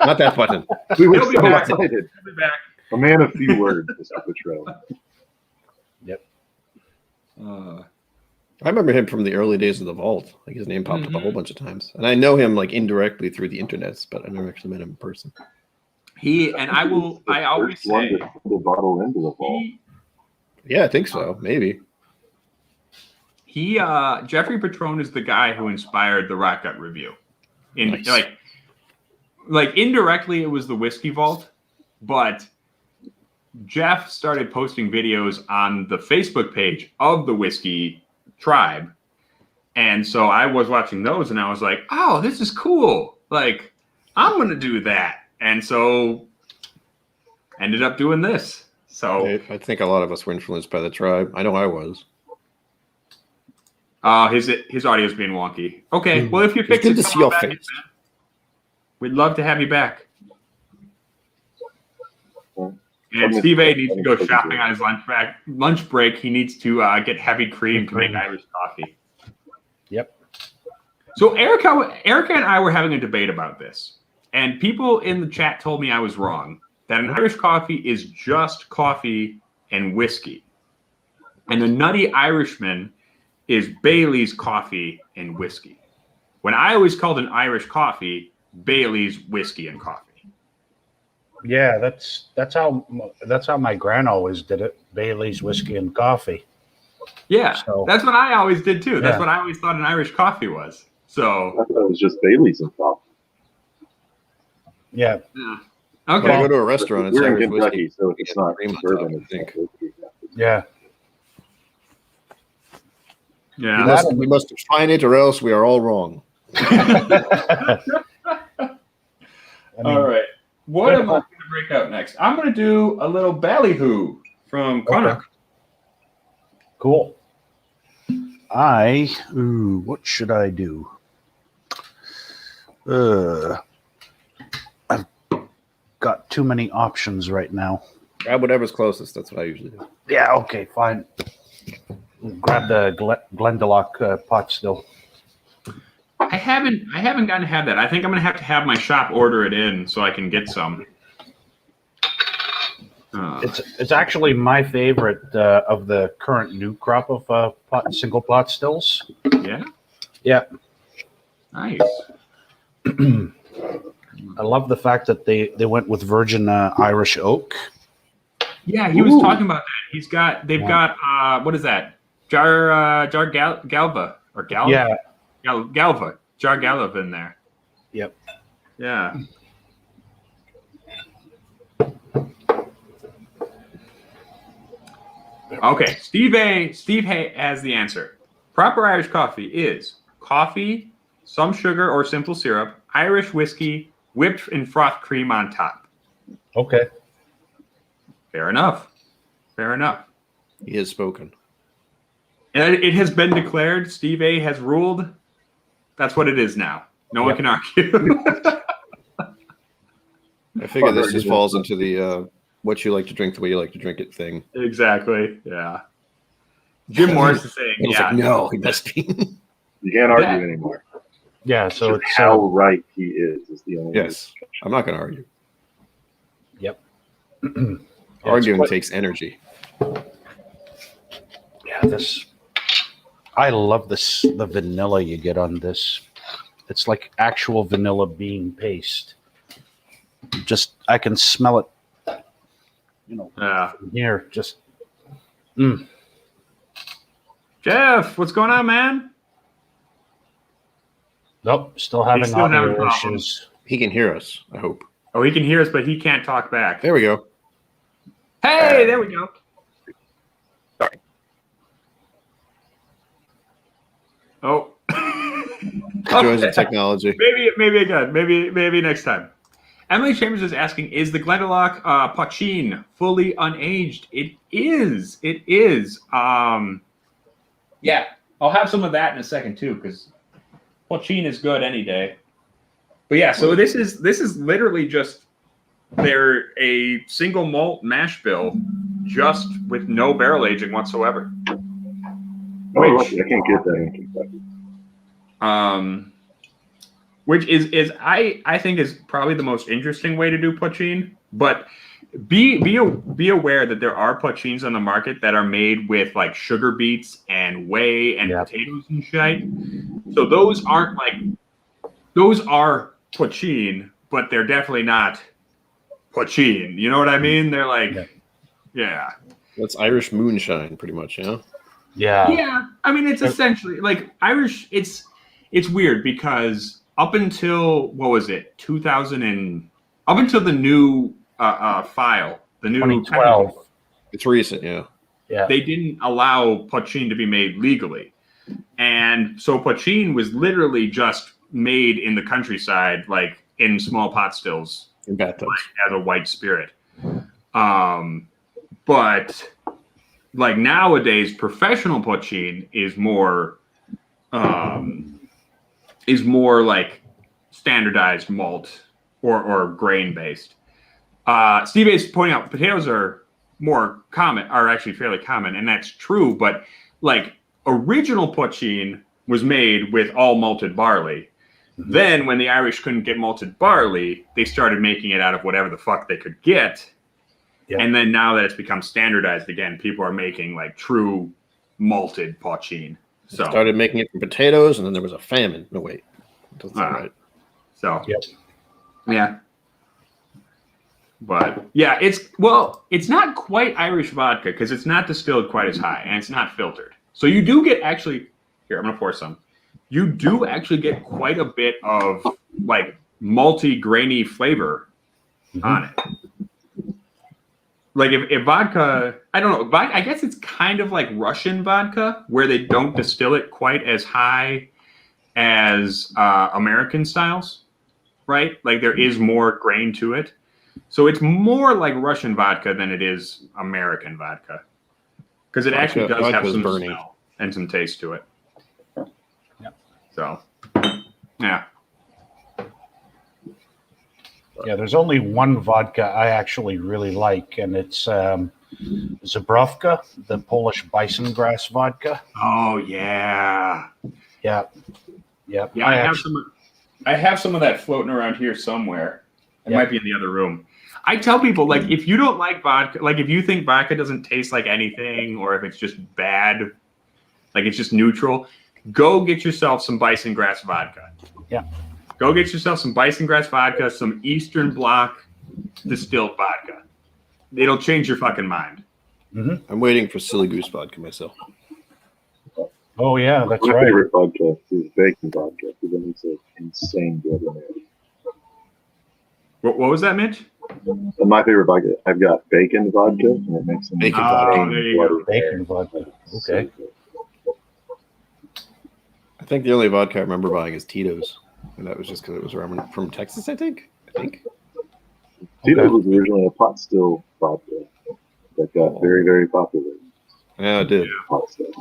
Not that button. We were He'll be so back. excited. He'll be back. A man of few words, Mr. Petro. Yep. I remember him from the early days of the Vault. Like his name popped up a whole bunch of times, and I know him like indirectly through the internets, but I never actually met him in person. I always First one say to put the bottle into the vault. Yeah, I think so. Maybe. Jeffrey Patron is the guy who inspired the Rock Gut review. Nice. Like indirectly, it was the Whiskey Vault, but Jeff started posting videos on the Facebook page of the Whiskey Tribe. And so I was watching those and I was like, oh, this is cool. Like, I'm going to do that. And so ended up doing this. So I think a lot of us were influenced by the Tribe. I know I was. His audio's being wonky. Okay, well, if you fix Good it, to see come on your back face. in, man. We'd love to have you back. And Steve A needs to go shopping on his lunch break. He needs to get heavy cream to make Irish coffee. Yep. So Erica and I were having a debate about this, and people in the chat told me I was wrong, that an Irish coffee is just coffee and whiskey. And a Nutty Irishman is Bailey's coffee and whiskey. When I always called an Irish coffee Bailey's whiskey and coffee. Yeah, that's how my gran always did it. Bailey's whiskey and coffee. Yeah, So- that's what I always did too. That's Yeah. what I always thought an Irish coffee was. So, I thought it was just Bailey's and coffee. Yeah. yeah. When I Okay. go to a restaurant, it's We're in Irish Kentucky, whiskey. so if it's not Cream on top, bourbon, I it's think. not whiskey. Yeah. Yeah. We must define it, or else we are all wrong. All right. What am I going to break out next? I'm going to do a little ballyhoo from Connacht. Cool. What should I do? I've got too many options right now. Grab whatever's closest. That's what I usually do. Yeah, okay, fine. Grab the Glendalough pot still. I haven't gotten to have that. I think I'm going to have my shop order it in so I can get some. It's actually my favorite of the current new crop of single pot stills. Yeah. Yeah, Nice. I love the fact that they went with virgin Irish oak. Yeah, he was Ooh. talking about that. They've got what is that? Galva or Galva? Yeah. Galva. Jar Galva in there. Yep. Yeah. Okay, Steve A has the answer. Proper Irish coffee is coffee, some sugar or simple syrup, Irish whiskey, whipped and frothed cream on top. Okay. Fair enough. Fair enough. He has spoken. And it has been declared. Steve A has ruled. That's what it is now. No one can argue. I figure this just falls into the what you like to drink the way you like to drink it thing. Exactly. Yeah. Jim Morris is saying, It's like, no, he must be. You can't argue anymore. Yeah. So Just it's how right he is the only. Yes. I'm not going to argue. Yep. Arguing takes energy. Yeah, this. I love this. The vanilla you get on this. It's like actual vanilla bean paste. Just I can smell it. You know, from here. Just. Jeff, what's going on, man? Nope. Still having still having audio problems. issues. He can hear us, I hope. Oh, he can hear us, but he can't talk back. There we go. Hey, there we go. Sorry. Oh. Joys of technology. Maybe again. Maybe next time. Emily Chambers is asking, is the Glendalough Pochine fully unaged? It is. It is. Yeah, I'll have some of that in a second too, because Pochine is good any day. But yeah, so this is literally just they're a single malt mash bill, just with no barrel aging whatsoever. Oh, I can't get that in Kentucky. Which is I think is probably the most interesting way to do pochine. But be aware that there are pochines on the market that are made with like sugar beets and whey and potatoes and shit. So those are pochine, but they're definitely not pochine. You know what I mean? They're like, yeah. That's Irish moonshine, pretty much, yeah? Yeah. I mean, it's essentially like Irish. It's weird because up until what was it, 2000 and up until the new file, the new 2012. It's recent, yeah. Yeah. They didn't allow pochine to be made legally, and so pochine was literally just made in the countryside, like in small pot stills, In bathtubs. as a white spirit. But like nowadays, professional pochine is more like standardized malt or grain based. Steve is pointing out potatoes are actually fairly common, and that's true. But like original pochine was made with all malted barley. Mm-hmm. Then when the Irish couldn't get malted barley, they started making it out of whatever the fuck they could get. Yeah. And then now that it's become standardized again, people are making like true malted pochine. So started making it from potatoes, and then there was a famine. No, wait. Doesn't sound right. So, yeah. But yeah, it's not quite Irish vodka because it's not distilled quite as high and it's not filtered. So you do get here, I'm going to pour some. You do actually get quite a bit of like malty, grainy flavor on it. Like if vodka, I don't know, I guess it's kind of like Russian vodka where they don't distill it quite as high as American styles, right? Like there is more grain to it. So it's more like Russian vodka than it is American vodka. Because it actually does have some smell and some taste to it. So, yeah. Yeah, there's only one vodka I actually really like, and it's Zabrowka, the Polish bison grass vodka. Oh, yeah. Yeah. Yeah, I have some of that floating around here somewhere. It might be in the other room. I tell people, like, if you don't like vodka, like if you think vodka doesn't taste like anything, or if it's just bad, like it's just neutral, go get yourself some bison grass vodka. Yeah. Go get yourself some bison grass vodka, some Eastern Bloc distilled vodka. it'll change your fucking mind. I'm waiting for Silly Goose vodka myself. Oh yeah, that's My right. favorite vodka is bacon vodka because then it's an insane good in it. What was that, Mitch? And my favorite vodka, I've got bacon vodka, and it makes an Bacon insane vodka. There you go. flavor. Bacon vodka. Okay. I think the only vodka I remember buying is Tito's, and that was just because it was from Texas. I think. Tito's was originally a pot still vodka that got very, very popular. Yeah, it did. Pot still.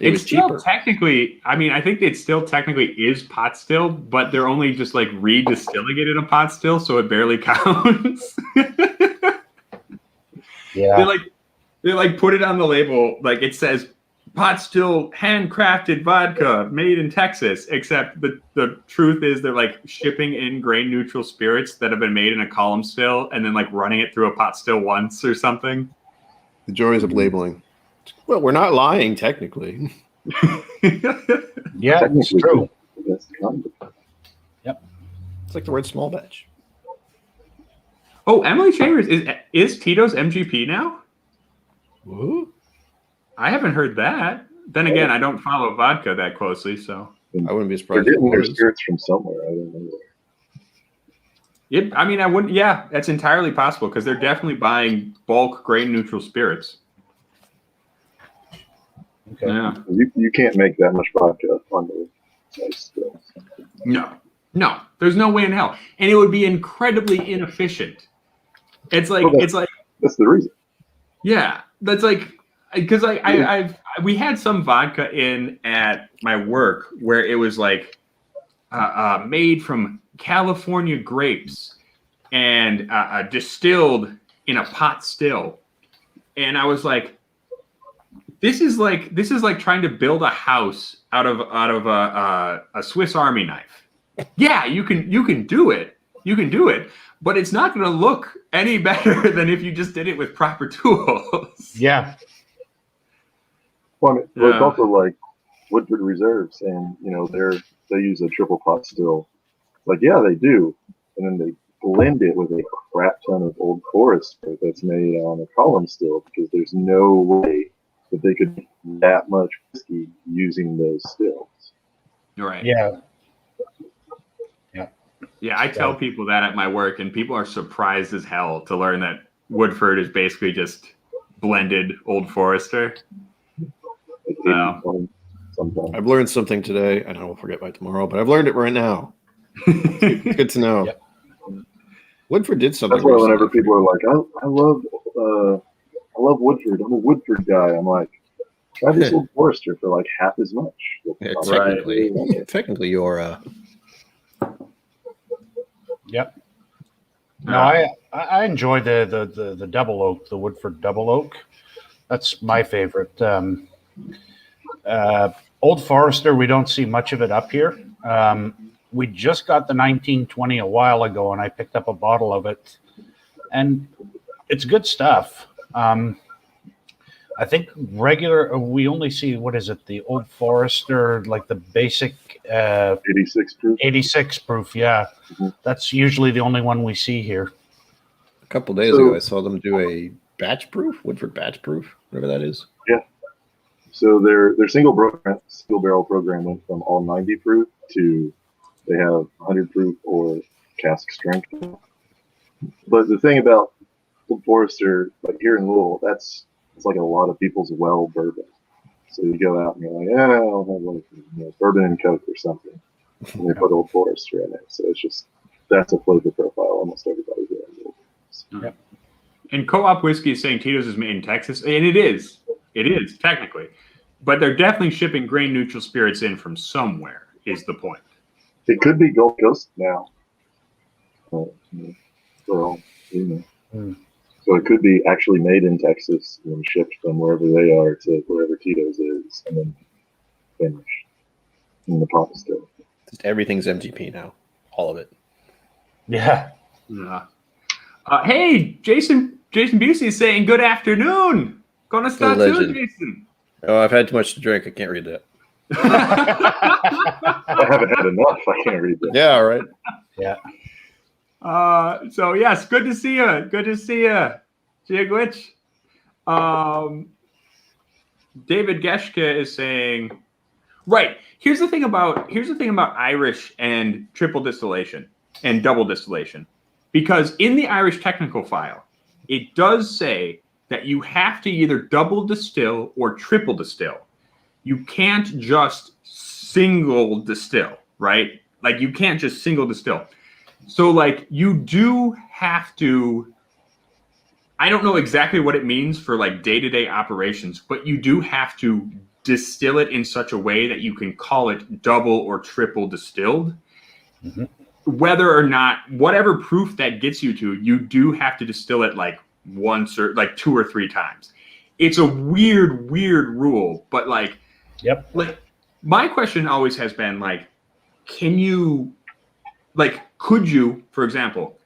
It was still cheaper. technically, I mean, I think it still technically is pot still, but they're only just like redistilling it in a pot still, so it barely counts. Yeah. They like put it on the label, like it says pot still handcrafted vodka made in Texas, except the truth is they're like shipping in grain neutral spirits that have been made in a column still and then like running it through a pot still once or something. The joys of labeling. Well, we're not lying technically. Yeah, it's Technically, true. that's kind of- It's like the word small batch. Oh, Emily Chambers is Tito's MGP now? Woo. I haven't heard that. Then again, I don't follow vodka that closely, so I wouldn't be They're surprised. if it getting their was. spirits from somewhere. I don't know. I mean, I wouldn't. Yeah, that's entirely possible because they're definitely buying bulk grain neutral spirits. Okay. Yeah. You can't make that much vodka on the size still. No, there's no way in hell, and it would be incredibly inefficient. It's like Okay. That's the reason. yeah, that's like because we had some vodka in at my work where it was like made from California grapes and distilled in a pot still, and I was like, this is like trying to build a house out of a Swiss Army knife. Yeah, you can do it. You can do it, but it's not going to look any better than if you just did it with proper tools. Yeah. Well, it's Yeah. also like Woodford Reserves, and they use a triple pot still. Like, yeah, they do, and then they blend it with a crap ton of Old Forester that's made on a column still because there's no way that they could make that much whiskey using those stills. Right. Yeah. Yeah, I tell people that at my work, and people are surprised as hell to learn that Woodford is basically just blended Old Forester. Like Wow. 80-20 sometimes. I've learned something today, and I will forget by tomorrow, but I've learned it right now. It's good to know. Yep. Woodford did something. That's why whenever recently. people are like, I love Woodford. I'm a Woodford guy. I'm like, try this Old Forester for like half as much. Yeah, Right. technically, you're Yep. No, I enjoy the double oak, the Woodford double oak. That's my favorite. Old Forester, we don't see much of it up here. We just got the 1920 a while ago, and I picked up a bottle of it, and it's good stuff. I think we only see, what is it, the Old Forester, like the basic 86 proof. 86 proof, yeah. Mhm. That's usually the only one we see here. a couple days ago. I saw them do a batch proof, Woodford batch proof, whatever that is. So their single barrel program went from all 90 proof to they have 100 proof or cask strength. But the thing about Old Forester, like here in Louisville, it's like a lot of people's well bourbon. So you go out and you're like, yeah, I'll have like bourbon and Coke or something. And they put Old Forester in it. So it's just, that's a flavor profile almost everybody here in Louisville. Yep. And Co-op Whiskey is saying Tito's is made in Texas, and it is. It is, technically. But they're definitely shipping grain neutral spirits in from somewhere, is the point. It could be Gulf Coast now. For all you know. Hmm. So it could be actually made in Texas and shipped from wherever they are to wherever Tito's is, and then finished in the pot still. Just everything's MGP now, all of it. Yeah. Yeah. Hey, Jason Busey is saying good afternoon. Gonna start too, legend. Jason. Oh, I've had too much to drink. I can't read that. I haven't had enough. I can't read that. Yeah, all right. Yeah. So yes, good to see you. Good to see you. Jigwitch. David Geschke is saying, right. Here's the thing about Irish and triple distillation and double distillation, because in the Irish technical file, it does say that you have to either double distill or triple distill. You can't just single distill, right? Like you can't just single distill. So like you do have to, I don't know exactly what it means for like day-to-day operations, but you do have to distill it in such a way that you can call it double or triple distilled. Mhm. Whether or not, whatever proof that gets you to, you do have to distill it like once or like 2 or 3 times. It's a weird rule, but like, Yep. like my question always has been like, can you, like, could you, for example,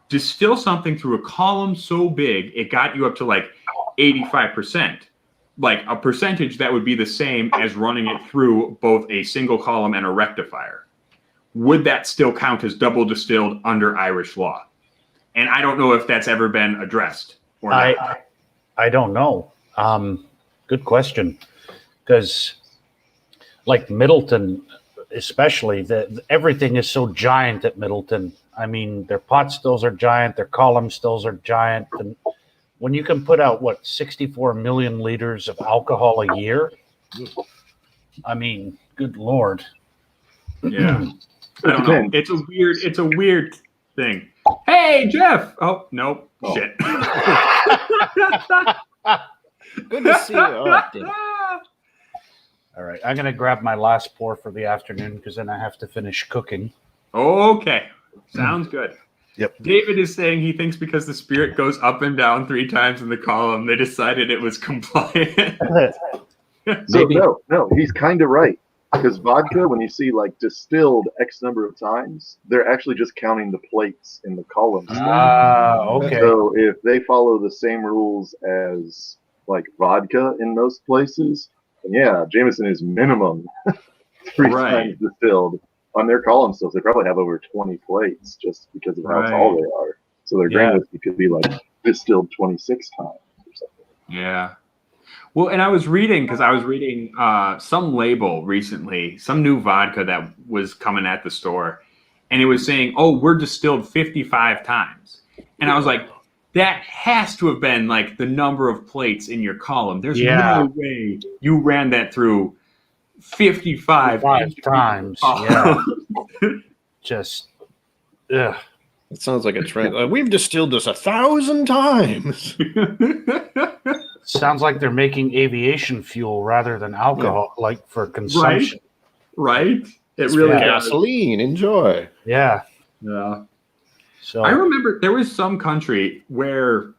distill something through a column so big it got you up to like 85%, like a percentage that would be the same as running it through both a single column and a rectifier? Would that still count as double distilled under Irish law? And I don't know if that's ever been addressed or not. I don't know. Good question. Because like Middleton, especially, everything is so giant at Middleton. I mean, their pot stills are giant, their column stills are giant. And when you can put out, 64 million liters of alcohol a year? I mean, good Lord. Yeah. I don't know. It's a weird thing. Hey, Jeff. Oh, nope. Oh. Shit. Good to see you. Oh, damn. All right, I'm going to grab my last pour for the afternoon because then I have to finish cooking. Okay. Sounds good. Yep. David is saying he thinks because the spirit goes up and down 3 times in the column, they decided it was compliant. So Maybe. no, he's kind of right. Because vodka, when you see like distilled X number of times, they're actually just counting the plates in the columns. Okay. So if they follow the same rules as like vodka in most places, then yeah, Jameson is minimum 3 Right. times distilled. On their column stills, they probably have over 20 plates just because of how tall they are. So their grain whiskey could be like distilled 26 times or something. Yeah. Well, and I was reading some label recently, some new vodka that was coming at the store, and it was saying, "Oh, we're distilled 55 times," and I was like, "That has to have been like the number of plates in your column. There's no way you ran that through 55 times." Yeah. Just, ugh. It sounds like a trend. We've distilled this 1,000 times. Sounds like they're making aviation fuel rather than alcohol, like for consumption. Right? It It's really for does. gasoline. Enjoy. Yeah. Yeah. So I remember there was some country where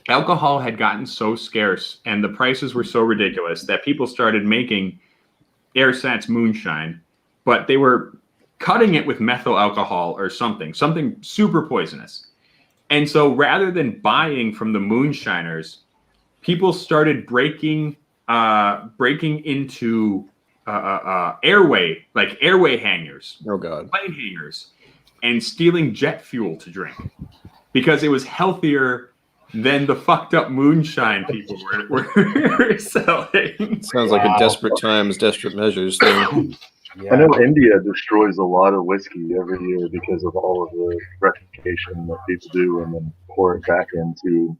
alcohol had gotten so scarce and the prices were so ridiculous that people started making ersatz moonshine, but they were cutting it with methyl alcohol or something super poisonous. And so rather than buying from the moonshiners, people started breaking into airway hangars, Oh, God. plane hangars, and stealing jet fuel to drink because it was healthier than the fucked up moonshine people were selling. Sounds like a desperate times, desperate measures thing. I know India destroys a lot of whiskey every year because of all of the rectification that people do and then pour it back into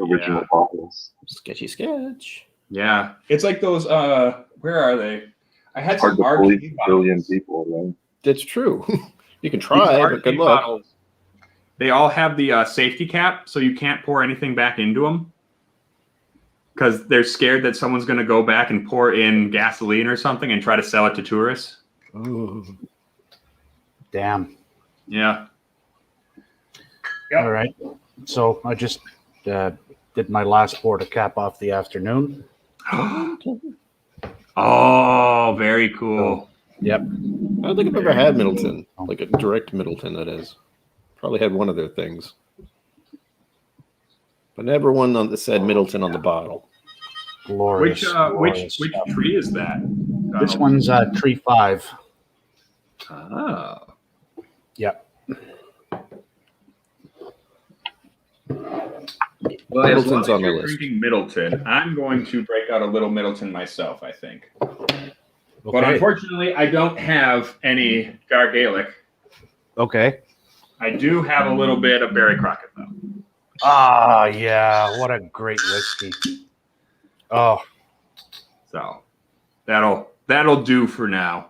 original bottles. Sketchy sketch. Yeah, it's like those. Where are they? I had Hard some to police arcade a billion bottles. people, right? That's true. You can These try, but arcade good luck. bottles, they all have the safety cap, so you can't pour anything back into them because they're scared that someone's going to go back and pour in gasoline or something and try to sell it to tourists. Ooh. damn. Yeah. All right. So I just did my last pour to cap off the afternoon. Oh, very cool. Yep. I don't think I've ever had Middleton, like a direct Middleton, that is. Probably had one of their things. But never one that said Middleton on the bottle. Glorious. Which glorious which stuff. tree is that? This one's tree 5. Oh. Yep. Well, as long Middleton's as on my you're list. drinking Middleton, I'm going to break out a little Middleton myself, I think. But Okay. unfortunately, I don't have any Gargalic. Okay. I do have a little bit of Barry Crockett, though. Ah, yeah. What a great whiskey. Oh, So that'll do for now.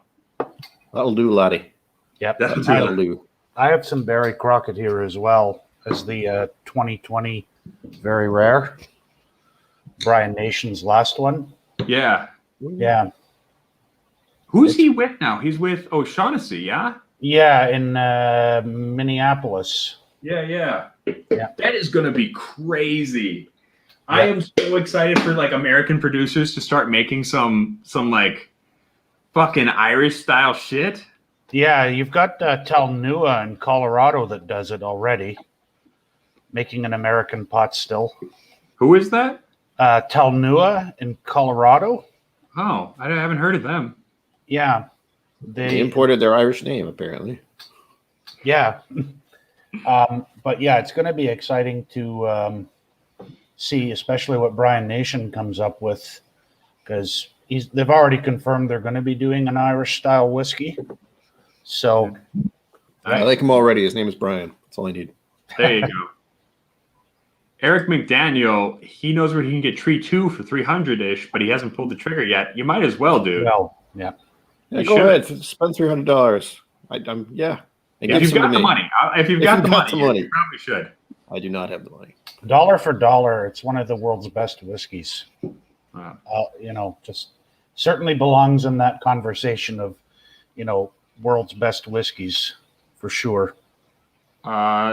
That'll do, laddie. yep. That'll do. I have some Barry Crockett here as well as the 2020 very rare. Brian Nation's last one. Yeah. Yeah. Who's he with now? He's with O'Shaughnessy, yeah? Yeah, in Minneapolis. Yeah. Yeah. That is going to be crazy. I am so excited for like American producers to start making some like fucking Irish style shit. Yeah, you've got Talnua in Colorado that does it already, making an American pot still. Who is that? Talnua in Colorado. Oh, I haven't heard of them. Yeah, They imported their Irish name, apparently. Yeah, but yeah, it's going to be exciting to see, especially what Brian Nation comes up with, because they've already confirmed they're going to be doing an Irish style whiskey. So I like him already. His name is Brian. That's all I need. There you go. Eric McDaniel, he knows where he can get Tree 2 for 300-ish, but he hasn't pulled the trigger yet. You might as well, dude. well, yeah. Yeah, You go should. ahead. Spend $300. I'm yeah. If you've got the money, you probably should. I do not have the money. Dollar for dollar, it's one of the world's best whiskeys. Wow. Just certainly belongs in that conversation of, world's best whiskeys for sure.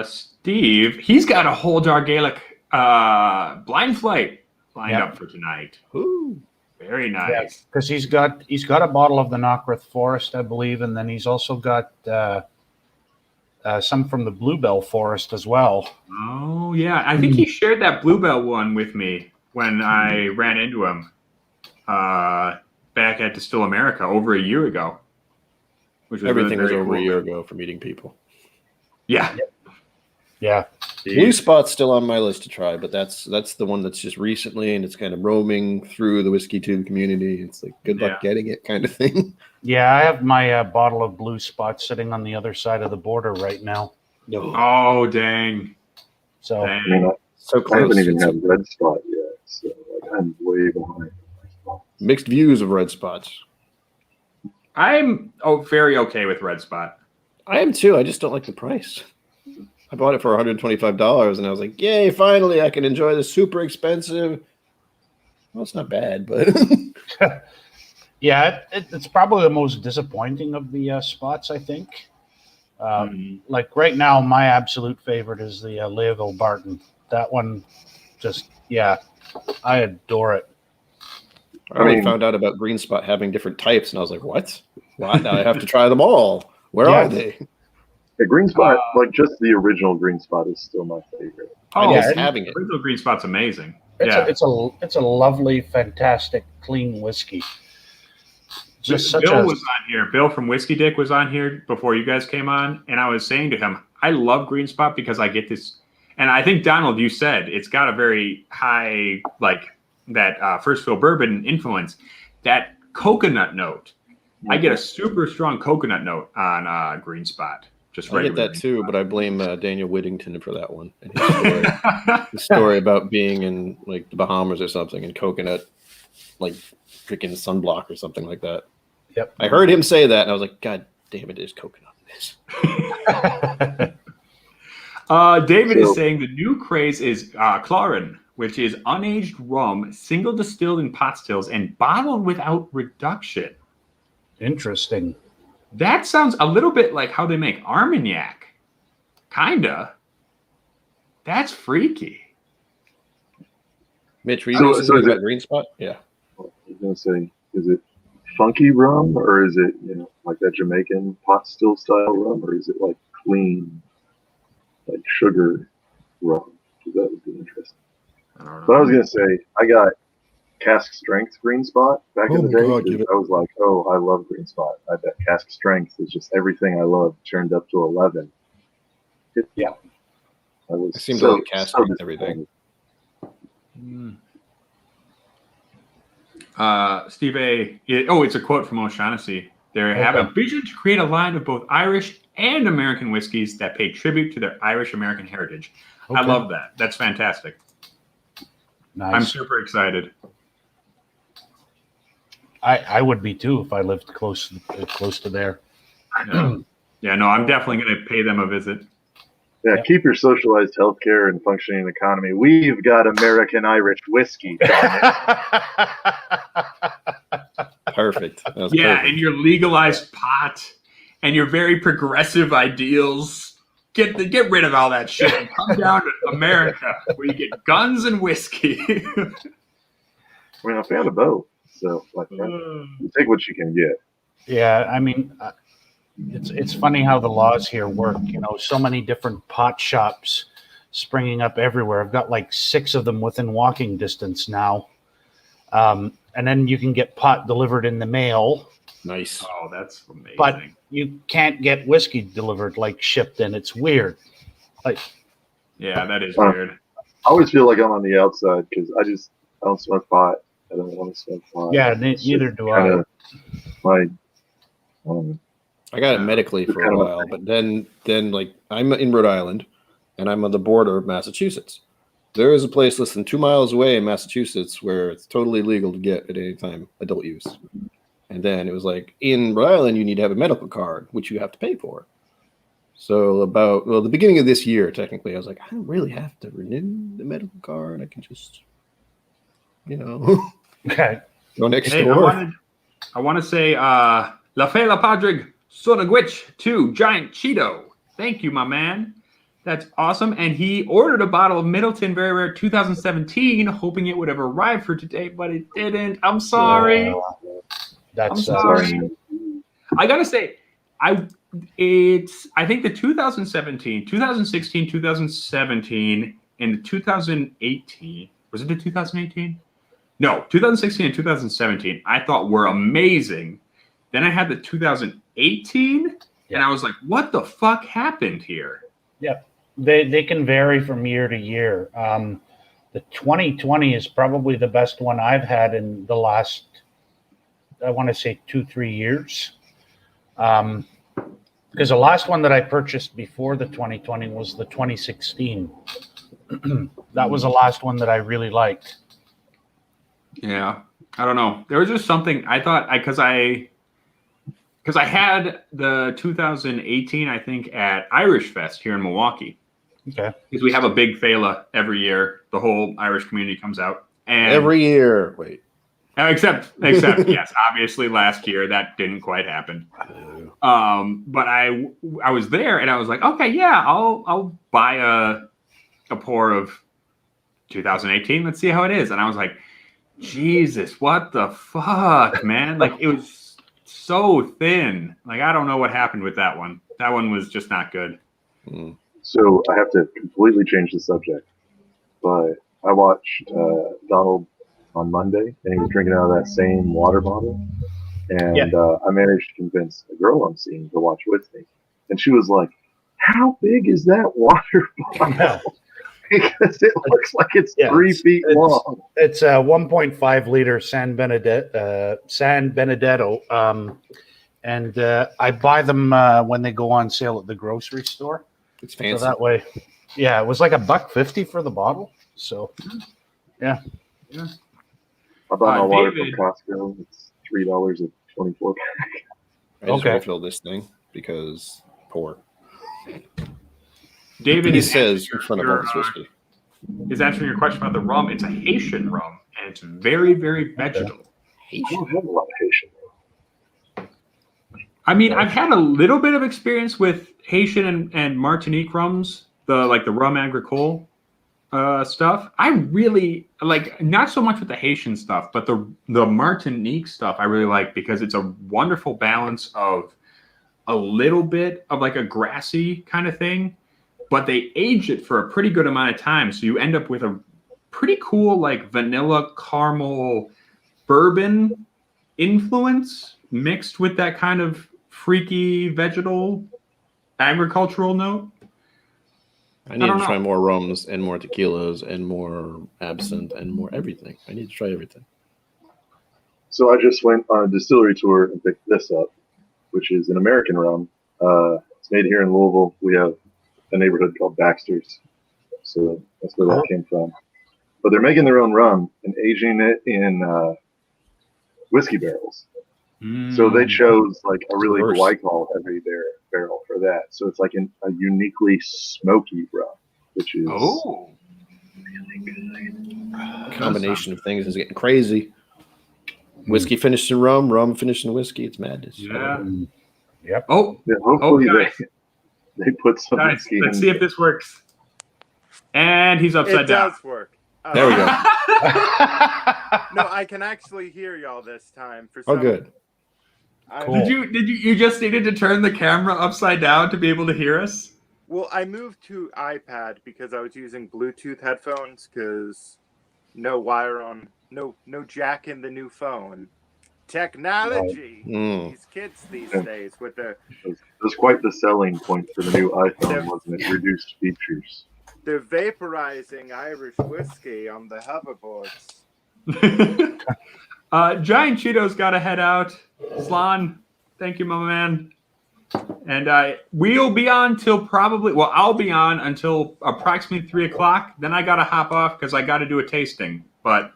Steve, he's got a whole Dargalic blind flight lined up for tonight. Ooh. Very nice. Because he's got a bottle of the Knockworth Forest, I believe, and then he's also got some from the Bluebell Forest as well. Oh yeah, I think he shared that Bluebell one with me when I ran into him back at Distill America over a year ago. Which was Everything was really over a cool. year ago for meeting people. Yeah. Yeah. Blue Spot's still on my list to try, but that's the one that's just recently, and it's kind of roaming through the whiskey tube community. It's like good luck getting it kind of thing. Yeah, I have my bottle of Blue Spot sitting on the other side of the border right now. No. Oh dang. So I mean, So I close. haven't even had red spot yet, so I'm way behind. Mixed views of red spots. I'm very okay with Red Spot. I am too. I just don't like the price. I bought it for $125, and I was like, "Yay! Finally, I can enjoy this super expensive." Well, it's not bad, but yeah, it's probably the most disappointing of the spots, I think. Like right now, my absolute favorite is the Leaville Barton. That one, I adore it. I already found out about Green Spot having different types, and I was like, "What? Why? Now I have to try them all. Where are they?" The green spot, like just the original green spot, is still my favorite. Oh, I miss having it. Original Green Spot's amazing. It's a lovely, fantastic, clean whiskey. Just Bill was on here. Bill from Whiskey Dick was on here before you guys came on, and I was saying to him, I love Green Spot because I get this, and I think Donald, you said it's got a very high that first fill bourbon influence, that coconut note. I get a super strong coconut note on Green Spot. Just I get that too, but I blame Daniel Whittington for that one. And his story, his story about being in like the Bahamas or something and coconut, like freaking sunblock or something like that. Yep. I heard him say that, and I was like, God damn it, there's coconut in this. David is saying the new craze is Claren, which is unaged rum, single distilled in pot stills, and bottled without reduction. Interesting. That sounds a little bit like how they make Armagnac. Kinda. That's freaky. Mitch, were you going to say about Green Spot? Yeah. I was going to say, is it funky rum, or is it, like that Jamaican pot still style rum, or is it like clean, like sugar rum? Because that would be interesting. I don't know. But I was going to say, I got cask strength Green Spot back in the day. God, I was like, oh, I love Green Spot. I bet cask strength is just everything I love turned up to 11. I seem to like cask strength everything. Steve A. It's a quote from O'Shaughnessy. They have a vision to create a line of both Irish and American whiskeys that pay tribute to their Irish-American heritage. I love that. That's fantastic. Nice. I'm super excited. I would be too if I lived close to there. Yeah, no, I'm definitely going to pay them a visit. Yeah, keep your socialized healthcare and functioning economy. We've got American Irish whiskey. Perfect. That was Yeah, perfect. and your legalized pot and your very progressive ideals. Get rid of all that shit and come down to America where you get guns and whiskey. I mean, I found a both, so like, you take what you can get. Yeah, I mean, it's funny how the laws here work. You know, so many different pot shops springing up everywhere. I've got like 6 of them within walking distance now. And then you can get pot delivered in the mail, Nice. Oh, that's amazing. but you can't get whiskey delivered, like shipped in. It's weird. Like, Yeah, that is weird. I always feel like I'm on the outside because I don't smoke pot. I don't want to smoke pot. yeah, It's neither just do kinda I. I got it medically for a while, but then like I'm in Rhode Island and I'm on the border of Massachusetts. There is a place less than 2 miles away in Massachusetts where it's totally legal to get at any time adult use. And then it was like in Rhode Island, you need to have a medical card, which you have to pay for. So the beginning of this year, technically, I was like, I don't really have to renew the medical card. I can just, Okay. go next Hey, door. I want to say La Fe La Padrig Sonagwich to Giant Cheeto. Thank you, my man. That's awesome. And he ordered a bottle of Middleton Very Rare 2017, hoping it would have arrived for today, but it didn't. I'm sorry. That's I'm sorry. I gotta say, I think the 2017, 2016, 2017, and the 2018, was it the 2018? No, 2016 and 2017, I thought were amazing. Then I had the 2018, and I was like, what the fuck happened here? Yep. They can vary from year to year. The 2020 is probably the best one I've had in the last, I want to say 2-3 years. Because the last one that I purchased before the 2020 was the 2016. That was the last one that I really liked. Yeah, I don't know. There was just something I thought because I had the 2018, I think, at Irish Fest here in Milwaukee. Okay. Because we have a big Fela every year. The whole Irish community comes out. And Every year. Wait. Except yes, obviously last year that didn't quite happen. But I was there and I was like, okay, yeah, I'll buy a pour of 2018. Let's see how it is. And I was like, Jesus, what the fuck, man? Like it was so thin. Like I don't know what happened with that one. That one was just not good. So I have to completely change the subject. But I watched Donald on Monday, and he was drinking out of that same water bottle. And I managed to convince a girl I'm seeing to watch with me. And she was like, how big is that water bottle? Because it looks like it's 3 feet long. It's a 1.5 liter San Benedetto. And I buy them when they go on sale at the grocery store. It's fancy. So that way, it was like $1.50 for the bottle. So, yeah. I bought my water David. from Costco. It's $3 a 24 pack. I just Okay. refill this thing because poor. David He is says in answering front of all this whiskey. is answering your question about the rum. It's a Haitian rum, and it's very, very vegetal. I don't have a lot of Haitian. I mean, I've had a little bit of experience with Haitian and Martinique rums, the rum agricole stuff. I really like, not so much with the Haitian stuff, but the Martinique stuff I really like because it's a wonderful balance of a little bit of like a grassy kind of thing, but they age it for a pretty good amount of time. So you end up with a pretty cool like vanilla caramel bourbon influence mixed with that kind of freaky vegetal agricultural note. I need don't to try know. more rums and more tequilas and more absinthe and more everything. I need to try everything. So I just went on a distillery tour and picked this up, which is an American rum. It's made here in Louisville. We have a neighborhood called Baxter's, so that's where that came from. But they're making their own rum and aging it in whiskey barrels. So they chose like a really Worse. glycol heavy barrel for that. So it's like a uniquely smoky rum, which is Oh, Combination of things is getting crazy. Whiskey finished in rum, rum finished in whiskey. It's madness. yeah. Yep. Oh, yeah, hopefully guys. they put some guys, whiskey let's in see if this works. And he's upside It down. does work. There we go. No, I can actually hear y'all this time. For Oh, some, good. Cool. Did you just needed to turn the camera upside down to be able to hear us? Well, I moved to iPad because I was using Bluetooth headphones because no wire on, no jack in the new phone. Technology. Mm. These kids these days with the It was quite the selling point for the new iPhone, wasn't it? Reduced features. they're vaporizing Irish whiskey on the hoverboards. Giant Cheeto's got to head out. Slan, thank you, my man. And we'll be on till probably, well, I'll be on until approximately 3 o'clock. Then I got to hop off because I got to do a tasting. But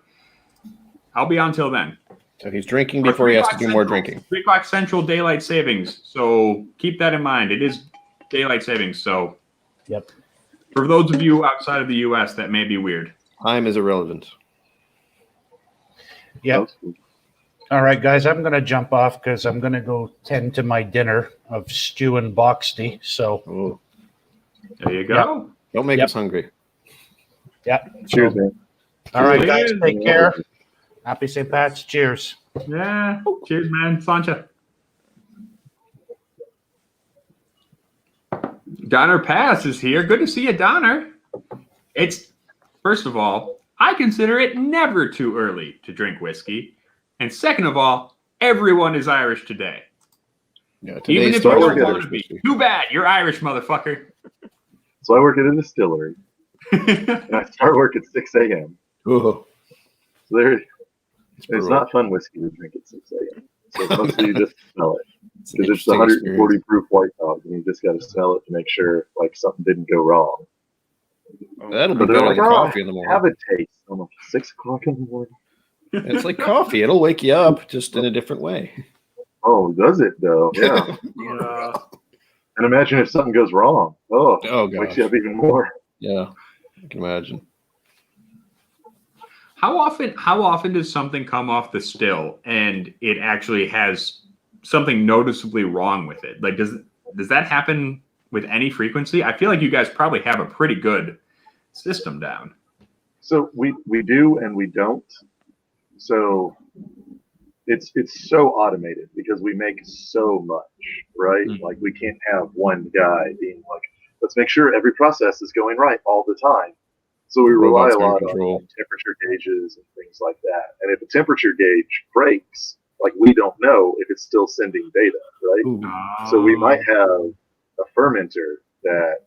I'll be on till then. So he's drinking before he has to do more Central. drinking. 3 o'clock Central Daylight Savings. So keep that in mind. It is Daylight Savings. So Yep. for those of you outside of the U.S., that may be weird. Time is irrelevant. Yep. All right, guys, I'm going to jump off because I'm going to go tend to my dinner of stew and boxty. So, Oh, There you go. don't make Yep. us hungry. yeah. Cheers, So, man. all right, Cheers. guys, take care. Happy St. Pat's. Cheers. Yeah. Cheers, man. Sancha. Donner Pass is here. Good to see you, Donner. It's, first of all, I consider it never too early to drink whiskey. And second of all, everyone is Irish today. Yeah, Even today's if you Star don't Wars want to be. Too bad. You're Irish, motherfucker. So I work at a distillery, and I start work at 6 a.m. Oh, So there, it's it's brutal. not fun whiskey to drink at 6 a.m. So mostly you just smell it. It's an Because it's the interesting 140 experience. proof white dog, and you just got to smell it to make sure like something didn't go wrong. That'll be But they're better like, than "Oh, coffee in the have morning. a taste. I'm like, 6 o'clock in the morning. It's like coffee. It'll wake you up just in a different way. Oh, does it though? Yeah. And imagine if something goes wrong. Oh, Oh, wakes gosh. you up even more. Yeah, I can imagine. How often does something come off the still and it actually has something noticeably wrong with it? Like, does that happen with any frequency? I feel like you guys probably have a pretty good system down. So we do and we don't. So it's so automated because we make so much, right? Mhm. Like we can't have one guy being like, let's make sure every process is going right all the time. So we rely Robots a are in lot control. on temperature gauges and things like that. And if a temperature gauge breaks, like we don't know if it's still sending data, right? Ooh. So we might have a fermenter that,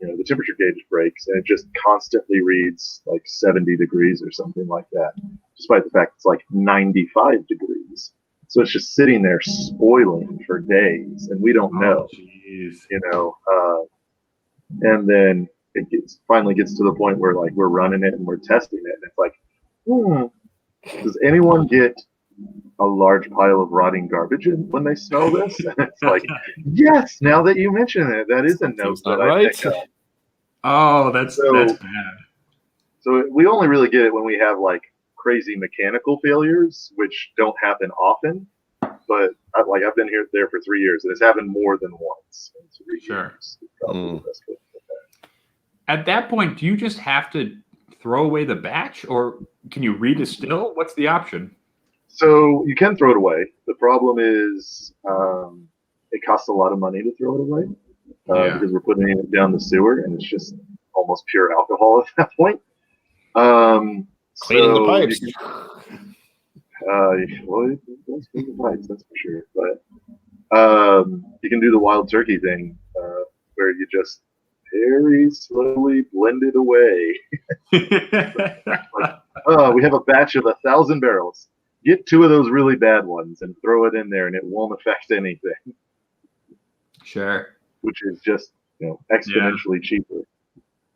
you know, the temperature gauge breaks and it just constantly reads like 70 degrees or something like that, despite the fact it's like 95 degrees. So it's just sitting there spoiling for days and we don't know, Jeez. you know. And then it finally gets to the point where like we're running it and we're testing it. And it's like, does anyone get a large pile of rotting garbage in when they smell this? And it's like, yes, now that you mention it, that is a note Seems not that I right. pick up. Oh, that's bad. So we only really get it when we have like crazy mechanical failures, which don't happen often. But I've been there for 3 years, and it's happened more than once. In 3 Sure. years. It's probably the best way to put that. At that point, do you just have to throw away the batch, or can you redistill? What's the option? So you can throw it away. The problem is it costs a lot of money to throw it away because we're putting it down the sewer, and it's just almost pure alcohol at that point. Cleaning the So pipes. you can, well, it does clean the pipes, that's for sure. But you can do the wild turkey thing where you just very slowly blended away. Oh, we have a batch of 1,000 barrels. Get 2 of those really bad ones and throw it in there, and it won't affect anything. Sure. Which is just exponentially cheaper.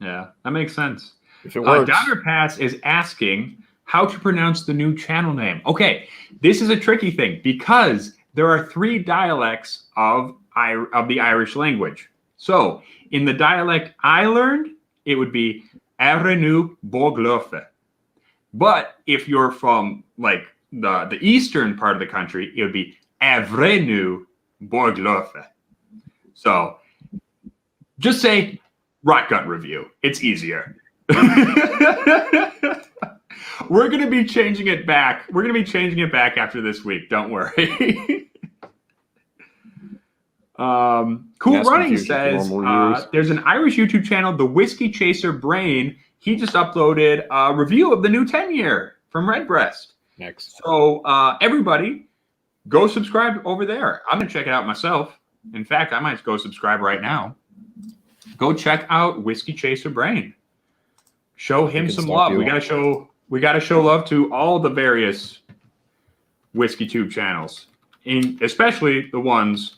Yeah, that makes sense. If it works. Downer Pass is asking how to pronounce the new channel name. Okay, this is a tricky thing because there are 3 dialects of the Irish language. So in the dialect I learned, it would be Avrenu Boglofe. But if you're from like the eastern part of the country, it would be Avrenu Boglofe. So just say Rock Gut Review. It's easier. We're going to be changing it back. We're going to be changing it back after this week. Don't worry. Cool Running says there's an Irish YouTube channel, The Whiskey Chaser Brain. He just uploaded a review of the new 10-year from Redbreast. Next. So everybody, go subscribe over there. I'm going to check it out myself. In fact, I might go subscribe right now. Go check out Whiskey Chaser Brain. Show him some love. We gotta show love to all the various Whiskey Tube channels, especially the ones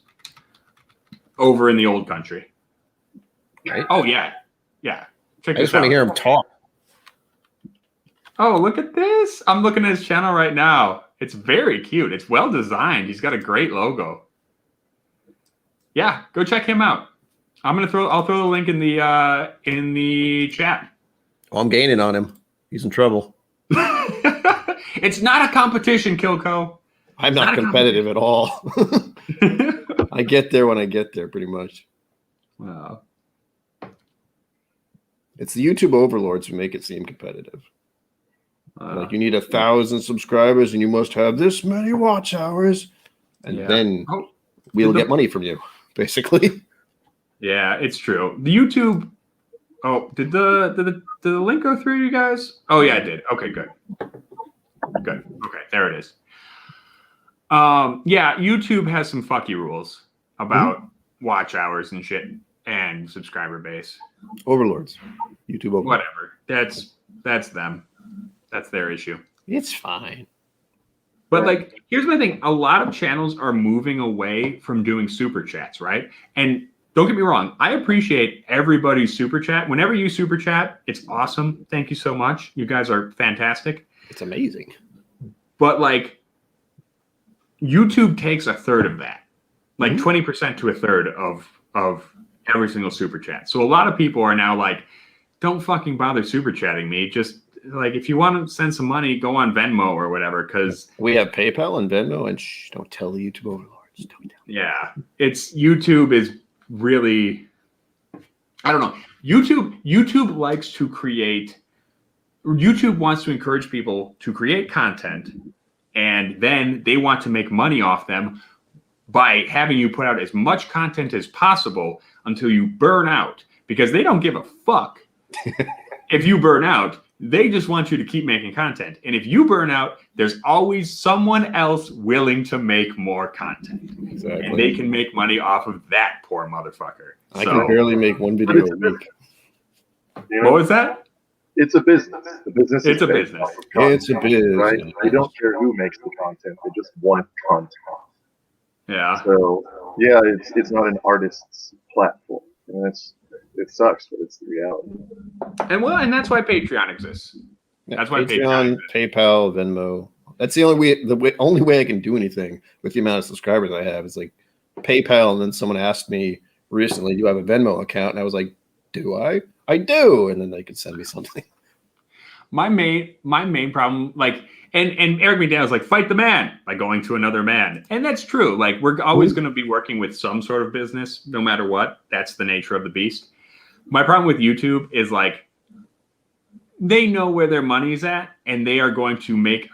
over in the old country. Right. Oh yeah. Check this out. I just want to hear him talk. Oh, look at this! I'm looking at his channel right now. It's very cute. It's well designed. He's got a great logo. Yeah, go check him out. I'll throw the link in the chat. Oh, I'm gaining on him. He's in trouble. It's not a competition, Kilco. I'm not competitive at all. I get there when I get there, pretty much. Wow. It's the YouTube overlords who make it seem competitive. Like you need 1,000 subscribers and you must have this many watch hours, and then we'll get money from you, basically. Yeah, it's true. The YouTube. Oh, did the link go through, you guys? Oh yeah, it did. Okay, good. Okay, there it is. Yeah, YouTube has some fucky rules about watch hours and shit and subscriber base. Overlords, YouTube overlords. Whatever. That's them. That's their issue. It's fine. But like, here's my thing: a lot of channels are moving away from doing super chats, right? And don't get me wrong, I appreciate everybody's super chat. Whenever you super chat, it's awesome. Thank you so much. You guys are fantastic. It's amazing. But like, YouTube takes a third of that, like 20% to a third of every single super chat. So a lot of people are now like, don't fucking bother super chatting me. Just like, if you want to send some money, go on Venmo or whatever. Because we have PayPal and Venmo, and don't tell the YouTube overlords. Don't tell. Yeah, YouTube is really, I don't know. YouTube likes to create. YouTube wants to encourage people to create content, and then they want to make money off them by having you put out as much content as possible until you burn out, because they don't give a fuck if you burn out. They just want you to keep making content. And if you burn out, there's always someone else willing to make more content. Exactly. And they can make money off of that poor motherfucker. I can barely make one video a week. What was that? It's a business. The business It's a business. It's a business. Right? They don't care who makes the content. They just want content. Yeah. So, yeah, it's not an artist's platform. And it sucks, but it's the reality. And that's why Patreon exists. That's why Patreon, PayPal, Venmo. That's the only way I can do anything with the amount of subscribers I have is like PayPal. And then someone asked me recently, "Do you have a Venmo account?" And I was like, "Do I? I do." And then they could send me something. My main problem, like, and Eric McDaniel is like, fight the man by going to another man. And that's true. Like, we're always going to be working with some sort of business, no matter what. That's the nature of the beast. My problem with YouTube is like, they know where their money's at, and they are going to make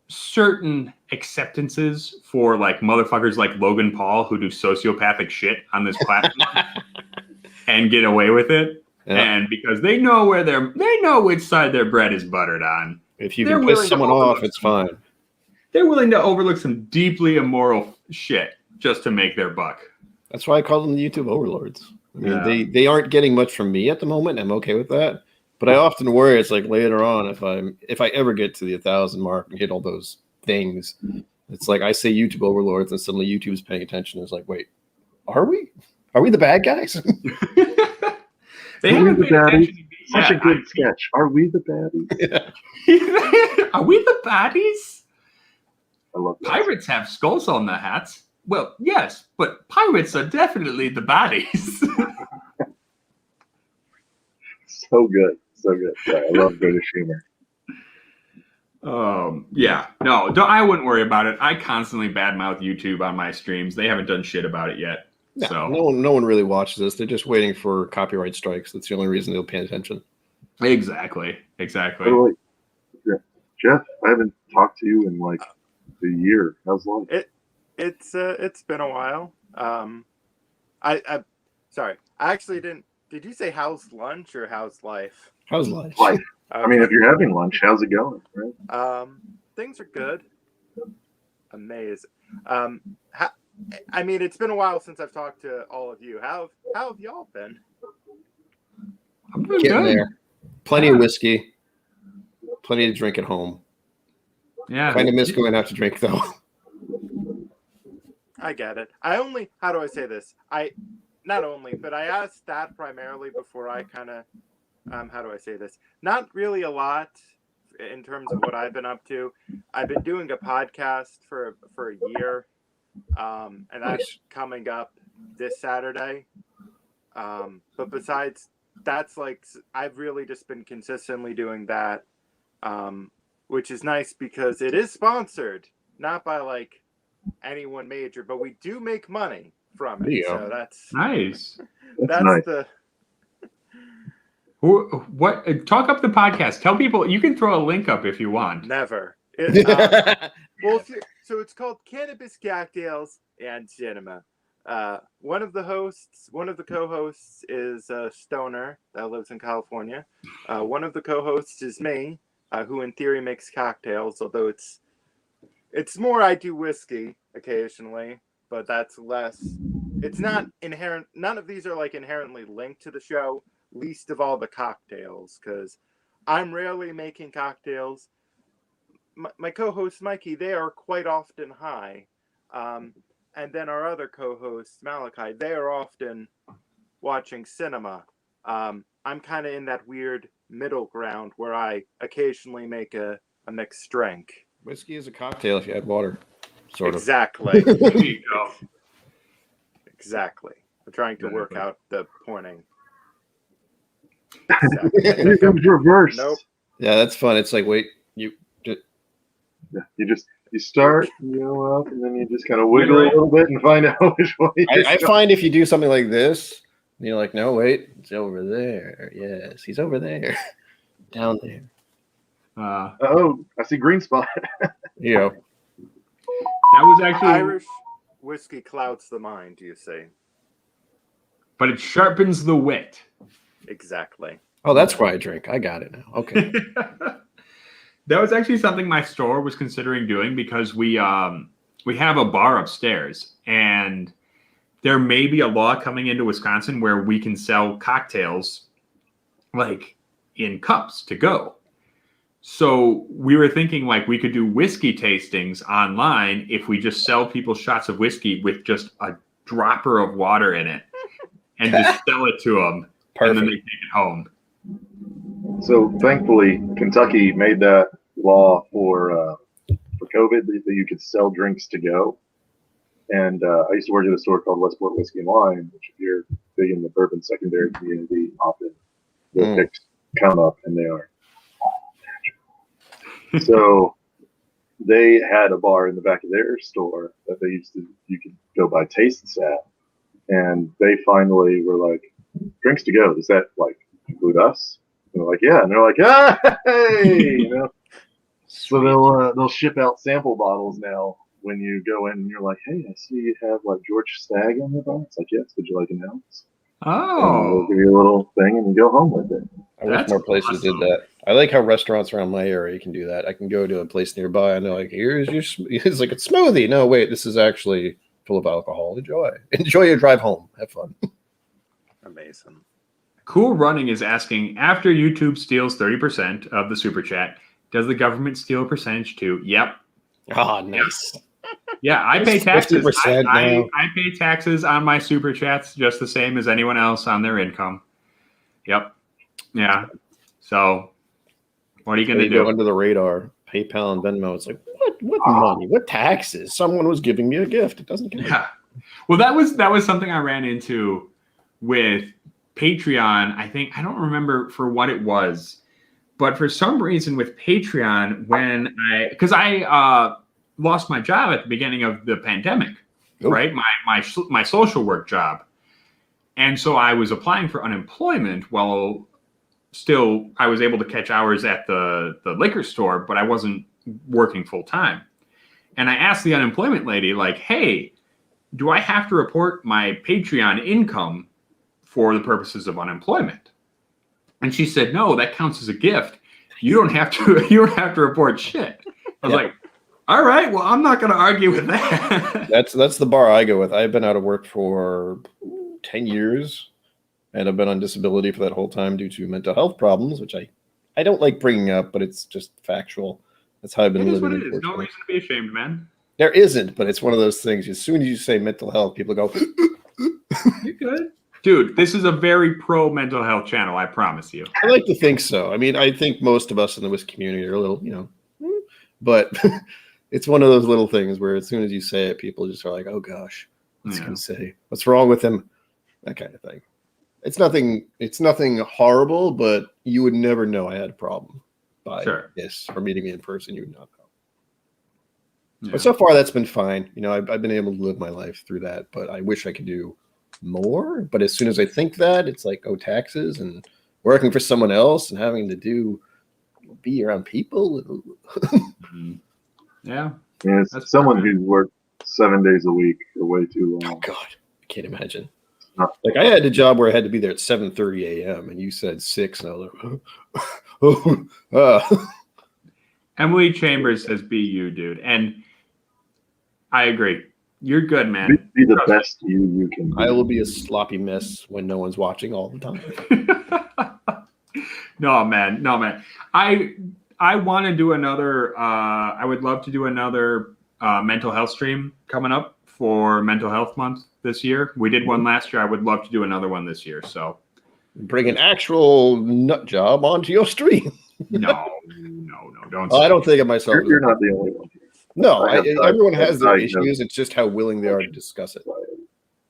certain acceptances for like motherfuckers like Logan Paul who do sociopathic shit on this platform and get away with it. Yeah. And because they know which side their bread is buttered on. If you can piss someone off, it's fine. They're willing to overlook some deeply immoral shit just to make their buck. That's why I call them the YouTube overlords. I mean, they aren't getting much from me at the moment. I'm okay with that. But I often worry it's like later on if I ever get to the 1,000 mark and hit all those things, it's like I say YouTube overlords and suddenly YouTube's paying attention. It's like, wait, are we? Are we the bad guys? They haven't paid attention to me Such a yet. good sketch. Are we the baddies? Are we the baddies? I love that. Pirates have skulls on their hats. Well, yes, but pirates are definitely the baddies. So good. So good. Yeah, I love British humor. Yeah, no, I wouldn't worry about it. I constantly badmouth YouTube on my streams. They haven't done shit about it yet. So No one really watches this. They're just waiting for copyright strikes. That's the only reason they'll pay attention. exactly. By the way, Jeff, I haven't talked to you in like a year. How's life? It's been a while. I sorry. I actually didn't. Did you say how's lunch or how's life? How's life? Life. I mean, if you're having lunch, how's it going? Right? Things are good. Amazing. I mean, it's been a while since I've talked to all of you. How have y'all been? I'm doing Getting good. there. Plenty of whiskey. Plenty to drink at home. Yeah. Kind of miss going out to drink though. I get it. How do I say this? Not only, but I asked that primarily before I kind of, how do I say this? Not really a lot in terms of what I've been up to. I've been doing a podcast for a year, and that's coming up this Saturday. But besides, that's like, I've really just been consistently doing that, which is nice because it is sponsored, not by like anyone major, but we do make money from it. So that's nice. That's nice. What? Talk up the podcast. Tell people you can throw a link up if you want. Never. Well, so it's called Cannabis Cocktails and Cinema. One of the co-hosts is Stoner that lives in California. One of the co-hosts is me, who in theory makes cocktails, although it's more I do whiskey occasionally, but that's less. It's not inherent. None of these are like inherently linked to the show, least of all the cocktails, because I'm rarely making cocktails. My co-host Mikey, they are quite often high. And then our other co-host, Malachi, they are often watching cinema. I'm kind of in that weird middle ground where I occasionally make a mixed drink. Whiskey is a cocktail if you add water. Sort of. Exactly. There you go. Exactly. I'm trying to work out the pointing. Here comes reverse. Nope. Yeah, that's fun. It's like, wait, You start, you go up, and then you just kind of wiggle a little bit and find out which one. I find if you do something like this, you're like, no, wait, it's over there. Yes, he's over there. Down there. Oh, I see green spot. You know. That was actually Irish whiskey clouds the mind, you say. but it sharpens the wit. Exactly. Oh, that's why I drink. I got it now. Okay. That was actually something my store was considering doing because we have a bar upstairs, and there may be a law coming into Wisconsin where we can sell cocktails like in cups to go. So we were thinking like we could do whiskey tastings online if we just sell people shots of whiskey with just a dropper of water in it and just sell it to them. Perfect. And then they take it home. So thankfully, Kentucky made that law for COVID that you could sell drinks to go. And I used to work at a store called Westport Whiskey and Wine, which if you're big in the bourbon secondary community, often the picks come up and they are natural. So they had a bar in the back of their store that you could go buy tastes at. And they finally were like, drinks to go, does that like include us? And they're like, yeah. And they're like, hey, you know. So they'll ship out sample bottles now when you go in and you're like, hey, I see you have like George Stagg on your bar. It's like, yes, would you like an ounce? And Oh, they'll give you a little thing and you go home with it. I wish That's more places did awesome. that. I like how restaurants around my area can do that. I can go to a place nearby and they're like, here's your, it's like a smoothie. No, wait, this is actually full of alcohol. Enjoy your drive home. Have fun. Mason. Cool Running is asking, after YouTube steals 30% of the super chat, does the government steal a percentage too? Yep. Oh, nice. Yeah, I pay taxes. 50% now. I pay taxes on my super chats just the same as anyone else on their income. Yep. Yeah. So what are you going to They do? go under the radar. PayPal and Venmo. It's like, what money? What taxes? Someone was giving me a gift. It doesn't count. Yeah. Well, that was something I ran into with Patreon. I don't remember for what it was, but for some reason with Patreon, because I lost my job at the beginning of the pandemic, Oh. right? My social work job, and so I was applying for unemployment while still I was able to catch hours at the liquor store, but I wasn't working full time. And I asked the unemployment lady, like, "Hey, do I have to report my Patreon income for the purposes of unemployment?" And she said, "No, that counts as a gift. You don't have to report shit." I was like, "All right, well, I'm not going to argue with that." That's the bar I go with. I've been out of work for 10 years, and I've been on disability for that whole time due to mental health problems, which I don't like bringing up, but it's just factual. That's how I've been It is living. what it is. No reason to be ashamed, man. There isn't, but it's one of those things. As soon as you say mental health, people go, You good? Dude, this is a very pro mental health channel, I promise you. I like to think so. I mean, I think most of us in the whiskey community are a little, but it's one of those little things where as soon as you say it, people just are like, oh gosh, what's he gonna say? What's wrong with him? That kind of thing. It's nothing horrible, but you would never know I had a problem by this or meeting me in person. You would not know. Yeah. But so far that's been fine. I've been able to live my life through that, but I wish I could do more. But as soon as I think that, it's like, taxes and working for someone else and having to be around people. Yeah. Yeah, it's someone who's worked 7 days a week for way too long. Oh God, I can't imagine. Like I had a job where I had to be there at 7:30 a.m. and you said 6, and I was like, Emily Chambers says, "Be you, dude," and I agree. You're good, man. Be the best you can be. I will be a sloppy mess when no one's watching all the time. No, man. I want to do another. I would love to do another mental health stream coming up for Mental Health Month this year. We did one last year. I would love to do another one this year. So bring an actual nut job onto your stream. No, don't. I don't think of myself. You're not the only one. No, everyone has their issues. It's just how willing they are to discuss it.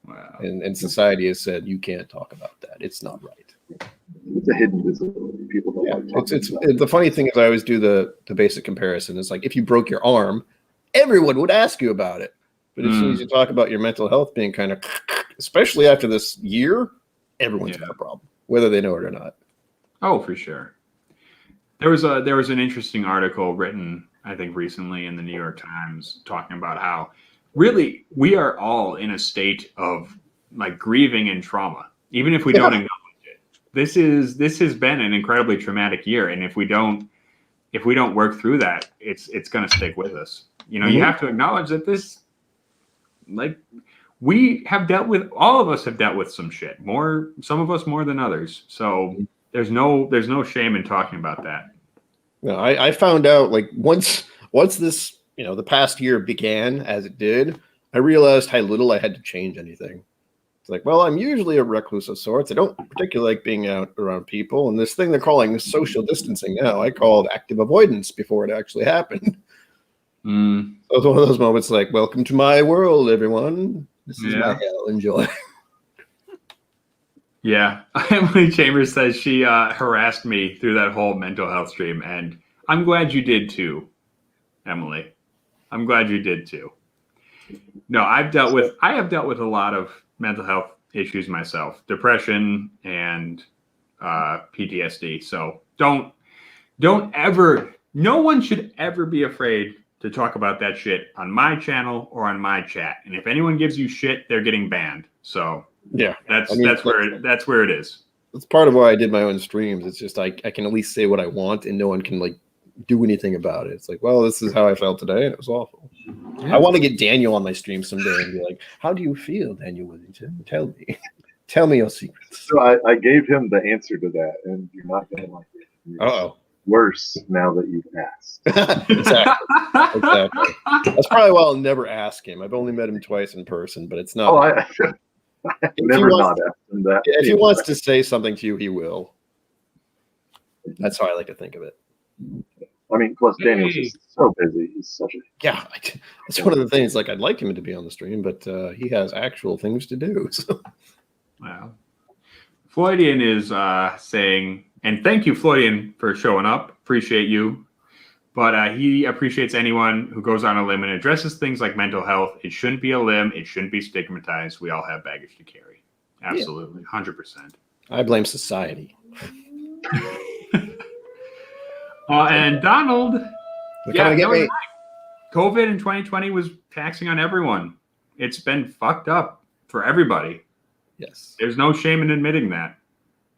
Wow. And society has said you can't talk about that. It's not right. It's a hidden disability. People don't like it's the funny thing is I always do the basic comparison. It's like if you broke your arm, everyone would ask you about it. But as soon as you talk about your mental health being kind of, especially after this year, everyone's got a problem, whether they know it or not. Oh, for sure. There was an interesting article written, I think, recently in the New York Times talking about how really we are all in a state of like grieving and trauma, even if we don't acknowledge it. This has been an incredibly traumatic year, and if we don't work through that, it's going to stick with us. You have to acknowledge that this, like, we have dealt with, all of us have dealt with some shit, some of us more than others. So there's no shame in talking about that. No, I found out like once this, the past year began as it did, I realized how little I had to change anything. It's like, well, I'm usually a recluse of sorts. I don't particularly like being out around people. And this thing they're calling social distancing now, I called active avoidance before it actually happened. So it was one of those moments like, welcome to my world, everyone. This is my hell. Enjoy. Yeah. Emily Chambers says she harassed me through that whole mental health stream, and I'm glad you did too, Emily. I'm glad you did too. No, I have dealt with a lot of mental health issues myself, depression and PTSD. So no one should ever be afraid to talk about that shit on my channel or on my chat. And if anyone gives you shit, they're getting banned. So yeah, that's where it is. That's part of why I did my own streams. It's just I can at least say what I want, and no one can like do anything about it. It's like, well, this is how I felt today, and it was awful. Yeah. I want to get Daniel on my stream someday and be like, "How do you feel, Daniel Wellington? Tell me." Tell me your secrets. So I gave him the answer to that, and you're not going to like it. It's Uh-oh. worse now that you've asked. Exactly. That's probably why I'll never ask him. I've only met him twice in person, but it's not. Oh, I never not asked him that. If he wants to say something to you, he will. That's how I like to think of it. I mean, plus Daniel's just so busy. He's such a Yeah, that's one of the things. Like, I'd like him to be on the stream, but he has actual things to do. So. Wow. Floydian is saying, and thank you, Floydian, for showing up. Appreciate you. But he appreciates anyone who goes on a limb and addresses things like mental health. It shouldn't be a limb. It shouldn't be stigmatized. We all have baggage to carry. Absolutely. 100%. I blame society. And Donald, Get me. right. COVID in 2020 was taxing on everyone. It's been fucked up for everybody. Yes. There's no shame in admitting that.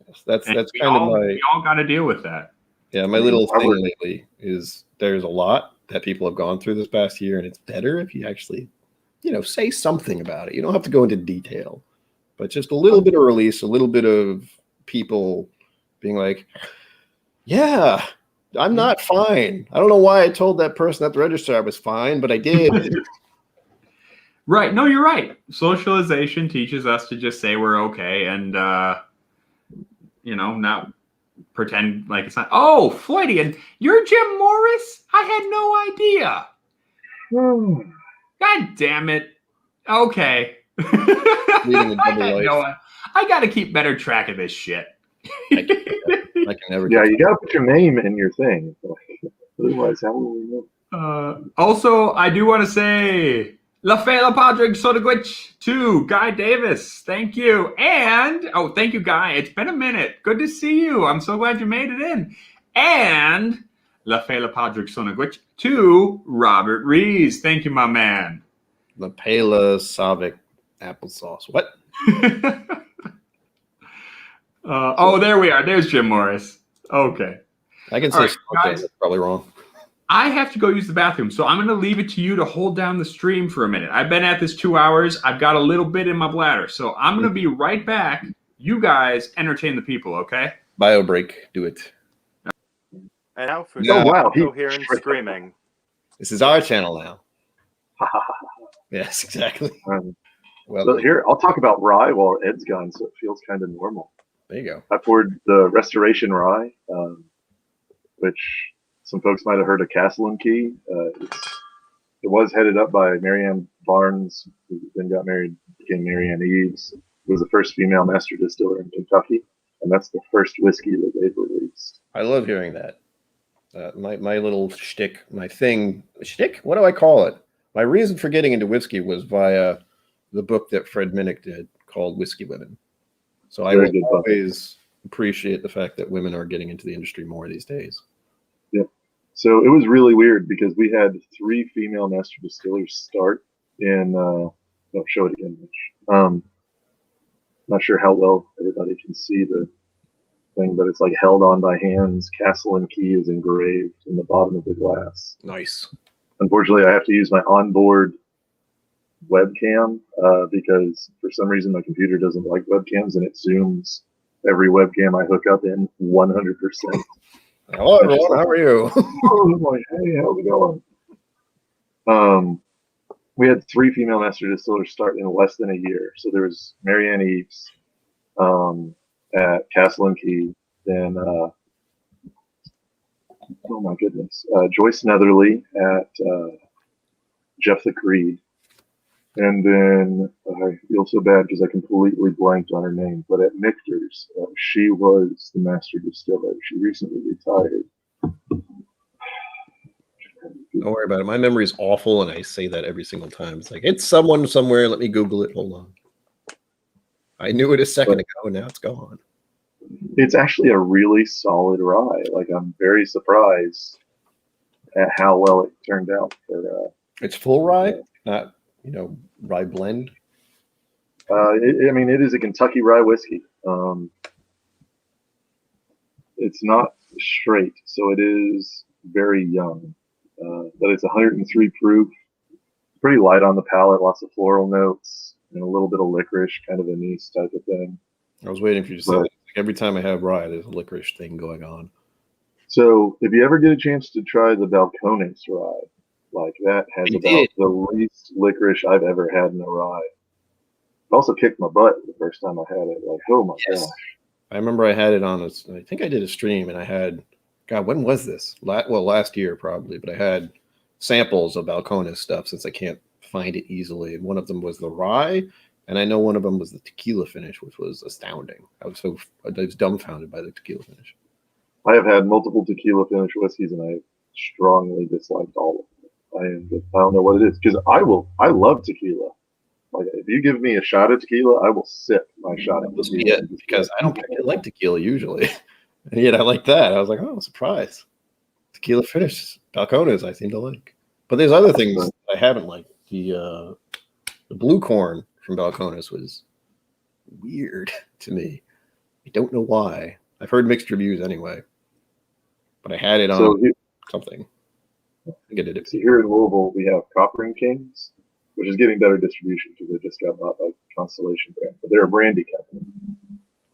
Yes, that's And kind we of all, my we all got to deal with that. my little thing lately is there's a lot that people have gone through this past year, and it's better if you actually, say something about it. You don't have to go into detail, but just a little bit of release, a little bit of people being like, yeah, I'm not fine. I don't know why I told that person at the register I was fine, but I did. Right. No, you're right. Socialization teaches us to just say we're okay and, not pretend like it's not. Oh, Floydian, you're Jim Morris? I had no idea. God damn it. Okay. Leading a double life. I got to keep better track of this shit. I can never. Yeah, you got to put your name in your thing. Otherwise, how will we know? Also, I do want to say La Fela Padre Sodagwich to Guy Davis. Thank you. And, thank you, Guy. It's been a minute. Good to see you. I'm so glad you made it in. And La Fela Padre Sodagwich to Robert Rees. Thank you, my man. La Pela Savic applesauce. What? There we are. There's Jim Morris. Okay. I can say right, something. guys. That's probably wrong. I have to go use the bathroom, so I'm going to leave it to you to hold down the stream for a minute. I've been at this 2 hours. I've got a little bit in my bladder, so I'm going to be right back. You guys entertain the people, okay? Bio break. Do it. And now for No. Oh, wow. coherent screaming. This is our channel now. Yes, exactly. Well, So here, I'll talk about rye while Ed's gone, so it feels kind of normal. there you go. I poured the Restoration Rye, which some folks might have heard of Castle and Key. It was headed up by Marianne Barnes, who then got married, became Marianne Eves, who was the first female master distiller in Kentucky, and that's the first whiskey that they've released. I love hearing that. My little shtick, my thing. Shtick? What do I call it? My reason for getting into whiskey was via the book that Fred Minnick did called Whiskey Women. So I Very good book. always appreciate the fact that women are getting into the industry more these days. Yeah. So it was really weird because we had 3 female master distillers start in. Show it again, Mitch. Not sure how well everybody can see the thing, but it's like held on by hands. Castle and Key is engraved in the bottom of the glass. Nice. Unfortunately, I have to use my onboard webcam because for some reason my computer doesn't like webcams and it zooms every webcam I hook up in 100%. Hello, everyone. How are you? I'm like, hey, how's it going? We had 3 female master distillers start in less than a year. So there was Marianne Eves at Castle and Key, then oh my goodness, Joyce Netherly at Jeff the Creed. And then I feel so bad because I completely blanked on her name. But at Michter's, she was the master distiller. She recently retired. Don't worry about it. My memory is awful, and I say that every single time. It's like, it's someone somewhere. Let me Google it. Hold on. I knew it a second ago, and now it's gone. It's actually a really solid rye. Like, I'm very surprised at how well it turned out. It's full rye, not rye blend. It is a Kentucky rye whiskey. It's not straight, so it is very young. But it's 103 proof. Pretty light on the palate, lots of floral notes, and a little bit of licorice, kind of anise type of thing. I was waiting for you to say But- that. Every time I have rye, there's a licorice thing going on. So if you ever get a chance to try the Balcones rye, like that has I about did. the least licorice I've ever had in a rye. It also kicked my butt the first time I had it. Like, oh my Yes. gosh. I remember I had it on I think I did a stream and I had, God, when was this? Last year probably, but I had samples of Balcones stuff since I can't find it easily. And one of them was the rye, and I know one of them was the tequila finish, which was astounding. I was dumbfounded by the tequila finish. I have had multiple tequila finish whiskeys and I strongly disliked all of them. I don't know what it is. Because I love tequila. Like if you give me a shot of tequila, I will sip my shot of Must be tequila. it, because I don't particularly like tequila usually. And yet I like that. I was like, oh, surprise. Tequila finish. Balcones I seem to like. But there's other things I haven't liked. The blue corn from Balcones was weird to me. I don't know why. I've heard mixed reviews anyway. But I had it on So here, something. I think I did it. so here in Louisville, we have Copper and Kings, which is getting better distribution because they just got bought by Constellation Brand. But they're a brandy company.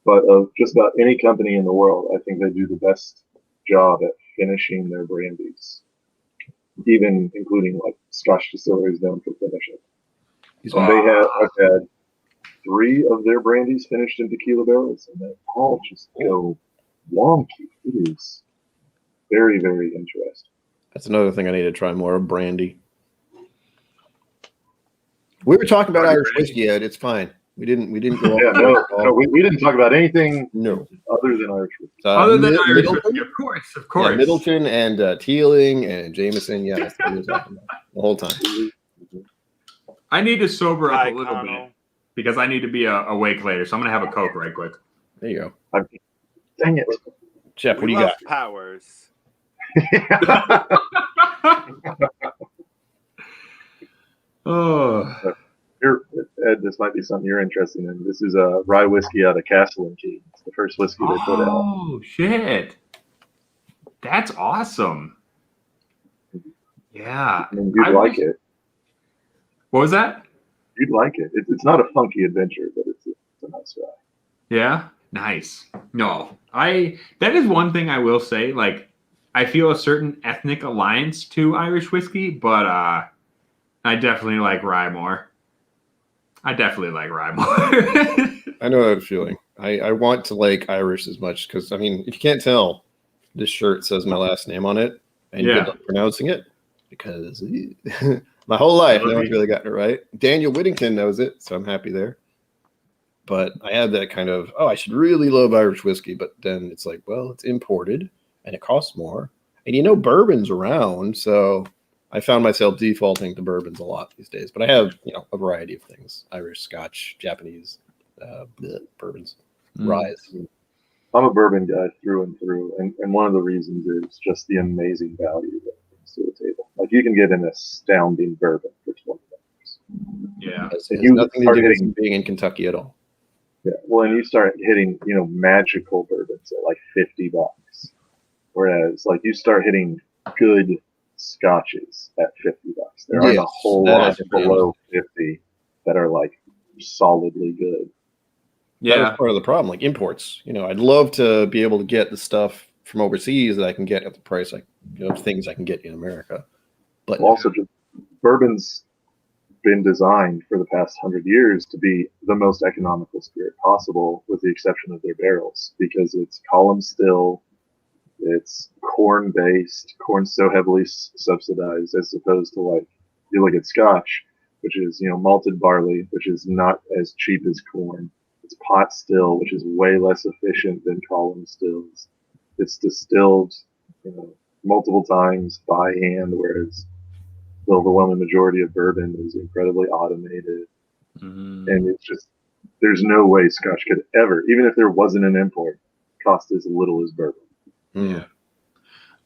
But of just about any company in the world, I think they do the best job at finishing their brandies, even including like Scotch distilleries known for finishing. And I've had 3 of their brandies finished in tequila barrels, and they all just go wonky. It is very, very interesting. That's another thing I need to try more of, brandy. We were talking about Irish whiskey, Ed. It's fine. We didn't go Yeah, no, we didn't talk about anything no. other than Irish whiskey. Other than Irish Middleton? whiskey, of course. Yeah, Middleton and Teeling and Jameson. Yeah, that's what we were talking about the whole time. I need to sober up Hi, a little Connell. bit because I need to be awake later. So I'm gonna have a Coke right quick. There you go. Dang it. Jeff, what do We you love got? Powers. Oh, Here, Ed, this might be something you're interested in. This is a rye whiskey out of Castle and Key. It's the first whiskey they put out. oh shit, that's awesome. Yeah, I mean, you'd I like wish- it. what was that? You'd like it. It's not a funky adventure, but it's a nice rye. Yeah, nice. No, that is one thing I will say. Like, I feel a certain ethnic alliance to Irish whiskey, but I definitely like rye more. I know that feeling. I want to like Irish as much because, I mean, if you can't tell, this shirt says my last name on it, and Yeah. good luck pronouncing it because my whole life, no one's really gotten it right. Daniel Whittington knows it, so I'm happy there. But I had that kind of, I should really love Irish whiskey, but then it's like, well, it's imported and it costs more. And bourbon's around, so I found myself defaulting to bourbons a lot these days. But I have, a variety of things: Irish, Scotch, Japanese, bourbons, rye. I'm a bourbon guy through and through, and one of the reasons is just the amazing value that it brings to the table. Like you can get an astounding bourbon for $20. Yeah. It has you nothing to are do hitting- with being in Kentucky at all. Yeah, well, and you start hitting, magical bourbons at like $50, whereas like you start hitting good scotches at $50. There aren't a Yes, whole that lot has to be below 50 that are like solidly good. That was Yeah. part of the problem, like imports. I'd love to be able to get the stuff from overseas that I can get at the price, like things I can get in America. But Also, just bourbon's been designed for the past 100 years to be the most economical spirit possible, with the exception of their barrels, because it's column still, it's corn based, corn's so heavily subsidized, as opposed to like you look at Scotch, which is malted barley, which is not as cheap as corn. It's pot still, which is way less efficient than column stills. It's distilled, multiple times by hand, whereas the overwhelming majority of bourbon is incredibly automated. Mhm. And it's just, there's no way Scotch could ever, even if there wasn't an import, cost as little as bourbon. mm,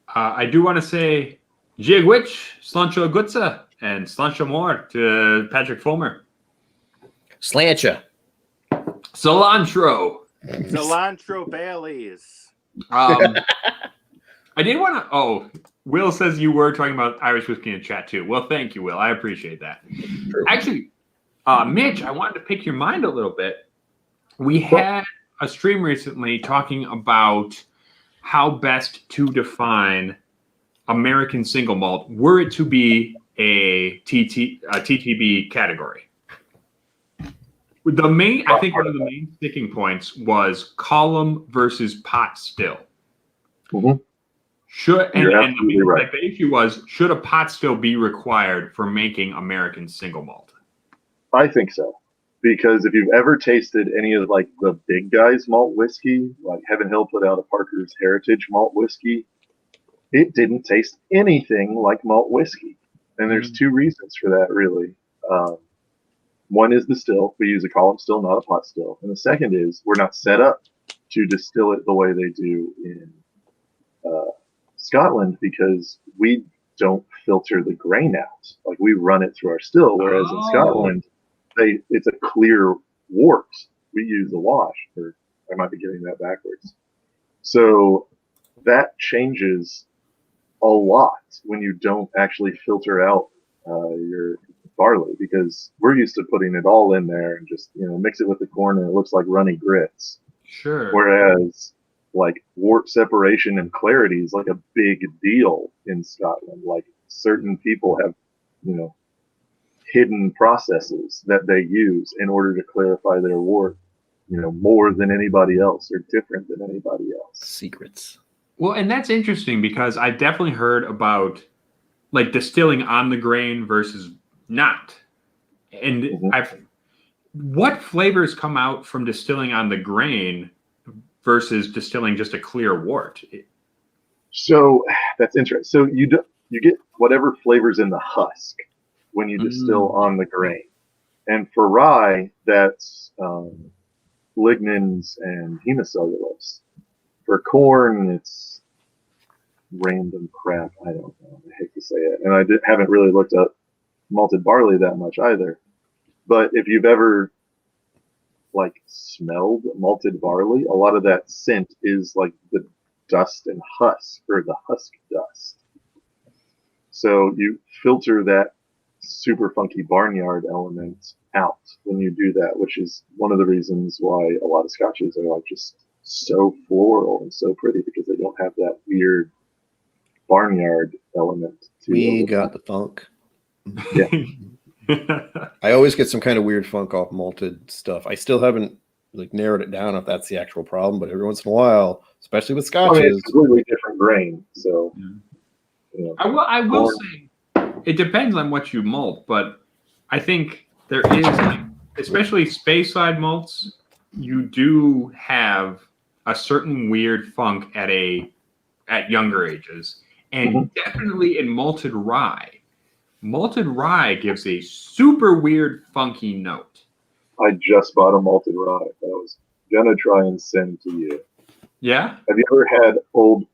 I do want to say Jiegwich, Slancho Gutsa, and Slancho More to Patrick Fulmer. Slancha. Cilantro. Cilantro Baileys. I did want to. Will says you were talking about Irish whiskey in the chat too. Well, thank you, Will. I appreciate that. True. Actually, Mitch, I wanted to pick your mind a little bit. We had a stream recently talking about how best to define American single malt were it to be a TTB category. I think one of the main sticking points was column versus pot still. Mhm. And absolutely right. like the issue was, should a pot still be required for making American single malt? I think so. Because if you've ever tasted any of like the big guys malt whiskey, like Heaven Hill put out a Parker's Heritage malt whiskey, it didn't taste anything like malt whiskey. And there's two reasons for that, really. One is the still. We use a column still, not a pot still. And the second is we're not set up to distill it the way they do in Scotland, because we don't filter the grain out. Like, we run it through our still, whereas in Scotland, it's a clear wort. We use a wash, or I might be getting that backwards. So that changes a lot when you don't actually filter out your barley, because we're used to putting it all in there and just mix it with the corn and it looks like runny grits. Sure. Whereas like wort separation and clarity is like a big deal in Scotland. Like, certain people have hidden processes that they use in order to clarify their wort, more than anybody else, or different than anybody else. Secrets. Well, and that's interesting because I definitely heard about like distilling on the grain versus not. And what flavors come out from distilling on the grain versus distilling just a clear wort? So that's interesting. So you get whatever flavors in the husk when you distill on the grain. And for rye, that's lignins and hemicellulose. For corn, it's random crap. I don't know. I hate to say it. And I haven't really looked up malted barley that much either. But if you've ever like smelled malted barley, a lot of that scent is like the dust and husk, or the husk dust. So you filter that super funky barnyard element out when you do that, which is one of the reasons why a lot of scotches are like just so floral and so pretty, because they don't have that weird barnyard element to We them. got the funk. Yeah. I always get some kind of weird funk off malted stuff. I still haven't like narrowed it down if that's the actual problem, but every once in a while, especially with I mean, scotches, it's a completely different grain, so I will say it depends on what you malt, but I think there is, like, especially space side malts, you do have a certain weird funk at younger ages, and definitely in malted rye. Malted rye gives a super weird, funky note. I just bought a malted rye that I was gonna try and send to you. Yeah? Have you ever had old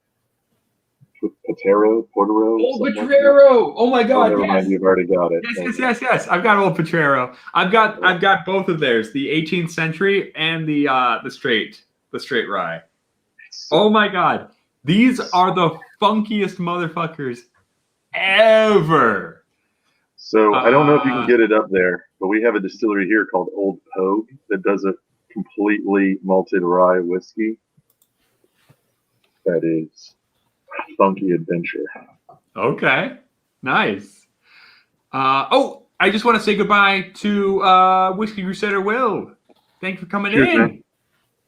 Portero? Old Potrero! Oh my god, never mind, you've already got it. Yes. I've got Old Potrero. I've got both of theirs, the 18th century and the straight rye. Oh my god. These are the funkiest motherfuckers ever. So I don't know if you can get it up there, but we have a distillery here called Old Pogue that does a completely malted rye whiskey. That is a funky adventure. Okay, nice. I just want to say goodbye to Whiskey Crusader Will. Thank you for coming Cheers, in. man.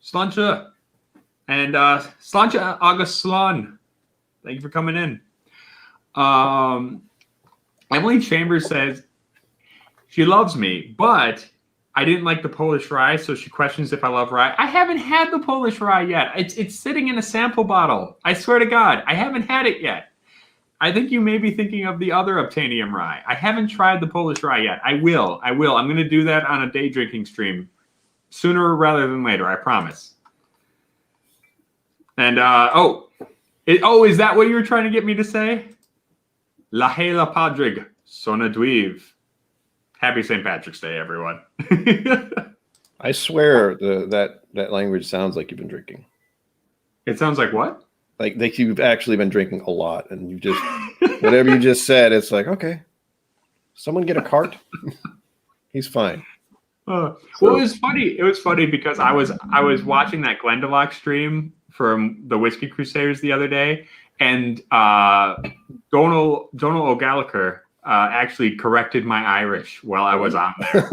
Slancha. And Slancha August Slan. Thank you for coming in. Emily Chambers says she loves me, but I didn't like the Polish rye, so she questions if I love rye. I haven't had the Polish rye yet. It's sitting in a sample bottle. I swear to God, I haven't had it yet. I think you may be thinking of the other Obtainium rye. I haven't tried the Polish rye yet. I will. I'm going to do that on a day drinking stream sooner rather than later. I promise. And is that what you were trying to get me to say? Lahela Padrig, Sona Dweev. Happy St. Patrick's Day, everyone. I swear that language sounds like you've been drinking. It sounds like what? Like you've actually been drinking a lot, and you just whatever you just said, it's like, okay, someone get a cart. He's fine. Well, So- it was funny. It was funny because I was watching that Glendalough stream from the Whiskey Crusaders the other day, and Donal O'Gallagher actually corrected my Irish while I was on there.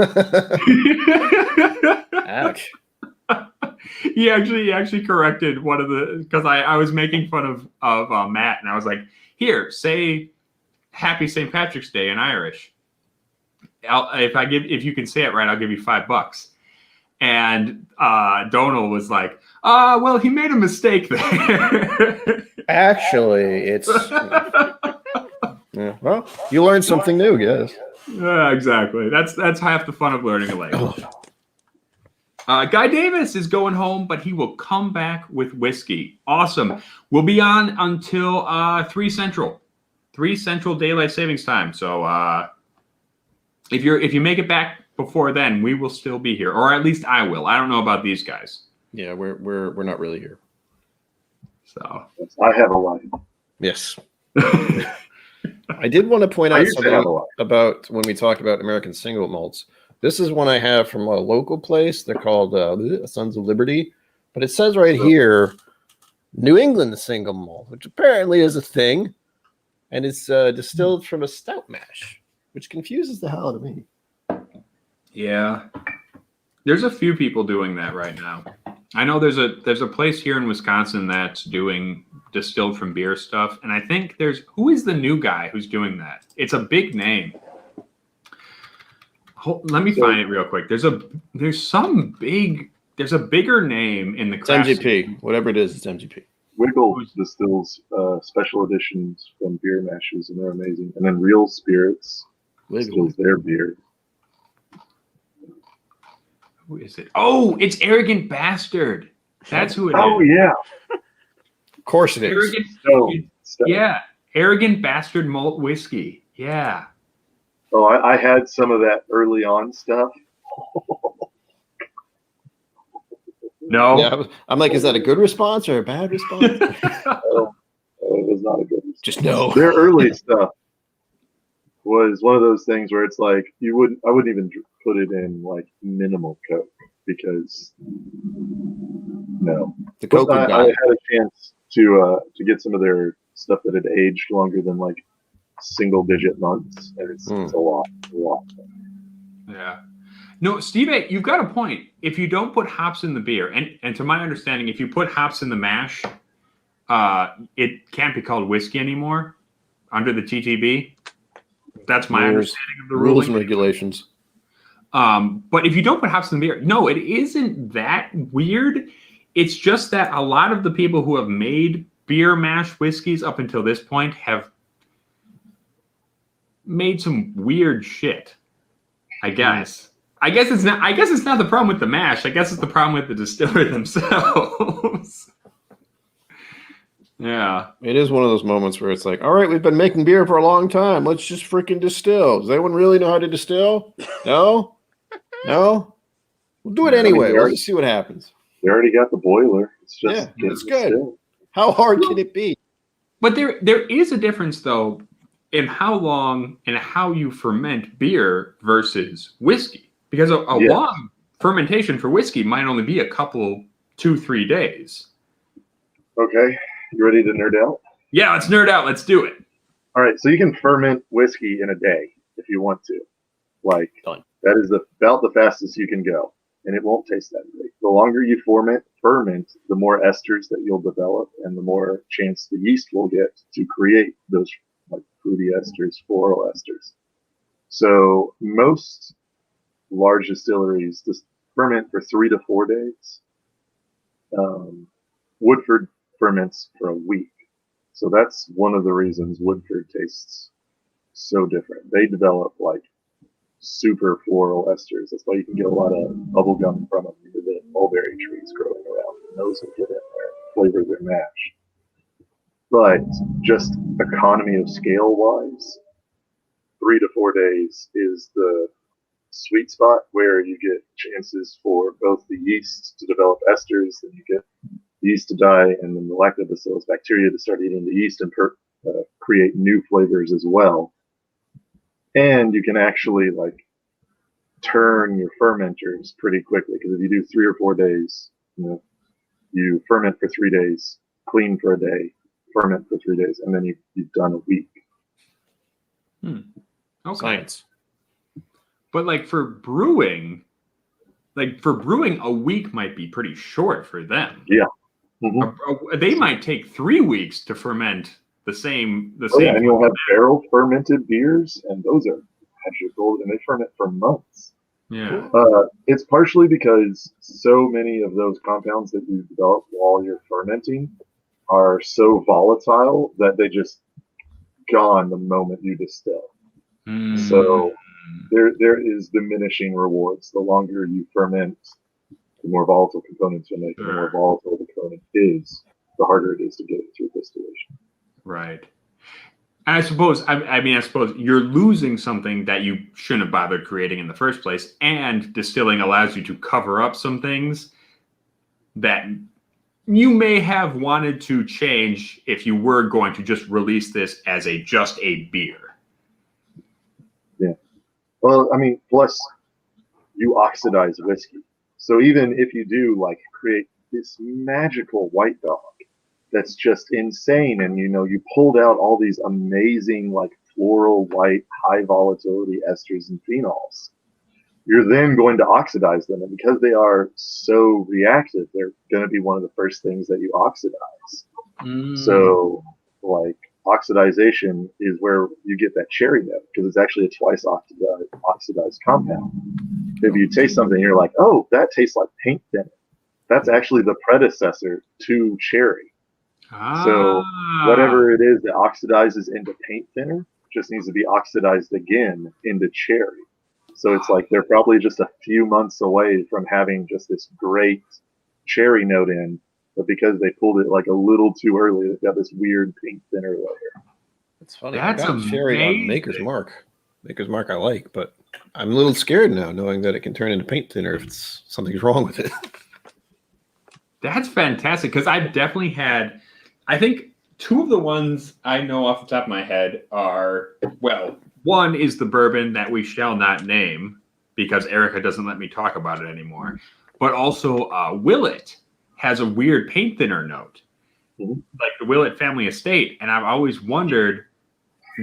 Ouch. he actually corrected one of the, because I was making fun of Matt, and I was like, here, say Happy St. Patrick's Day in Irish. If you can say it right, I'll give you $5. And Donal was like, well, he made a mistake there. Actually, it's yeah, well, you learn something new, guys. Yeah, exactly. That's half the fun of learning a language. Guy Davis is going home, but he will come back with whiskey. Awesome. We'll be on until 3 Central daylight savings time. So if you make it back before then, we will still be here, or at least I will. I don't know about these guys. Yeah, we're not really here. So I have a life. Yes. I did want to point I out used to have a something life. about when we talk about American single malts. This is one I have from a local place. They're called Sons of Liberty, but it says right here, New England single malt, which apparently is a thing, and it's distilled from a stout mash, which confuses the hell out of me. yeah, there's a few people doing that right now. I know there's a place here in Wisconsin that's doing distilled from beer stuff, and I think who is the new guy who's doing that? It's a big name. Let me find it real quick. There's a bigger name in the It's craft MGP, scene. whatever it is. It's MGP. Wiggle distills special editions from beer mashes, and they're amazing. And then Real Spirits distills their beer. Who is it? Oh, it's Arrogant Bastard. That's who it is. Oh yeah. Of course it is. Arrogant, So yeah, Arrogant Bastard malt whiskey. Yeah. oh, I had some of that early on stuff. No. Yeah, I'm like, is that a good response or a bad response? It was not a good. Just no. Their early stuff was one of those things where it's like I wouldn't even put it in like minimal Coke because no. The But Coke I guy. had a chance to get some of their stuff that had aged longer than like single digit months, and it's a lot. Yeah. No, Steve, you've got a point. If you don't put hops in the beer, and to my understanding, if you put hops in the mash, it can't be called whiskey anymore under the TTB. That's my understanding of the rules ruling. and regulations. But if you don't put hops in the beer, no, it isn't that weird. It's just that a lot of the people who have made beer mash whiskeys up until this point have made some weird shit. I guess it's not. I guess it's not the problem with the mash. I guess it's the problem with the distiller themselves. Yeah. It is one of those moments where it's like, all right, we've been making beer for a long time. Let's just freaking distill. Does anyone really know how to distill? No? No? We'll do it anyway. We'll just see what happens. They already got the boiler. It's just It's good. How hard can it be? But there is a difference, though, in how long and how you ferment beer versus whiskey. Because a long fermentation for whiskey might only be a couple, 2-3 days. Okay, you ready to nerd out? Yeah, let's nerd out. Let's do it. All right, so you can ferment whiskey in a day if you want to. Like, Done. that is about the fastest you can go, and it won't taste that great. The longer you ferment, the more esters that you'll develop, and the more chance the yeast will get to create those like fruity esters, floral esters. So most large distilleries just ferment for 3 to 4 days. Woodford ferments for a week. So that's one of the reasons Woodford tastes so different. They develop like super floral esters. That's why you can get a lot of bubble gum from them near the mulberry trees growing around. And those will get in there, flavor their mash. But just economy of scale wise, 3 to 4 days is the sweet spot where you get chances for both the yeast to develop esters, and you get yeast to die, and then the lactobacillus bacteria to start eating the yeast and create new flavors as well. And you can actually like turn your fermenters pretty quickly, because if you do 3 or 4 days, you ferment for 3 days, clean for a day, ferment for 3 days, and then you've done a week. Okay. Science. But like for brewing, a week might be pretty short for them. Yeah. Mm-hmm. They might take 3 weeks to ferment the same. Yeah, and you'll have barrel fermented beers, and those are magical, and they ferment for months. Yeah. It's partially because so many of those compounds that you develop while you're fermenting are so volatile that they just gone the moment you distill. So there is diminishing rewards. The longer you ferment, the more volatile components you make. The more volatile the component is, the harder it is to get it through distillation. Right. I suppose you're losing something that you shouldn't have bothered creating in the first place, and distilling allows you to cover up some things that you may have wanted to change if you were going to just release this as just a beer. Yeah. Well, I mean, plus you oxidize whiskey. So even if you do create this magical white dog that's just insane, and you pulled out all these amazing floral white high volatility esters and phenols, you're then going to oxidize them, and because they are so reactive, they're going to be one of the first things that you oxidize. So oxidization is where you get that cherry note, because it's actually a twice oxidized compound. If you taste something, you're like, oh, that tastes like paint thinner. That's actually the predecessor to cherry. So whatever it is that oxidizes into paint thinner just needs to be oxidized again into cherry. So it's they're probably just a few months away from having just this great cherry note in, but because they pulled it a little too early, they've got this weird paint thinner layer. It's funny. That's I got cherry on amazing. Maker's Mark. Maker's Mark I like, but I'm a little scared now knowing that it can turn into paint thinner if something's wrong with it. That's fantastic, because I've definitely had, I think 2 of the ones I know off the top of my head are, well, one is the bourbon that we shall not name because Erica doesn't let me talk about it anymore, but also Willet has a weird paint thinner note, like the Willet family estate, and I've always wondered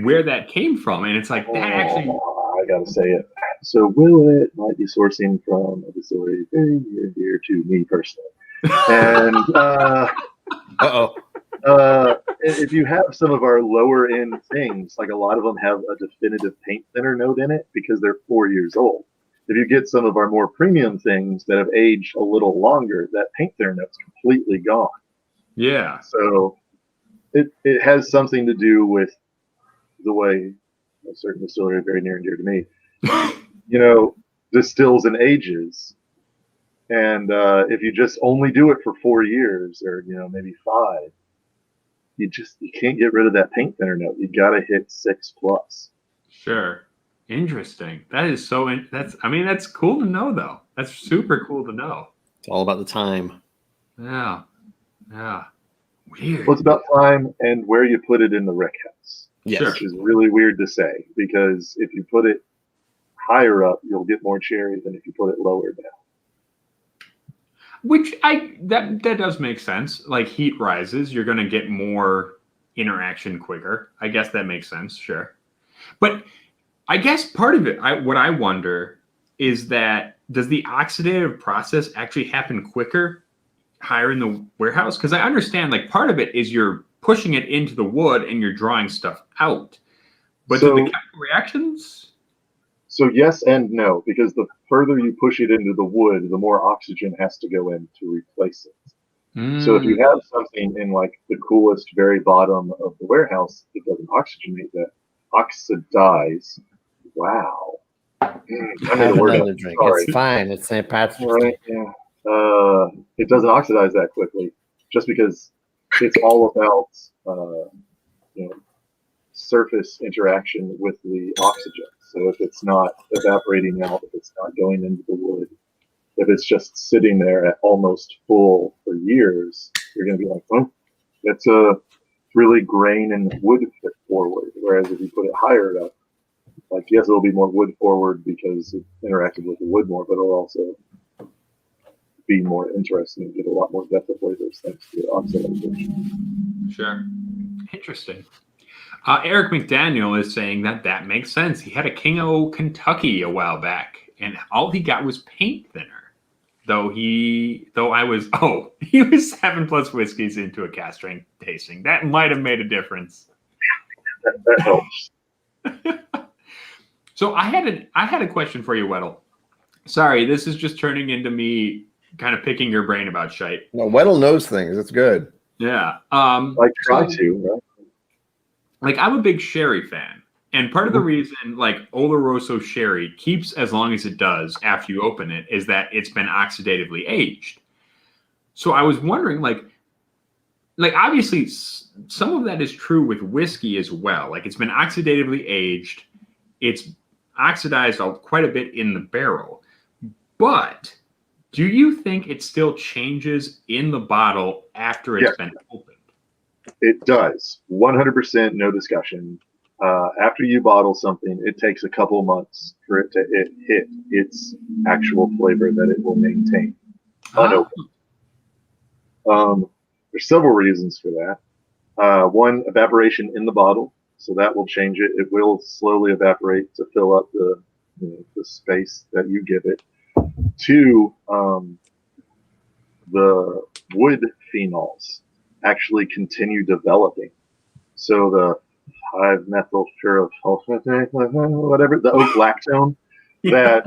where that came from, and it's that actually... I gotta say it. So Willet might be sourcing from a distillery very near and dear to me personally. And if you have some of our lower end things, a lot of them have a definitive paint thinner note in it because they're 4 years old. If you get some of our more premium things that have aged a little longer, that paint thinner note's completely gone. Yeah. So it has something to do with the way a certain distillery very near and dear to me, distills and ages. And if you just only do it for 4 years or maybe 5, you can't get rid of that paint thinner note. You got to hit 6+. Sure. Interesting. That is that's cool to know, though. That's super cool to know. It's all about the time. Yeah. Yeah. Weird. Well, it's about time and where you put it in the rick house. Yes. Sure. Which is really weird to say, because if you put it higher up, you'll get more cherry than if you put it lower down. Which that does make sense. Heat rises, you're going to get more interaction quicker. I guess that makes sense. Sure. But I guess part of it, what I wonder is that does the oxidative process actually happen quicker higher in the warehouse? Because I understand part of it is you're pushing it into the wood and you're drawing stuff out. But do the chemical reactions? So yes and no, because the further you push it into the wood, the more oxygen has to go in to replace it. So if you have something in the coolest, very bottom of the warehouse, it doesn't oxygenate that. Oxidize. Wow. Have another drink. Sorry. It's fine. It's St. Patrick's Right, yeah. It doesn't oxidize that quickly, just because it's all about surface interaction with the oxygen. So if it's not evaporating out, if it's not going into the wood, if it's just sitting there at almost full for years, you're going to be like, oh, that's a really grain and wood fit forward. Whereas if you put it higher up, like, yes, it'll be more wood forward because it interacted with the wood more, but it'll also be more interesting and get a lot more depth of flavors thanks to the oxidization. Sure. Interesting. Eric McDaniel is saying that makes sense. He had a King O Kentucky a while back, and all he got was paint thinner. He was 7+ whiskeys into a cast strength tasting. That might have made a difference. That helps. So I had a question for you, Weddle. Sorry, this is just turning into me kind of picking your brain about shite. No, Weddle knows things. It's good. Yeah. I try to, right? Like, I'm a big sherry fan. And part of the reason, like, Oloroso sherry keeps as long as it does after you open it is that it's been oxidatively aged. So I was wondering, like obviously some of that is true with whiskey as well. Like, it's been oxidatively aged. It's oxidized quite a bit in the barrel. But do you think it still changes in the bottle after it's been opened? It does. 100%, no discussion. After you bottle something, it takes a couple months for it to hit its actual flavor that it will maintain unopened. There's several reasons for that. One, evaporation in the bottle, so that will change it. It will slowly evaporate to fill up the space that you give it. Two, the wood phenols actually continue developing. So the 5-methyl whatever, the oak lactone that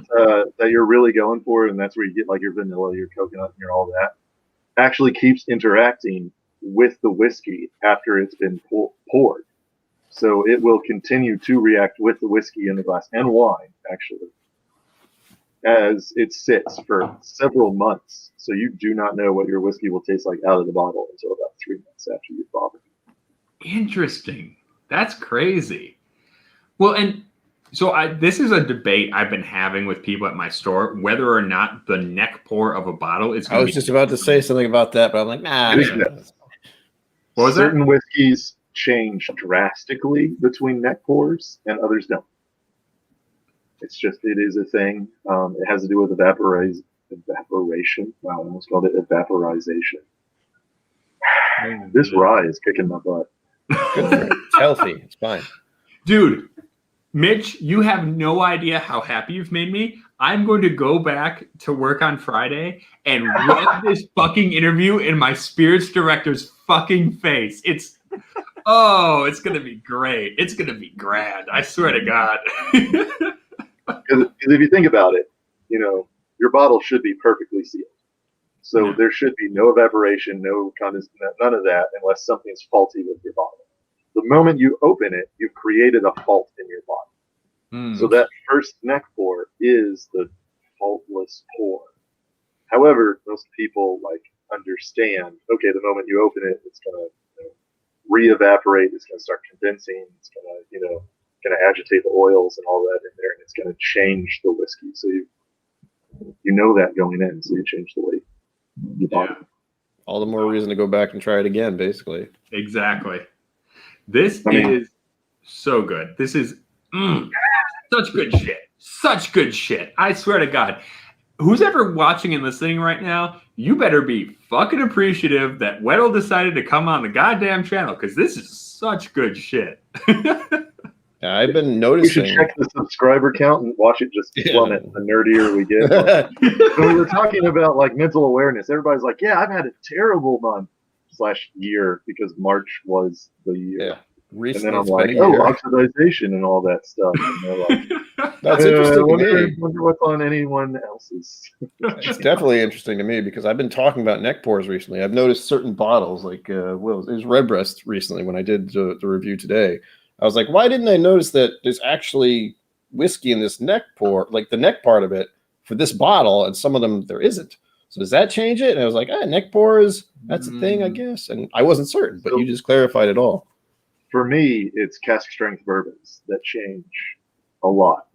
you're really going for, and that's where you get like your vanilla, your coconut, and your all that, actually keeps interacting with the whiskey after it's been poured. So it will continue to react with the whiskey in the glass and wine, actually, as it sits for several months. So you do not know what your whiskey will taste like out of the bottle until about 3 months after you've bottled it. Interesting. That's crazy. Well, and so this is a debate I've been having with people at my store, whether or not the neck pour of a bottle is going I was just about to say something about that, but I'm like, nah. What was Certain whiskeys change drastically between neck pours and others don't. It is a thing. It has to do with evaporation. Wow, I almost called it evaporization. This rye is kicking my butt. Good for it. It's healthy. It's fine. Dude, Mitch, you have no idea how happy you've made me. I'm going to go back to work on Friday and rub this fucking interview in my spirits director's fucking face. It's going to be great. It's going to be grand. I swear to God. Because if you think about it, your bottle should be perfectly sealed. So there should be no evaporation, no condensation, none of that, unless something's faulty with your bottle. The moment you open it, you've created a fault in your bottle. So that first neck pour is the faultless pour. However, most people understand, okay, the moment you open it, it's going to re-evaporate, it's going to start condensing, it's going to agitate the oils and all that in there, and it's going to change the whiskey. So you know that going in, so you change the way you bought it. All the more reason to go back and try it again, basically. Exactly. This is so good. This is such good shit. Such good shit. I swear to God. Who's ever watching and listening right now, you better be fucking appreciative that Weddle decided to come on the goddamn channel, because this is such good shit. I've been We noticing. should check the subscriber count and watch it just plummet the nerdier we get. When we were talking about mental awareness, everybody's like, yeah, I've had a terrible month/year because March was the year. Yeah. And Recently, then I'm it's like, been a year. oxidization and all that stuff. And they're like, That's interesting to me. wonder what's on anyone else's. It's definitely interesting to me because I've been talking about neck pours recently. I've noticed certain bottles, like it was Redbreast recently when I did the review today. I was like, why didn't I notice that there's actually whiskey in this neck pour, like the neck part of it for this bottle, and some of them there isn't. So does that change it? And I was like, neck pours, that's a thing, I guess. And I wasn't certain, but you just clarified it all. For me, it's cask strength bourbons that change a lot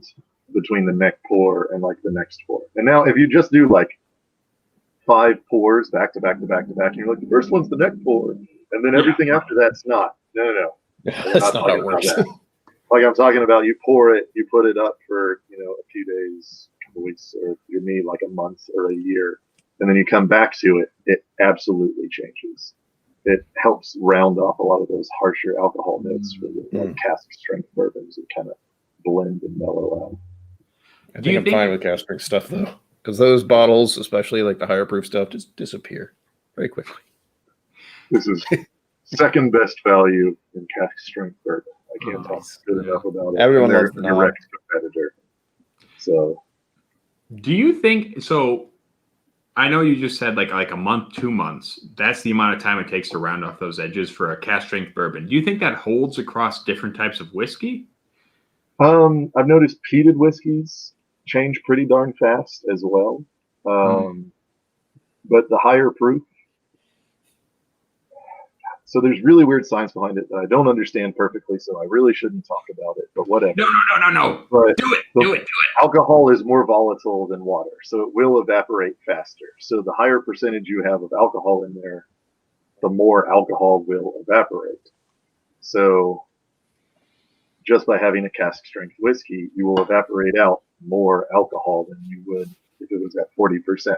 between the neck pour and the next pour. And now if you just do 5 pours back to back to back to back, and you're like, the first one's the neck pour, and then everything after that's not. No. That's not how it works. like I'm talking about, you pour it, you put it up for a few days, a couple weeks, or for me like a month or a year, and then you come back to it, it absolutely changes. It helps round off a lot of those harsher alcohol notes for the cask strength bourbons and kind of blend and mellow out. I think I'm fine with cask strength stuff though, because those bottles, especially like the higher proof stuff, just disappear very quickly. This is second best value in cask strength bourbon. I can't talk good enough about it. Everyone they're loves a the direct competitor. So, Do you think so? I know you just said like a month, 2 months. That's the amount of time it takes to round off those edges for a cask strength bourbon. Do you think that holds across different types of whiskey? I've noticed peated whiskeys change pretty darn fast as well. But the higher proof, so there's really weird science behind it that I don't understand perfectly, so I really shouldn't talk about it, but whatever. No. But Do it. alcohol is more volatile than water, so it will evaporate faster. So the higher percentage you have of alcohol in there, the more alcohol will evaporate. So just by having a cask strength whiskey, you will evaporate out more alcohol than you would if it was at 40%.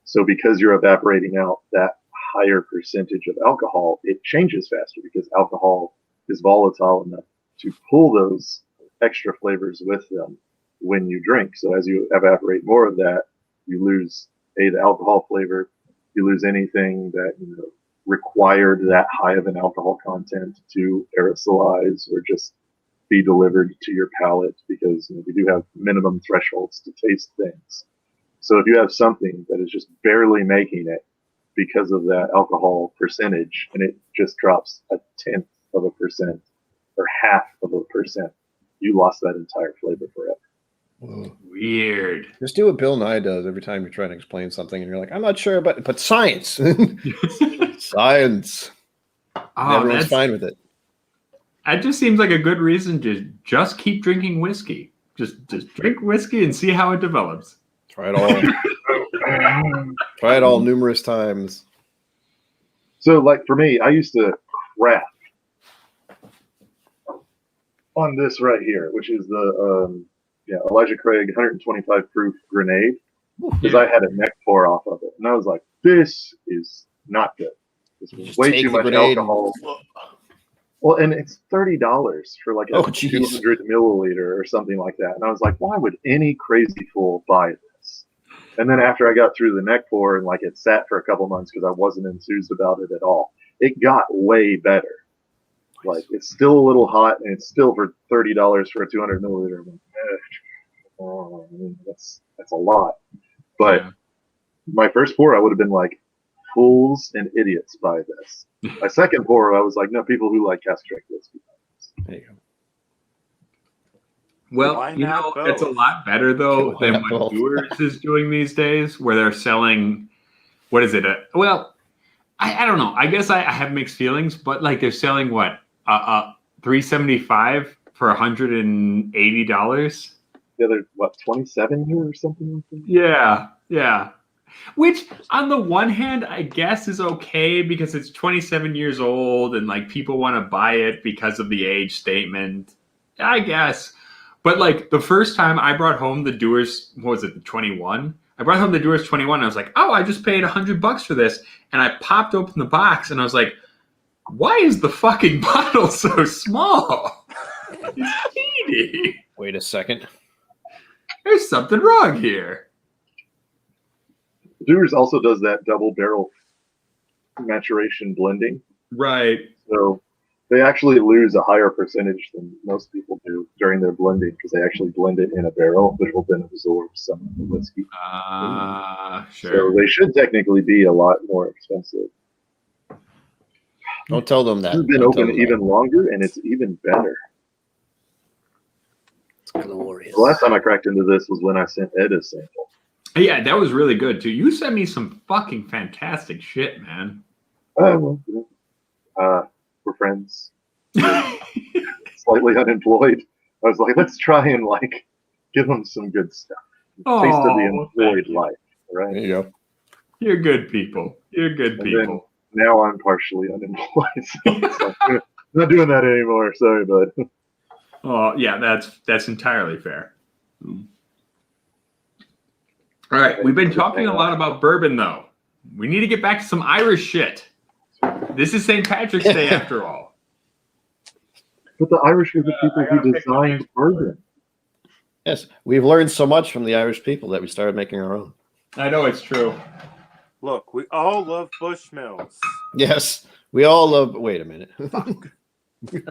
So because you're evaporating out that higher percentage of alcohol, it changes faster because alcohol is volatile enough to pull those extra flavors with them when you drink. So as you evaporate more of that, you lose the alcohol flavor, you lose anything that required that high of an alcohol content to aerosolize or just be delivered to your palate, because we do have minimum thresholds to taste things. So if you have something that is just barely making it because of that alcohol percentage, and it just drops 1/10% or 0.5%, you lost that entire flavor forever. Whoa. Weird. Just do what Bill Nye does every time you're trying to explain something, and you're like, I'm not sure, but science, science. And everyone's fine with it. That just seems like a good reason to just keep drinking whiskey. Just drink whiskey and see how it develops. Try it all. Try it all numerous times. So, like for me, I used to craft on this right here, which is the Elijah Craig 125 proof grenade, because I had a neck pour off of it, and I was like, "This is not good. It's way too much alcohol." Well, and it's $30 for like a 200 milliliter or something like that, and I was like, "Why would any crazy fool buy this?" And then after I got through the neck pour and like it sat for a couple months because I wasn't enthused about it at all, it got way better. Like it's still a little hot, and it's still for $30 for a 200 milliliter. That's a lot. But my first pour, I would have been like, fools and idiots buy this. My second pour, I was like, no, people who like cask strength whiskey. There you go. Well, it's a lot better though Why than not what both? Dewar's is doing these days, where they're selling. What is it? I don't know. I guess I have mixed feelings, but like they're selling what $375 for $180. Yeah, they're what, 27 here or something like that? Yeah. Which on the one hand, I guess is okay because it's 27 years old and like people want to buy it because of the age statement, I guess. But like the first time I brought home the Dewar's, what was it, 21? I brought home the Dewar's 21. And I was like, oh, I just paid $100 for this. And I popped open the box and I was like, why is the fucking bottle so small? It's teeny. Wait a second. There's something wrong here. Dewar's also does that double barrel maturation blending. Right. So they actually lose a higher percentage than most people do during their blending because they actually blend it in a barrel, which will then absorb some of the whiskey. Sure. So they should technically be a lot more expensive. Don't tell them that. It's been open even longer, and it's even better. It's glorious. The last time I cracked into this was when I sent Ed a sample. Yeah, that was really good too. You sent me some fucking fantastic shit, man. Well, we're friends. Slightly unemployed. I was like, let's try and like give them some good stuff. Taste of the employed life, right? There you go. You're good people. You're good And people. Now I'm partially unemployed. So not doing that anymore. Sorry, bud. Oh, yeah, that's entirely fair. All right, we've been talking a lot about bourbon, though. We need to get back to some Irish shit. This is St. Patrick's Day, after all. But the Irish are the people who designed bourbon. Yes, we've learned so much from the Irish people that we started making our own. I know it's true. Look, we all love Bushmills. Yes, we all love. Wait a minute. All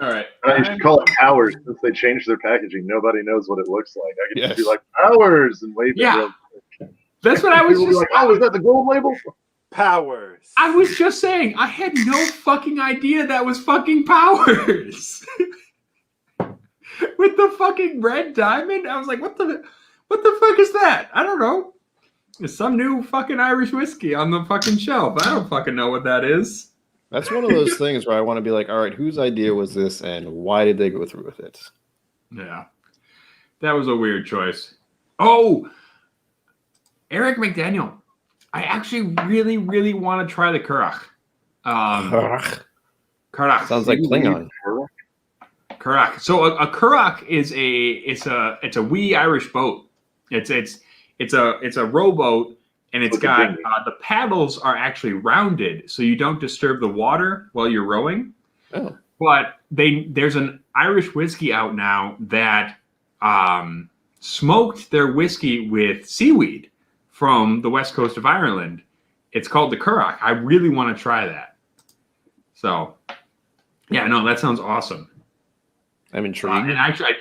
right. You should call it Powers since they changed their packaging. Nobody knows what it looks like. I can just be Yes. like Powers and wave Yeah. it. Real quick. That's what I was People will be just like, oh, is that the gold label? Powers. I was just saying, I had no fucking idea that was fucking Powers. With the fucking red diamond, I was like, what the fuck is that? I don't know. It's some new fucking Irish whiskey on the fucking shelf. I don't fucking know what that is. That's one of those things where I want to be like, all right, whose idea was this, and why did they go through with it? Yeah, that was a weird choice. Oh, Eric McDaniel. I actually really, really want to try the Currach. Currach. Sounds like Klingon. Currach. So a Currach is it's a wee Irish boat. It's a rowboat, and it's got the paddles are actually rounded, so you don't disturb the water while you're rowing. Oh. But there's an Irish whiskey out now that smoked their whiskey with seaweed from the west coast of Ireland. It's called the Currach. I really want to try that. So, yeah, no, that sounds awesome. I'm intrigued. And actually,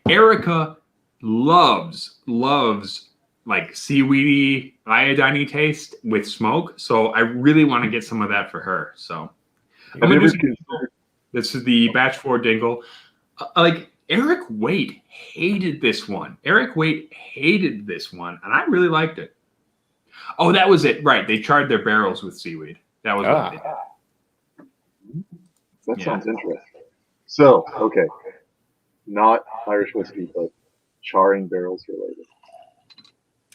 Erica loves like seaweedy, iodine taste with smoke. So I really want to get some of that for her. So I'm gonna do this is the batch 4 dingle. Like Eric Waite hated this one. Eric Waite hated this one, and I really liked it. Oh, that was it. Right. They charred their barrels with seaweed. That was what they did. That sounds interesting. So, okay. Not Irish whiskey, but charring barrels related.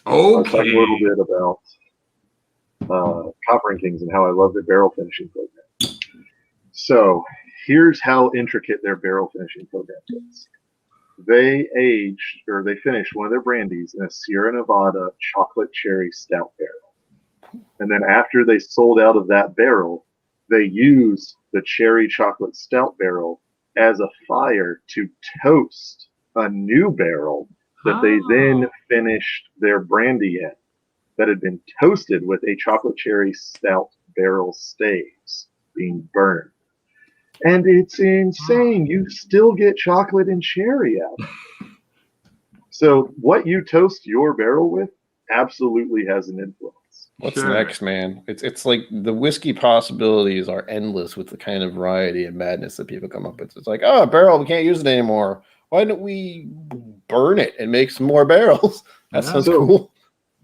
I'll talk a little bit about Copper and Kings and how I love their barrel finishing program. So, here's how intricate their barrel finishing program is. They finished one of their brandies in a Sierra Nevada chocolate cherry stout barrel. And then after they sold out of that barrel, they used the cherry chocolate stout barrel as a fire to toast a new barrel that they then finished their brandy in that had been toasted with a chocolate cherry stout barrel staves being burned. And it's insane. You still get chocolate and cherry out. So what you toast your barrel with absolutely has an influence. What's next, man? It's like the whiskey possibilities are endless with the kind of variety and madness that people come up with. It's like, oh, a barrel, we can't use it anymore. Why don't we burn it and make some more barrels? That sounds cool.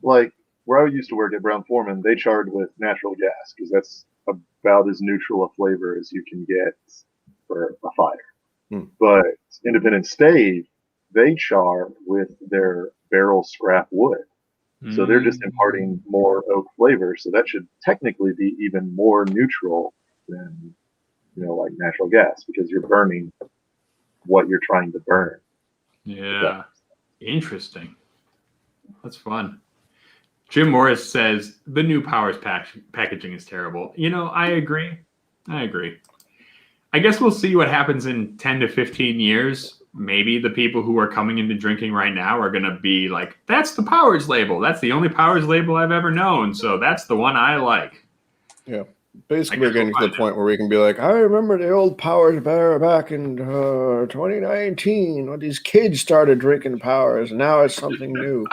Like where I used to work at Brown Forman, they charred with natural gas because that's about as neutral a flavor as you can get for a fire. But Independent Stave, they char with their barrel scrap wood. So they're just imparting more oak flavor. So that should technically be even more neutral than, like natural gas because you're burning what you're trying to burn. Yeah. Interesting. That's fun. Jim Morris says the new Powers packaging is terrible. I agree. I guess we'll see what happens in 10 to 15 years. Maybe the people who are coming into drinking right now are going to be like, that's the Powers label. That's the only Powers label I've ever known. So that's the one I like. Yeah. Basically, we're getting to the point where we can be like, I remember the old Powers bar back in 2019 when these kids started drinking Powers. And now it's something new.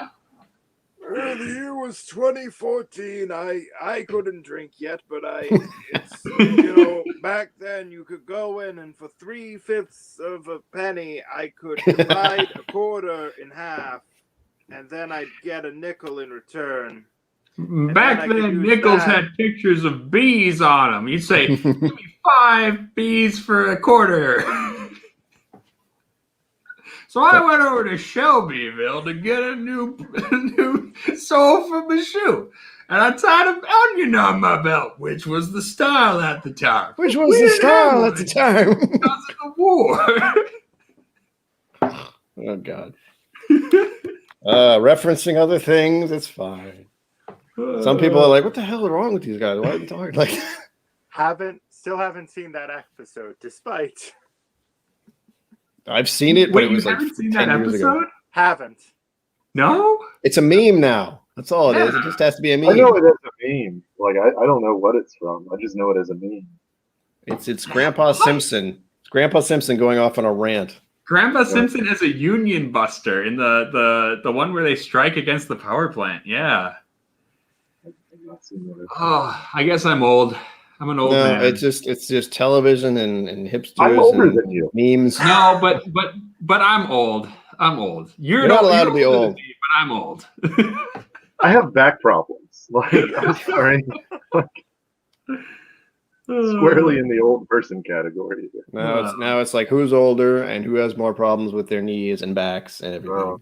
The year was 2014. I couldn't drink yet, but back then you could go in and for 3/5 of a penny, I could divide a quarter in half, and then I'd get a nickel in return. Back then, nickels had pictures of bees on them. You'd say, give me 5 bees for a quarter. So I went over to Shelbyville to get a new sole for my shoe. And I tied an onion on my belt, which was the style at the time. Which was the style at the time. Because of the war. Oh God. Referencing other things, it's fine. Some people are like, "What the hell is wrong with these guys? Why are they talking like?" Still haven't seen that episode, despite I've seen it, but Wait, it was you like haven't seen 10 that years ago. episode? haven't. No? It's a meme now. That's all it is. It just has to be a meme. I know it as a meme. Like I don't know what it's from. I just know it as a meme. It's Grandpa Simpson. It's Grandpa Simpson going off on a rant. Grandpa Simpson is a union buster in the one where they strike against the power plant. Yeah. I've not seen that. Oh, I guess I'm old. I'm an old No, man. it's just television and hipsters I'm older and than you. memes. No, but I'm old. I'm old. You're not allowed to be older than old. me, but I'm old. I have back problems. Like I'm sorry. Squarely in the old person category. Now it's like who's older and who has more problems with their knees and backs and everything. Oh,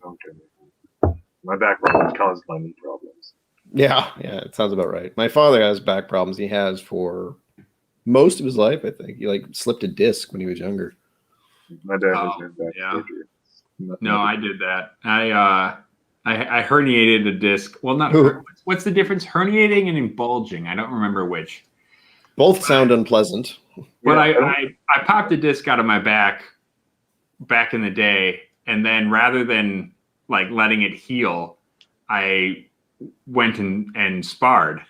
okay. My back problems caused my knee problems. Yeah, it sounds about right. My father has back problems. He has for most of his life, I think. He like slipped a disc when he was younger. My dad has Oh, had back yeah. surgery. No, I did that. I herniated a disc. Well, not Ooh. what's the difference? Herniating and bulging. I don't remember which. Both sound unpleasant. But Yeah, I popped a disc out of my back in the day, and then rather than like letting it heal, I went and sparred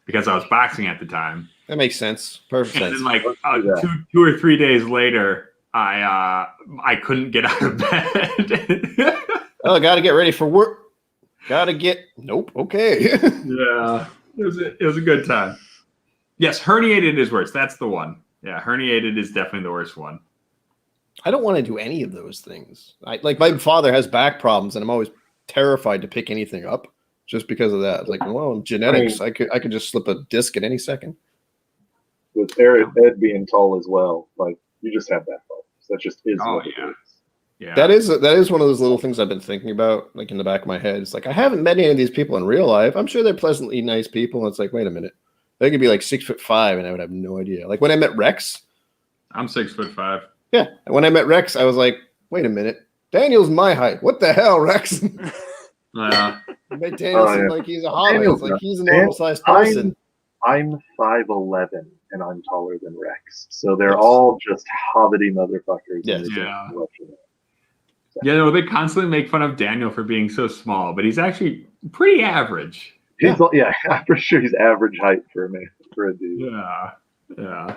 because I was boxing at the time. That makes sense. Perfect And sense. then like Let's do that. two or 3 days later, I couldn't get out of bed. Oh, gotta get ready for work. Nope. Okay. Yeah, it was a good time. Yes, herniated is worse. That's the one. Yeah, herniated is definitely the worst one. I don't want to do any of those things. Like my father has back problems, and I'm always terrified to pick anything up just because of that. Like, well, genetics. I could just slip a disc at any second. With Ed being tall as well, like you just have that problems. That just is Oh, what it yeah. is. Yeah, That is one of those little things I've been thinking about, like in the back of my head. It's like I haven't met any of these people in real life. I'm sure they're pleasantly nice people. And it's like, wait a minute, they could be like 6'5", and I would have no idea. Like when I met Rex. I'm 6'5". Yeah, and when I met Rex, I was like, wait a minute, Daniel's my height. What the hell, Rex? Yeah. I met Daniel seemed like he's a hobbit. Daniel's It's like he's a not- normal sized person. I'm 5'11" and I'm taller than Rex, so they're Yes. all just hobbity motherfuckers. Yes. And they Yeah. don't let you know. Yeah, no, they constantly make fun of Daniel for being so small, but he's actually pretty average. He's yeah, I'm pretty sure he's average height for a man, for a dude. Yeah. Yeah.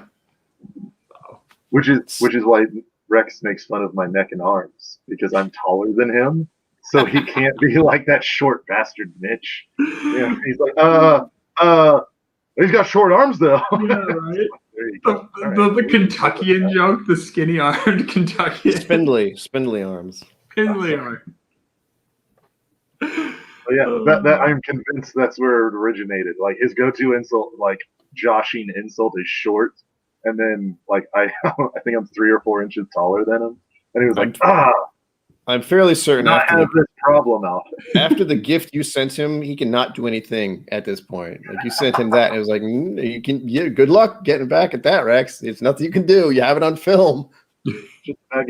Which is why Rex makes fun of my neck and arms because I'm taller than him, so he can't be like that short bastard Mitch. Yeah, he's like, he's got short arms though. Yeah, right. There you The, go. All the right. Kentuckian joke, the skinny-armed Kentuckian. Spindly arms. Spindly arm. Oh, yeah, that I'm convinced that's where it originated. Like his go-to insult, like joshing insult, is short, and then like I think I'm 3 or 4 inches taller than him, and he was like, I'm fairly certain I after have this problem out. after the gift you sent him, he cannot do anything at this point. Like you sent him that, and it was like, you can. Yeah, good luck getting back at that, Rex. It's nothing you can do. You have it on film.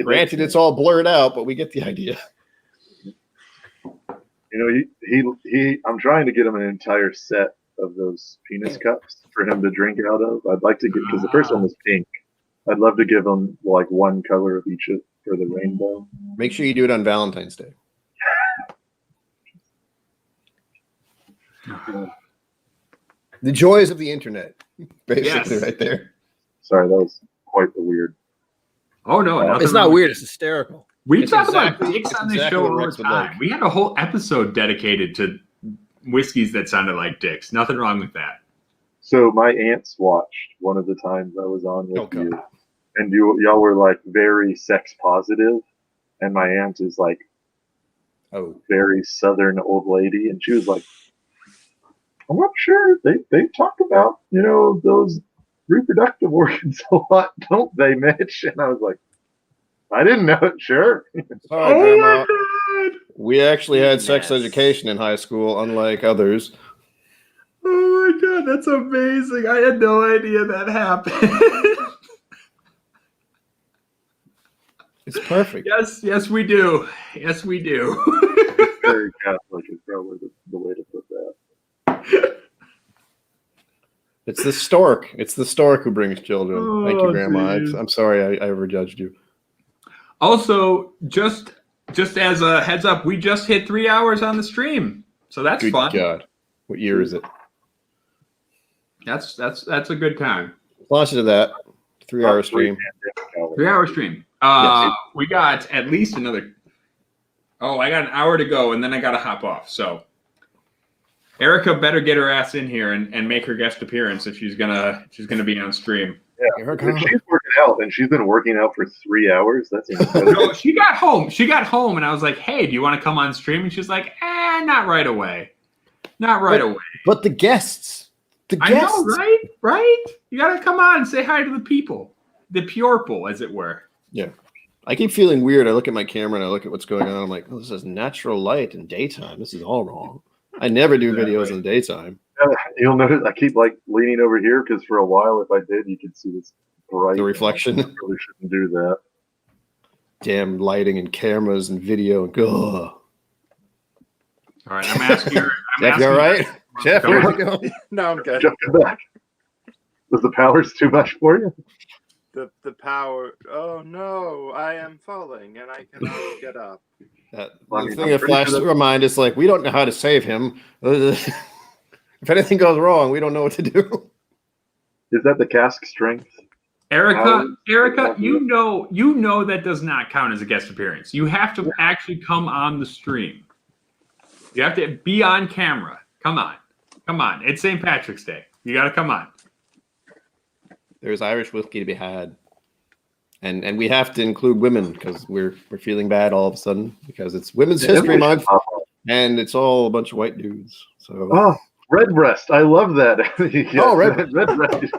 Granted, it's all blurred out, but we get the idea. You know, he. I'm trying to get him an entire set of those penis cups for him to drink out of. I'd like to get because the first one was pink. I'd love to give him like one color of each for the rainbow. Make sure you do it on Valentine's Day. The joys of the internet, basically, Yes. right there. Sorry, that was quite the weird. Oh, no. nothing It's not wrong. weird. It's hysterical. We It's talk exactly- about dicks it's on this exactly show what all the Rex would time. like. We had a whole episode dedicated to whiskeys that sounded like dicks. Nothing wrong with that. So my aunts watched one of the times I was on with Okay. you, and y'all were like very sex positive, and my aunt is like Oh, very southern old lady, and she was like, I'm not sure they talk about those reproductive organs a lot, don't they, Mitch? And I was like, I didn't know it. Sure. sorry, Oh Grandma. my God. We actually had sex Yes. education in high school, unlike others. Oh my God. That's amazing. I had no idea that happened. It's perfect. Yes, we do. Yes, we do. Very Catholic is probably the way to put that. It's the stork. It's the stork who brings children. Thank you, Oh, Grandma. geez. I'm sorry I overjudged you. Also, just as a heads up, we just hit 3 hours on the stream, so that's Good fun. God. What year is it? That's a good time. Launch to that. 3 hour stream. 3 hour stream. We got at least another. Oh, I got an hour to go, and then I got to hop off. So, Erica better get her ass in here and make her guest appearance if she's gonna be on stream. Yeah, if she's working out, and she's been working out for 3 hours. That's incredible. No, she got home. She got home, and I was like, "Hey, do you want to come on stream?" And she's like, not right away. Not right away. But the guests. I know, right? Right? You got to come on and say hi to the people. The people, as it were. Yeah. I keep feeling weird. I look at my camera and I look at what's going on. I'm like, oh, this is natural light in daytime. This is all wrong. I never do videos in the daytime. You'll notice I keep like leaning over here because for a while, if I did, you could see this bright. The reflection. I really shouldn't do that. Damn lighting and cameras and video. And All right, I'm asking her. Jeff, you all right? Jeff, where'd you go? No, I'm good. Jump back. Was the powers too much for you? The power. Oh no, I am falling and I cannot get up. The Well, I mean, thing I'm that pretty flashed sure through our mind is like, we don't know how to save him. If anything goes wrong, we don't know what to do. Is that the cask strength? Erica, you know that does not count as a guest appearance. You have to actually come on the stream. You have to be on camera. Come on. It's St. Patrick's Day. You got to come on. There's Irish whiskey to be had. And we have to include women because we're feeling bad all of a sudden because it's Women's History Month and it's all a bunch of white dudes. So Oh, Redbreast. I love that. Oh, Redbreast.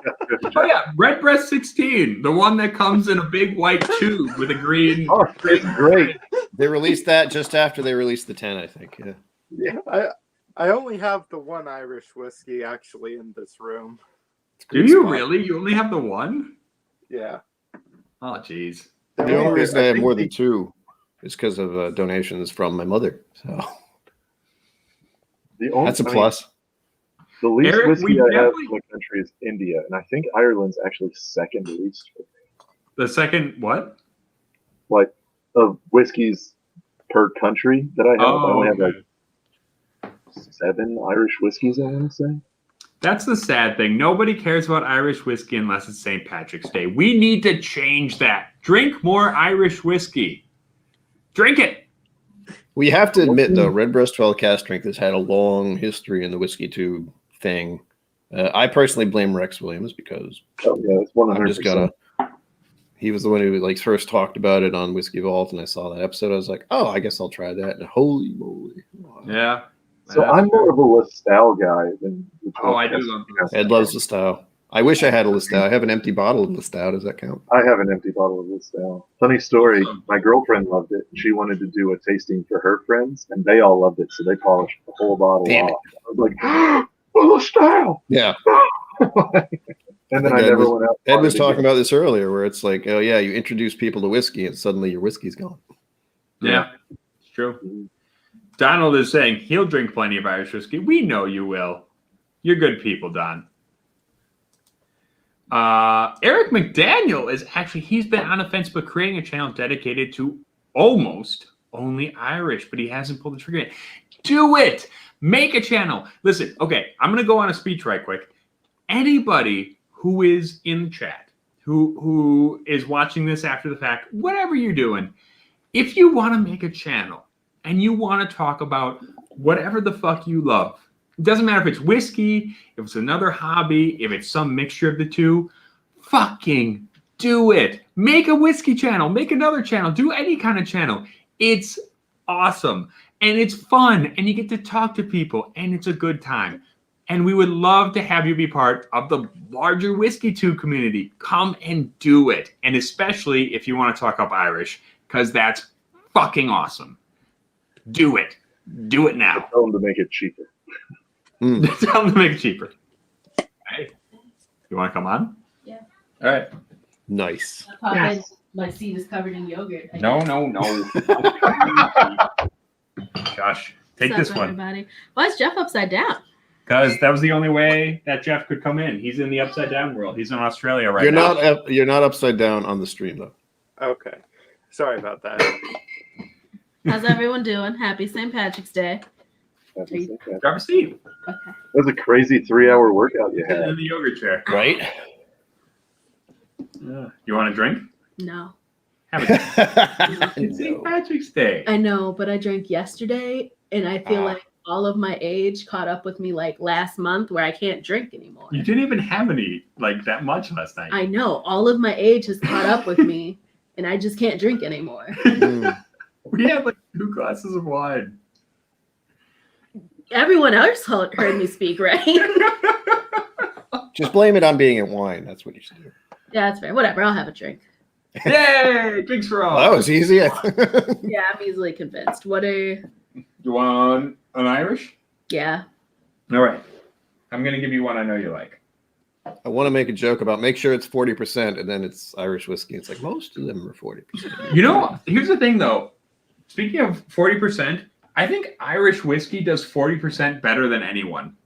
Oh yeah, Redbreast 16, the one that comes in a big white tube with a green. Oh, it's great. They released that just after they released the 10, I think. Yeah. Yeah, I only have the one Irish whiskey actually in this room. Do you really? You only have the one? Yeah. Oh, jeez. The only reason I have more than two is because of donations from my mother. So that's a plus. The least Eric, whiskey I have in the country is India, and I think Ireland's actually second least for me. The second what? Like of whiskeys per country that I have, I only have like 7 Irish whiskeys, I want to say. That's the sad thing. Nobody cares about Irish whiskey unless it's St. Patrick's Day. We need to change that. Drink more Irish whiskey. Drink it. We have to admit, though, Redbreast 12 cask strength has had a long history in the whiskey tube thing. I personally blame Rex Williams because it's 100%. I'm just gonna. He was the one who like first talked about it on Whiskey Vault, and I saw that episode. I was like, oh, I guess I'll try that. And holy moly! Wow. Yeah. So I'm more of a Listau guy than. I do love Listau. Ed loves Listau. I wish I had a Listau. I have an empty bottle of Listau. Does that count? I have an empty bottle of Listau. Funny story. My girlfriend loved it. She wanted to do a tasting for her friends, and they all loved it. So they polished the whole bottle off. I was like, Listau! Yeah. And then I never went out. Ed was talking about this earlier, where it's like, oh yeah, you introduce people to whiskey, and suddenly your whiskey's gone. Yeah, it's true. Donald is saying he'll drink plenty of Irish whiskey. We know you will. You're good people, Don. Eric McDaniel is actually, he's been on the fence but creating a channel dedicated to almost only Irish, but he hasn't pulled the trigger yet. Do it. Make a channel. Listen, okay, I'm going to go on a speech right quick. Anybody who is in the chat, who is watching this after the fact, whatever you're doing, if you want to make a channel and you want to talk about whatever the fuck you love, it doesn't matter if it's whiskey, if it's another hobby, if it's some mixture of the two, fucking do it. Make a whiskey channel, make another channel, do any kind of channel. It's awesome and it's fun and you get to talk to people and it's a good time. And we would love to have you be part of the larger Whiskey Tube community. Come and do it. And especially if you want to talk up Irish, because that's fucking awesome. Do it. Do it now. Tell them to make it cheaper. Tell them to make it cheaper. Hey, you want to come on? Yeah. All right. Nice. I'll pop in. My seat is covered in yogurt. I No, guess. no. Josh, take What's this up, one. everybody? Why is Jeff upside down? Because that was the only way that Jeff could come in. He's in the upside down world. He's in Australia right You're now. you're not upside down on the stream though. Okay. Sorry about that. How's everyone doing? Happy St. Patrick's Day. Grab a seat. Okay. That was a crazy 3-hour workout you In had. the yogurt chair. Right? You want a drink? No. Have a drink. It's St. Patrick's Day. I know, but I drank yesterday, and I feel Ah. like all of my age caught up with me like last month where I can't drink anymore. You didn't even have any like that much last night. I know. All of my age has caught up with me, and I just can't drink anymore. We had like 2 glasses of wine. Everyone else heard me speak, right? Just blame it on being at wine. That's what you should do. Yeah, that's fair. Whatever. I'll have a drink. Yay! Drinks for all. Well, that was easy. Yeah, I'm easily convinced. You want an Irish? Yeah. All right. I'm going to give you one I know you like. I want to make a joke about make sure it's 40% and then it's Irish whiskey. It's like most of them are 40%. You know, here's the thing though. Speaking of 40%, I think Irish whiskey does 40% better than anyone.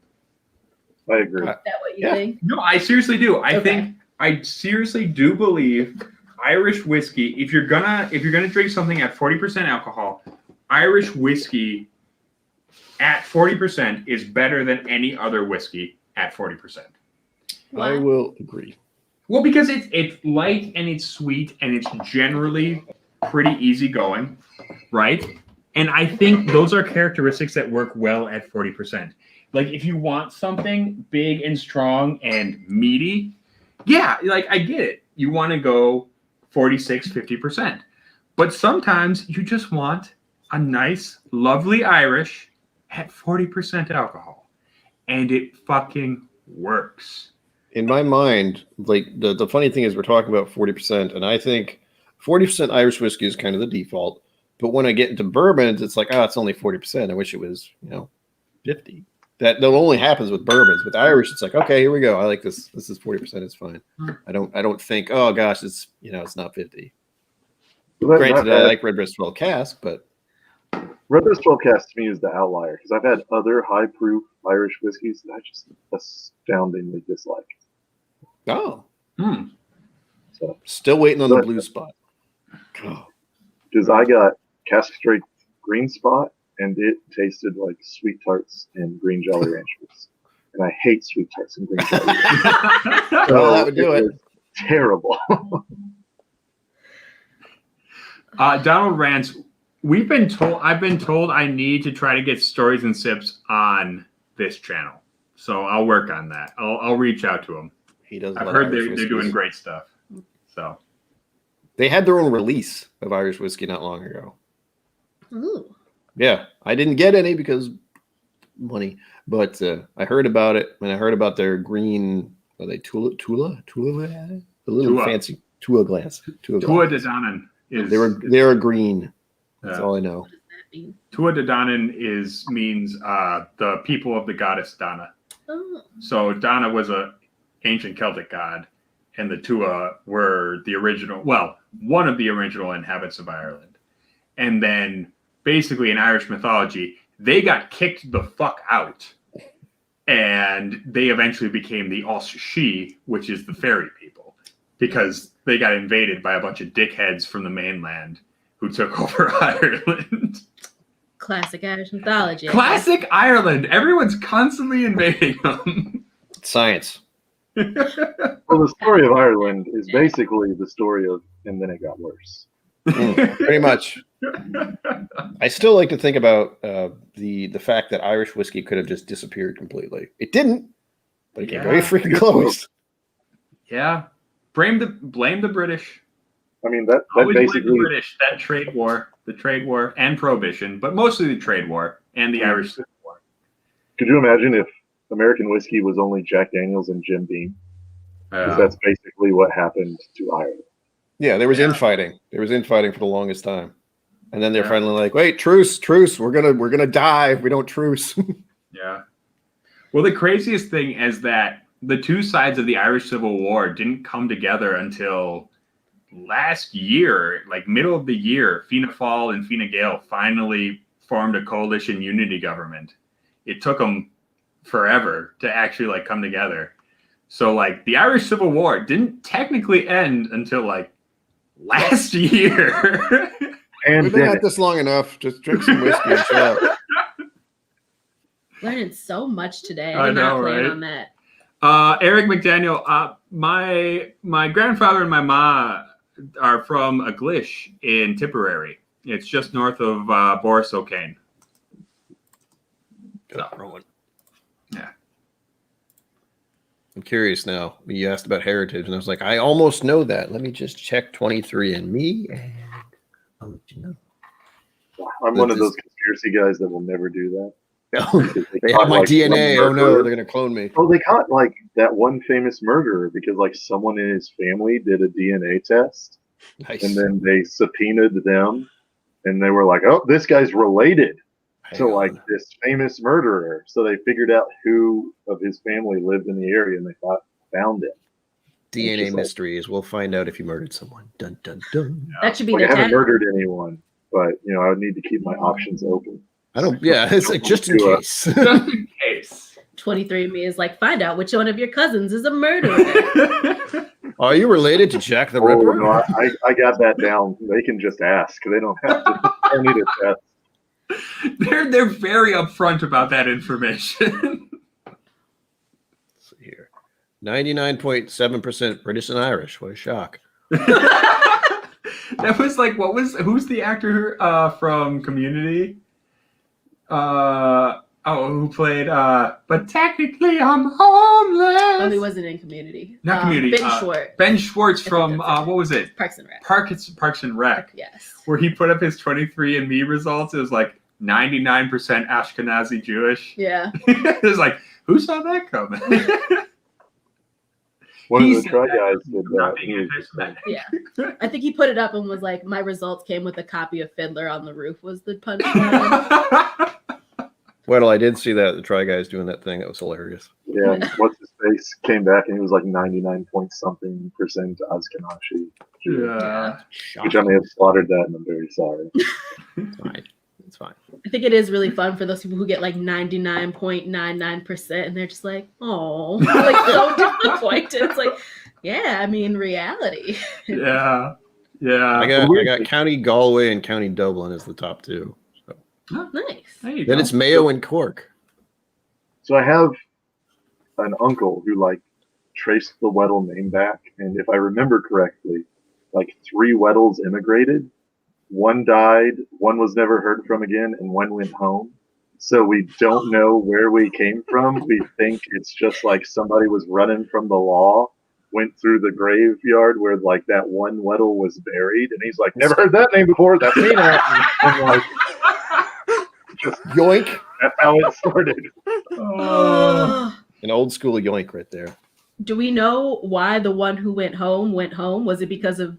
I agree. Is that what you Yeah. think? No, I seriously do. Okay. I seriously do believe Irish whiskey, if you're gonna drink something at 40% alcohol, Irish whiskey at 40% is better than any other whiskey at 40%. Why? I will agree. Well, because it's light and it's sweet and it's generally pretty easygoing, right? And I think those are characteristics that work well at 40%. Like if you want something big and strong and meaty, yeah, like I get it. You want to go 46, 50%. But sometimes you just want a nice, lovely Irish at 40% alcohol. And it fucking works. In my mind, like the funny thing is we're talking about 40%, and I think 40% Irish whiskey is kind of the default. But when I get into bourbons, it's like, it's only 40%. I wish it was, 50. That only happens with bourbons. With Irish, it's like, okay, here we go. I like this. This is 40%. It's fine. I don't think, oh gosh, it's it's not 50. Granted, I like Red Breast 12 cask, but Red Breast 12 cask to me is the outlier because I've had other high proof Irish whiskeys that I just astoundingly dislike. oh, So still waiting on the blue spot. Oh. because I got cask strength green spot and it tasted like sweet tarts and green Jolly Ranchers, and I hate sweet tarts and green Jolly Ranchers. Well, that would do it. was terrible. Donald Rance, I've been told I need to try to get Stories and Sips on this channel. So I'll work on that. I'll reach out to him. He does. I've heard they're doing great stuff. So They had their own release of Irish whiskey not long ago. Ooh. Yeah, I didn't get any because money, but I heard about it when I heard about their green. Are they Tula? The little Tua. fancy Tua glass. Tua de Danann is They're green. That's all I know. What does that mean? Tua de Danann means the people of the goddess Dana. Oh. So Dana was a ancient Celtic god, and the Tua were the original. Well, one of the original inhabitants of Ireland, and then basically in Irish mythology, they got kicked the fuck out, and they eventually became the Oss-Shi, which is the fairy people, because they got invaded by a bunch of dickheads from the mainland who took over Ireland. Classic Irish mythology. Classic Ireland. Everyone's constantly invading them. Science. Well, the story of Ireland is basically the story of, and then it got worse. Pretty much. I still like to think about the fact that Irish whiskey could have just disappeared completely. It didn't, but it came very freaking close. Yeah. Blame the British. I mean, that Always blame basically the British. That trade war and prohibition, but mostly the trade war and the Irish Civil War. Could you imagine if American whiskey was only Jack Daniels and Jim Beam? 'Cause that's basically what happened to Ireland. Yeah, there was infighting. There was infighting for the longest time, and then they're finally like, "Wait, truce! We're gonna die if we don't truce." Yeah. Well, the craziest thing is that the two sides of the Irish Civil War didn't come together until last year, like middle of the year, Fianna Fáil and Fine Gael finally formed a coalition unity government. It took them forever to actually like come together. So like the Irish Civil War didn't technically end until like last year. And We've been then at this long enough. Just drink some whiskey and chill out. Learning so much today. I I did not know, plan right? on that. Eric McDaniel, my grandfather and my ma are from Aglish in Tipperary. It's just north of Boris O'Kane. Good Rowan. Yeah. I'm curious now. You asked about heritage, and I was like, I almost know that. Let me just check 23andMe, and I'll let you know. I'm one of those conspiracy guys that will never do that. They have my DNA. Oh no, they're gonna clone me. Oh, they caught like that one famous murderer because like someone in his family did a DNA test, Nice. and then they subpoenaed them, and they were like, "Oh, this guy's related to like this famous murderer." So they figured out who of his family lived in the area, and they found him. DNA just mysteries. We'll find out if you murdered someone. Dun dun dun. That should be Like, the I haven't tag. murdered anyone, but I would need to keep my options open. I don't. Yeah, it's like just in case. Just in case. 23andMe is like, find out which one of your cousins is a murderer. Are you related to Jack the Oh, Ripper? no, I got that down. They can just ask. They don't have to. I don't need a test. They're very upfront about that information. Let's see here. 99.7% British and Irish. What a shock. That was like, who's the actor from Community? Who played but technically I'm homeless. Oh, he wasn't in Community. Not Community. Ben Schwartz. Ben Schwartz I think from that's it. what was it? Parks and Rec. Parks and Rec. Yes. Where he put up his 23andMe results. It was like 99% Ashkenazi Jewish. Yeah. It was like, who saw that coming? One He of the said try that. guys did Not that. paying attention. Yeah. I think he put it up and was like, my results came with a copy of Fiddler on the Roof was the punchline. Well, I did see that the Try Guys doing that thing. That was hilarious. Yeah, what's his face came back and he was like 99 point something percent Ashkenazi, Yeah. which I may have slaughtered that, and I'm very sorry. It's fine. It's fine. I think it is really fun for those people who get like 99.99% and they're just like, oh, like so disappointed. It's like, yeah, I mean, reality. Yeah. Yeah. I got County Galway and County Dublin as the top two. Nice. There you Then go. it's Mayo and Cork. So I have an uncle who like traced the Weddell name back, and if I remember correctly, like 3 Weddells immigrated. One died, one was never heard from again, and one went home. So we don't know where we came from. We think it's just like somebody was running from the law, went through the graveyard where like that one Weddell was buried, and he's like, never heard that name before. That's me now. And like, just Yoink. that's how it started. Oh. An old school yoink right there. Do we know why the one who went home? Was it because of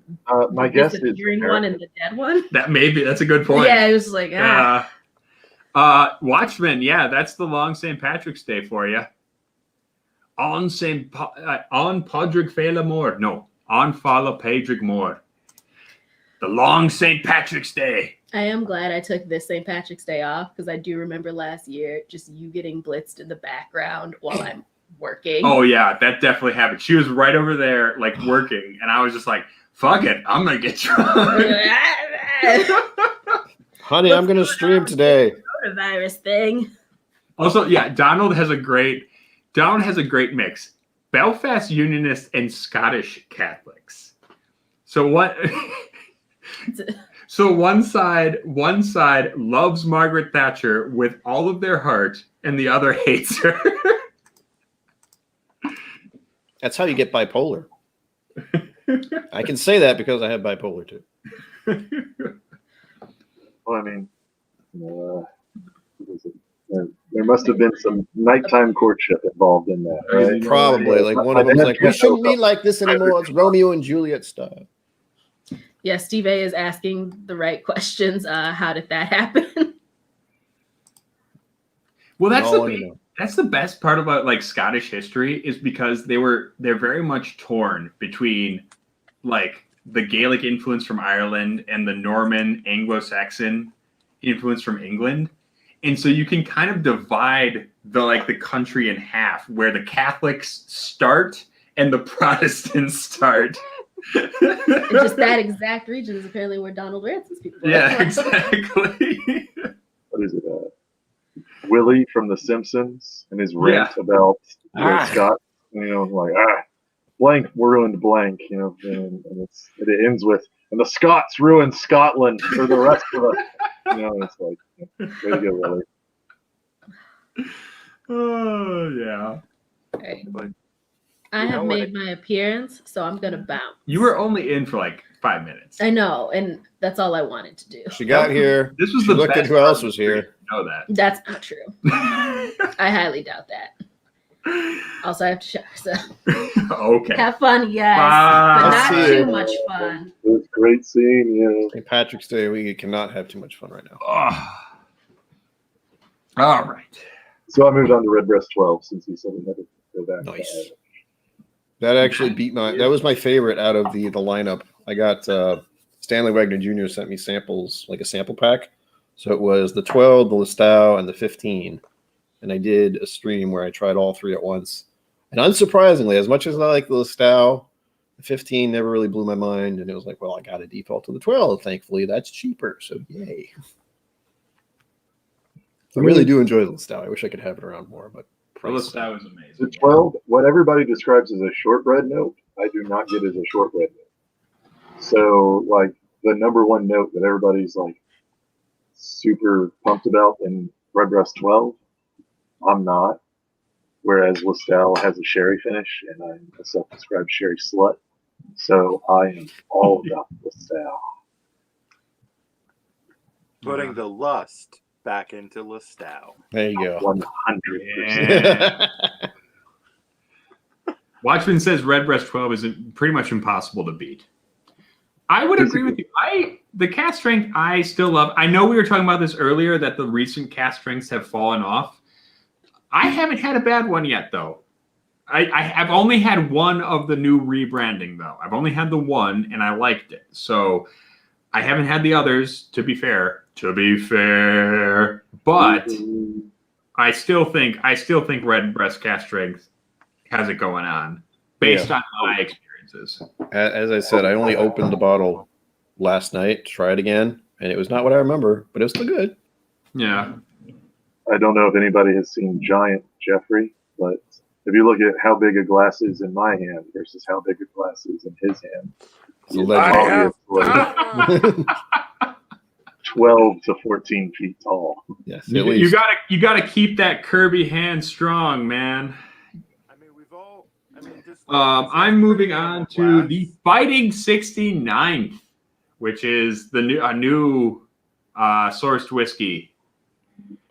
My the guess is disappearing one and the dead one? That's a good point. Yeah, it was like, Watchmen, yeah, that's the long St. Patrick's Day for you. On Podrick Fela Mór. No, on Fala Pedrick Mór. The long St. Patrick's Day. I am glad I took this St. Patrick's Day off because I do remember last year just you getting blitzed in the background while I'm working. Oh yeah, that definitely happened. She was right over there, like working, and I was just like, "Fuck it, I'm gonna get drunk." Honey, I'm going to stream today. Coronavirus thing. Also, yeah, Donald has a great mix. Belfast Unionists and Scottish Catholics. So what? So one side loves Margaret Thatcher with all of their heart, and the other hates her. That's how you get bipolar. I can say that because I have bipolar too. Well, I mean, there must have been some nighttime courtship involved in that, right? Probably. Like one of them's like, we shouldn't be like this anymore. It's Romeo and Juliet style. Yeah, Steve A is asking the right questions. How did that happen? Well, All I know. that's the best part about like Scottish history is because they're very much torn between like the Gaelic influence from Ireland and the Norman Anglo-Saxon influence from England. And so you can kind of divide the country in half, where the Catholics start and the Protestants start. And just that exact region is apparently where Donald Ranson's people are. Yeah, exactly. What is it? Willie from The Simpsons and his rant about Scott. Blank ruined blank. And it ends with, and the Scots ruined Scotland for the rest of us. It's like, way to go, Willie. Oh yeah. Right. But I you have know what made my appearance, so I'm gonna bounce. You were only in for like 5 minutes. I know, and that's all I wanted to do. She got here. This was She the looked best at who else was here. Know that. That's not true. I highly doubt that. Also, I have to shower, so Okay. have fun, you guys, Bye. but I'll not see too you. much fun. It was a great scene. St. Patrick's Day, we cannot have too much fun right now. Oh. All right. So I moved on to Redbreast 12 since he said we had to go back. Nice. That actually beat that was my favorite out of the lineup. I got Stanley Wagner Jr. sent me samples, like a sample pack. So it was the 12, the Listau, and the 15. And I did a stream where I tried all three at once. And unsurprisingly, as much as I like the Listau, the 15 never really blew my mind. And it was like, well, I got to default to the 12. Thankfully, that's cheaper. So yay. I really do enjoy the Listau. I wish I could have it around more, but price. That was amazing. The 12, what everybody describes as a shortbread note, I do not get as a shortbread note. So, like, the number one note that everybody's, like, super pumped about in Redbreast 12, I'm not. Whereas Listau has a sherry finish, and I'm a self-described sherry slut. So I am all about Listau. Putting the lust back into Listau. There you go. 100%. Yeah. Watchman says Redbreast 12 is pretty much impossible to beat. I would agree with you. The cast strength I still love. I know we were talking about this earlier, that the recent cast strengths have fallen off. I haven't had a bad one yet, though. I've only had one of the new rebranding, though. I've only had the one, and I liked it. So I haven't had the others, to be fair. But I still think Redbreast cast strength has it going on based on my experiences. As I said, I only opened the bottle last night to try it again, and it was not what I remember, but it was still good. Yeah. I don't know if anybody has seen Giant Jeffrey, but if you look at how big a glass is in my hand versus how big a glass is in his hand, It's a legend. obviously 12 to 14 feet tall. Yes, You, at least. you gotta keep that Kirby hand strong, man. I mean, we've all. I mean, just. I'm moving on to the Fighting 69th, which is a new sourced whiskey.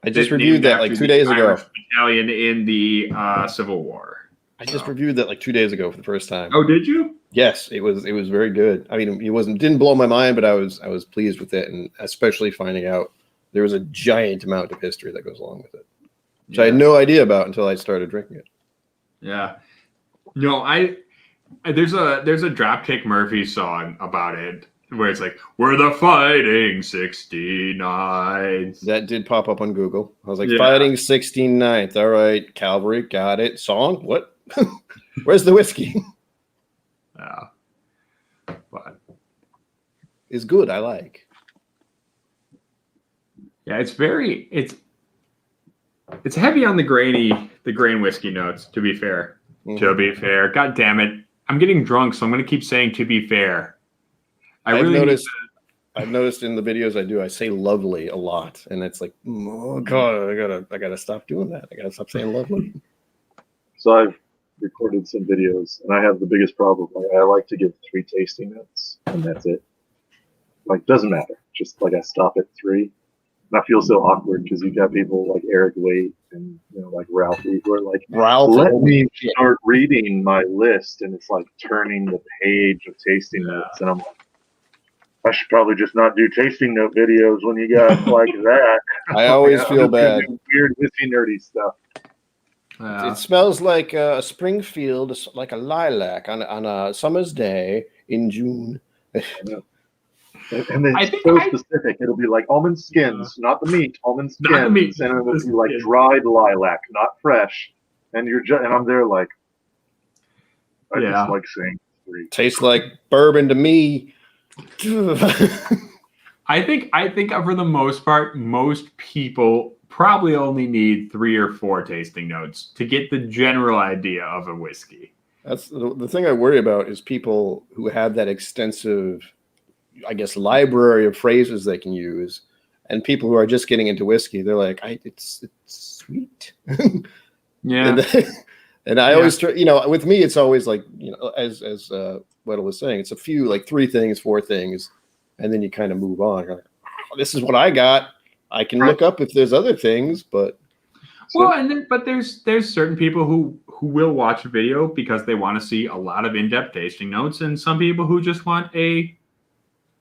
I just named reviewed that after like 2 the days ago. Irish battalion in the Civil War. I just reviewed that like 2 days ago for the first time. Oh, did you? Yes, it was very good. I mean, didn't blow my mind, but I was pleased with it, and especially finding out there was a giant amount of history that goes along with it, which I had no idea about until I started drinking it. Yeah. No, there's a Dropkick Murphy song about it where it's like, we're the Fighting 69th. That did pop up on Google. I was like, Yeah. Fighting 69th. All right, Cavalry, got it. Song? What? Where's the whiskey? Yeah. But It's good. I like. yeah, it's heavy on the grain whiskey notes, to be fair. Mhm. To be fair. God damn it. I'm getting drunk, so I'm gonna keep saying to be fair. I've noticed in the videos I do, I say lovely a lot, and it's like, oh god, I gotta stop doing that. I gotta stop saying lovely. So I've recorded some videos, and I have the biggest problem. I like to give 3 tasting notes, and that's it. Like, doesn't matter. Just like I stop at 3. And I feel so awkward because you got people like Eric Waite and like Ralphie who are like, Ralph, let me start reading my list, and it's like turning the page of tasting notes, and I'm like, I should probably just not do tasting note videos when you guys like that. I always I'm feel just gonna bad. do weird whiskey nerdy stuff. It smells like a spring field, like a lilac on a summer's day in June. And then I it's think so I- specific. It'll be like almond skins, not the meat, almond skins. Not the meat, And it'll the be like skins. dried lilac, not fresh. And and I'm there like, I Yeah. just like saying three. Tastes like bourbon to me. I think for the most part, most people probably only need 3 or 4 tasting notes to get the general idea of a whiskey. That's the thing I worry about is people who have that extensive, I guess, library of phrases they can use, and people who are just getting into whiskey. They're like, it's sweet. Yeah. And I always try, with me, it's always like, as Weddle was saying, it's a few, like 3 things, 4 things, and then you kind of move on. You're like, oh, this is what I got. I can look up if there's other things, but. Well, but there's certain people who will watch a video because they want to see a lot of in-depth tasting notes, and some people who just want a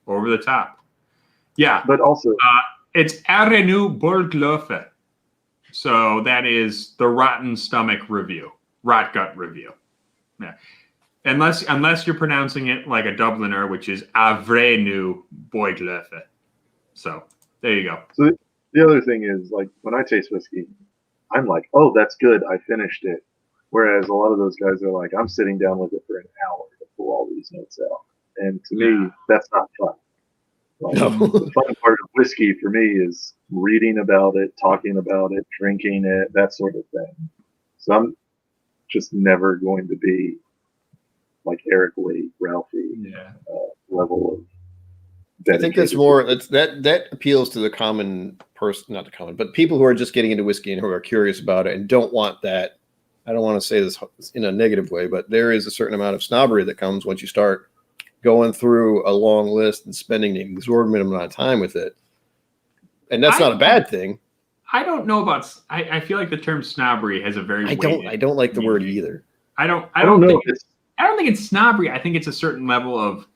over the top. Yeah. But also, it's Arenu Borglöfe. So that is the rotten stomach review, rot gut review. Yeah. Unless you're pronouncing it like a Dubliner, which is Avrenu Borglöfe. So there you go. So the other thing is, like, when I taste whiskey, I'm like, oh, that's good. I finished it. Whereas a lot of those guys are like, I'm sitting down with it for an hour to pull all these notes out. And to me, that's not fun. Like, the fun part of whiskey for me is reading about it, talking about it, drinking it, that sort of thing. So I'm just never going to be like Eric Lee, Ralphie level of. I think that's more that appeals to the common person, not the common, but people who are just getting into whiskey and who are curious about it and don't want that. I don't want to say this in a negative way, but there is a certain amount of snobbery that comes once you start going through a long list and spending an exorbitant amount of time with it. And that's not a bad thing. I don't know about. I feel like the term snobbery has a very. I don't like the word either. I don't know. I don't think it's snobbery. I think it's a certain level of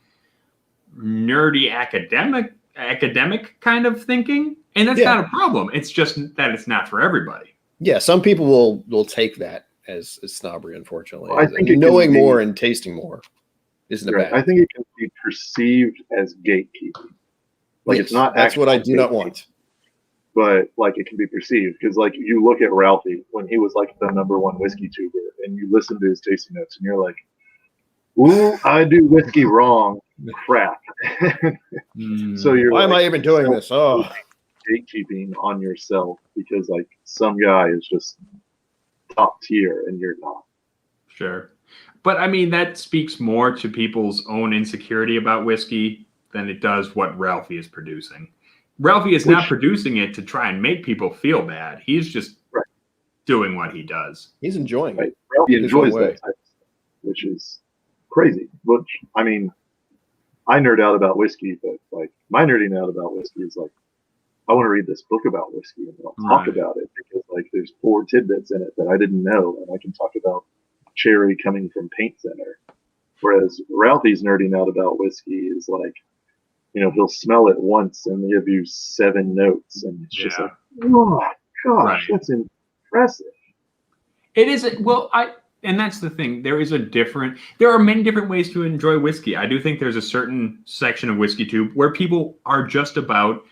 nerdy academic kind of thinking, and that's not a problem. It's just that it's not for everybody. Yeah, some people will take that as snobbery. Unfortunately, I think knowing more and tasting more isn't a bad. I think it can be perceived as gatekeeping. Like it's not. That's what I do not want. But like it can be perceived because like you look at Ralphie when he was like the #1 whiskey tuber, and you listen to his tasting notes, and you're like, "Ooh, I do whiskey wrong, crap." So you're why am I even doing this? Oh, gatekeeping on yourself because like some guy is just top tier and you're not. Sure, but I mean that speaks more to people's own insecurity about whiskey than it does what Ralphie is producing. Ralphie is not producing it to try and make people feel bad. He's just doing what he does. He's enjoying it. Ralphie enjoys that type of stuff, which is crazy. Which, I mean, I nerd out about whiskey, but like my nerding out about whiskey is like, I want to read this book about whiskey and I'll talk about it because like there's 4 tidbits in it that I didn't know, and I can talk about cherry coming from paint thinner. Whereas Ralphie's nerding out about whiskey is like, he'll smell it once and give you 7 notes, and it's just like, oh gosh, that's impressive. It is. And that's the thing. There are many different ways to enjoy whiskey. I do think there's a certain section of Whiskey Tube where people are just about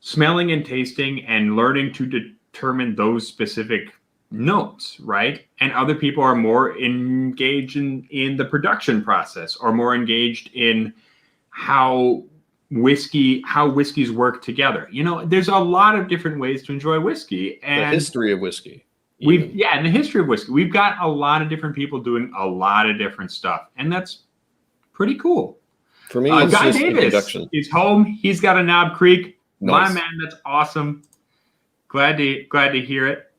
smelling and tasting and learning to determine those specific notes, right? And other people are more engaged in the production process, or more engaged in how whiskeys work together. There's a lot of different ways to enjoy whiskey, and the history of whiskey. In the history of whiskey, we've got a lot of different people doing a lot of different stuff, and that's pretty cool. For me, Guy Davis is home. He's got a Knob Creek. Nice. My man, that's awesome. Glad to hear it.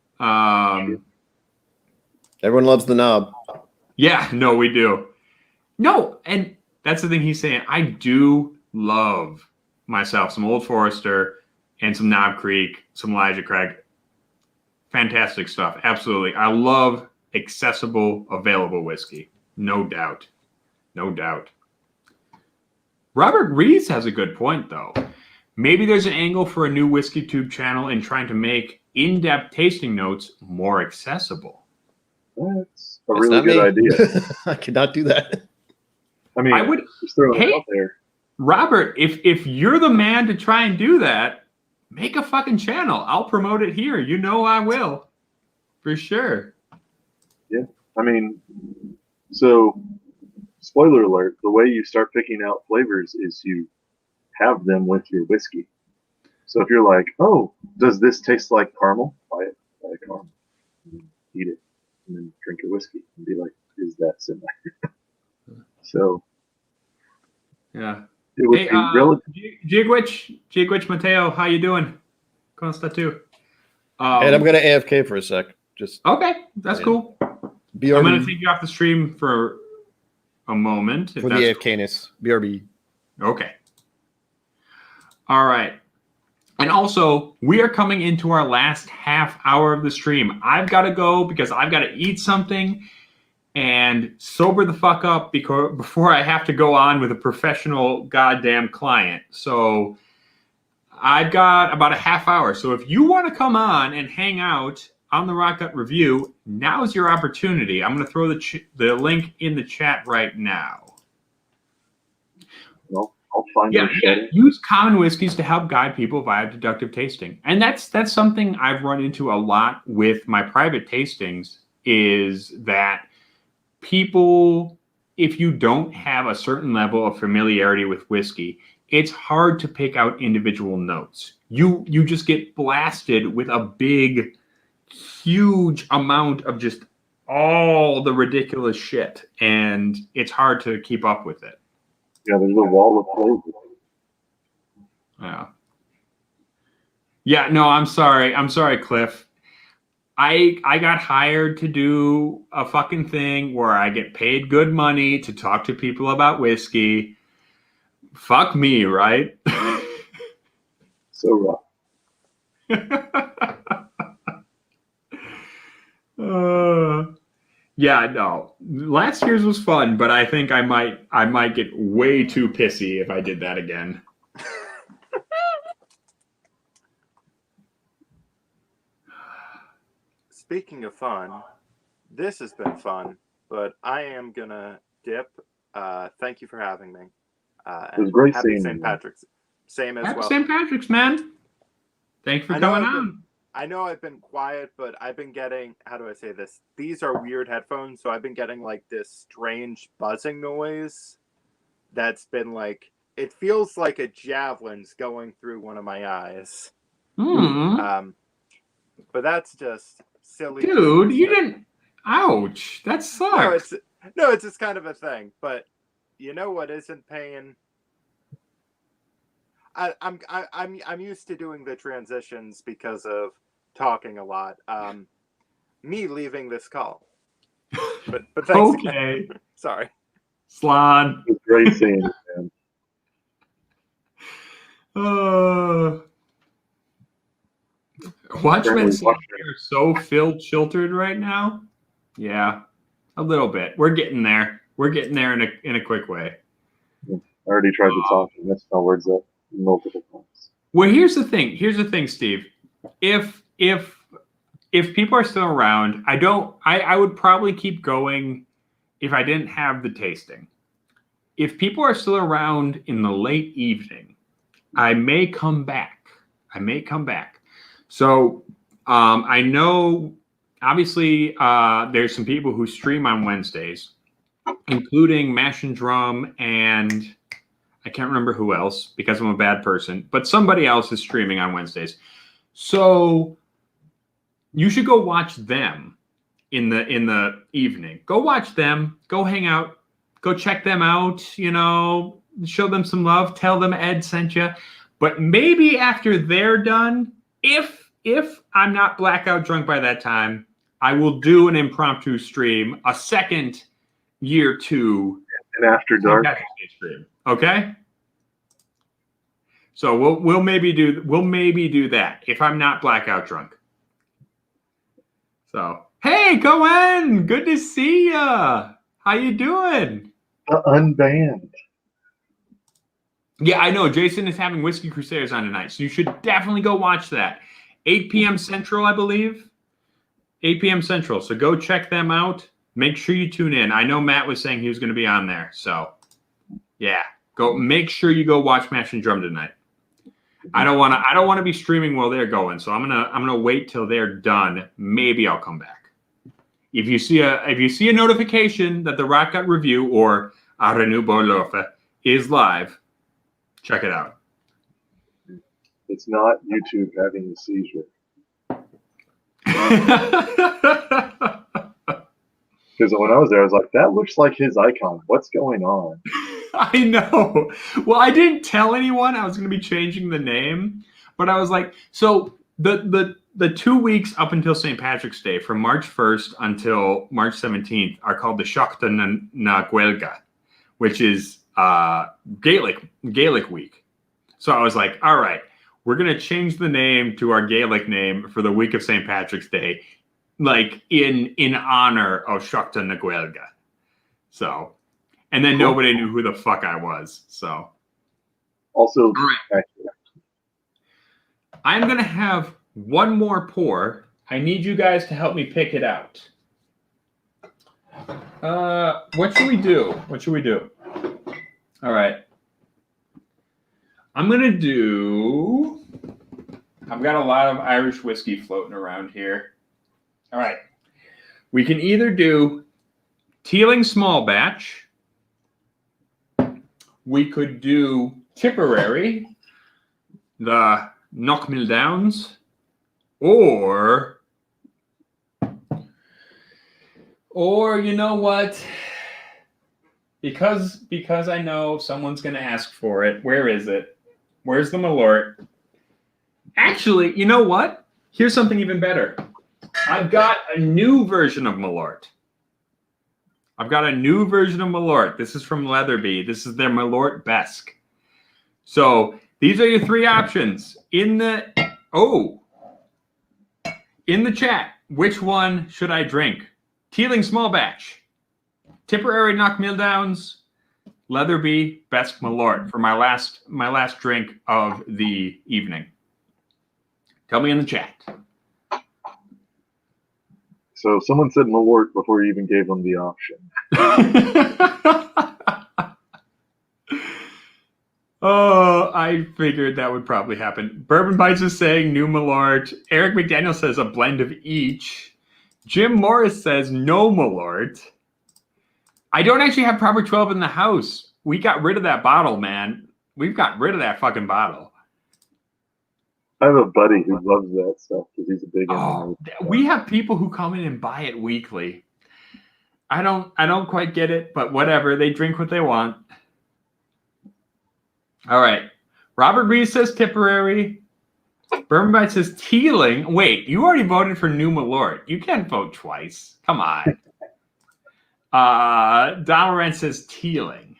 Everyone loves the knob. Yeah, no, we do. No, and that's the thing he's saying. I do love myself some Old Forester and some Knob Creek, some Elijah Craig. Fantastic stuff. Absolutely. I love accessible, available whiskey. No doubt. No doubt. Robert Rees has a good point, though. Maybe there's an angle for a new Whiskey Tube channel in trying to make in-depth tasting notes more accessible. That's a really good idea. I cannot do that. I mean, I would. just throwing Hey, it out there. Robert, if you're the man to try and do that, make a fucking channel. I'll promote it here. You know I will, for sure. I mean, so spoiler alert: the way you start picking out flavors is you have them with your whiskey. So if you're like, oh, does this taste like caramel? Buy it, buy a caramel, eat it, and then drink your whiskey and be like, is that similar? So Yeah. it would Hey, be relative. Jigwich Mateo, how you doing? ¿Cómo está tú? And I'm gonna AFK for a sec. Just Okay, that's Yeah. cool. BRB I'm gonna take you off the stream for a moment. If for the that's AFKness. BRB. Okay. All right. And also, we are coming into our last half hour of the stream. I've got to go because I've got to eat something and sober the fuck up before I have to go on with a professional goddamn client. So I've got about a half hour. So if you want to come on and hang out on the Rock Gut Review, now's your opportunity. I'm going to throw the link in the chat right now. Well, I'll find Yeah, those settings. use common whiskeys to help guide people via deductive tasting. And that's something I've run into a lot with my private tastings, is that people, if you don't have a certain level of familiarity with whiskey, it's hard to pick out individual notes. You just get blasted with a big, huge amount of just all the ridiculous shit, and it's hard to keep up with it. Yeah, there's a wall of flavors. Yeah. Yeah, no, I'm sorry. I'm sorry, Cliff. I got hired to do a fucking thing where I get paid good money to talk to people about whiskey. Fuck me, right? So Yeah, no. Last year's was fun, but I think I might get way too pissy if I did that again. Speaking of fun, this has been fun, but I am gonna dip. Thank you for having me. It was great happy seeing St. you. Patrick's. Same as Happy well. St. Patrick's, man. Thanks for I know coming I've been- on. I know I've been quiet, but I've been getting, how do I say this? These are weird headphones, so I've been getting like this strange buzzing noise that's been like, it feels like a javelin's going through one of my eyes. But that's just silly. Dude, you didn't. Ouch, that sucks. It's just kind of a thing. But you know what isn't paying? I'm used to doing the transitions because of talking a lot. Me leaving this call. But thanks Okay. again. Sorry. Slán. It was great seeing you, man. Watchmen Watchmen. are so filtered right now. Yeah, a little bit. We're getting there. We're getting there in a quick way. I already tried to talk and messed my words up multiple times. Well, here's the thing. Here's the thing, Steve. If people are still around, I would probably keep going if I didn't have the tasting. If people are still around in the late evening, I may come back. So I know, obviously, there's some people who stream on Wednesdays, including Mash and Drum, and I can't remember who else because I'm a bad person, but somebody else is streaming on Wednesdays. So you should go watch them in the evening. Go watch them. Go hang out. Go check them out. You know, show them some love. Tell them Ed sent you. But maybe after they're done, if I'm not blackout drunk by that time, I will do an impromptu stream, a second year 2 And after dark, stream. Okay. So we'll maybe do that if I'm not blackout drunk. So hey, Cohen, good to see ya. How you doing? unbanned. Yeah, I know. Jason is having Whiskey Crusaders on tonight, so you should definitely go watch that. 8 p.m. Central, I believe. 8 p.m. Central. So go check them out. Make sure you tune in. I know Matt was saying he was going to be on there. So Yeah, go make sure you go watch Mash and Drum tonight. I don't want to be streaming while they're going, so I'm gonna wait till they're done. Maybe I'll come back. If you see a notification that the Rock Gut review or Arenu Bolofa is live, check it out. It's not YouTube having a seizure. Because when I was there, I was like, that looks like his icon. What's going on? I know. Well, I didn't tell anyone I was going to be changing the name, but I was like, so the 2 weeks up until St. Patrick's Day, from March 1st until March 17th, are called the Shachta na Huelga, which is Gaelic week. So I was like, all right, we're going to change the name to our Gaelic name for the week of St. Patrick's Day, like in honor of Shachta na Huelga. So, and then nobody knew who the fuck I was. So, Also, accurate. I'm going to have one more pour. I need you guys to help me pick it out. What should we do? All right. I'm going to do... I've got a lot of Irish whiskey floating around here. All right. We can either do Teeling Small Batch. We could do Tipperary, the Knockmill Downs, or you know what? Because I know someone's going to ask for it. Where is it? Where's the Malort? Actually, you know what? Here's something even better. I've got a new version of Malort. This is from Leatherby. This is their Malort Besk. So these are your three options. In the chat, which one should I drink? Teeling Small Batch, Tipperary Knockmill Downs, Leatherby Besk Malort for my last drink of the evening. Tell me in the chat. So someone said Malort before you even gave them the option. Oh, I figured that would probably happen. Bourbon Bites is saying new Malort. Eric McDaniel says a blend of each. Jim Morris says no Malort. I don't actually have Proper 12 in the house. We got rid of that bottle, man. We've got rid of that fucking bottle. I have a buddy who loves that stuff because he's a big. We have people who come in and buy it weekly. I don't quite get it, but whatever. They drink what they want. All right. Robert Reed says Tipperary. Bourbon Bite says Teeling. Wait, you already voted for New Malort. You can't vote twice. Come on. Donald Rand says Teeling.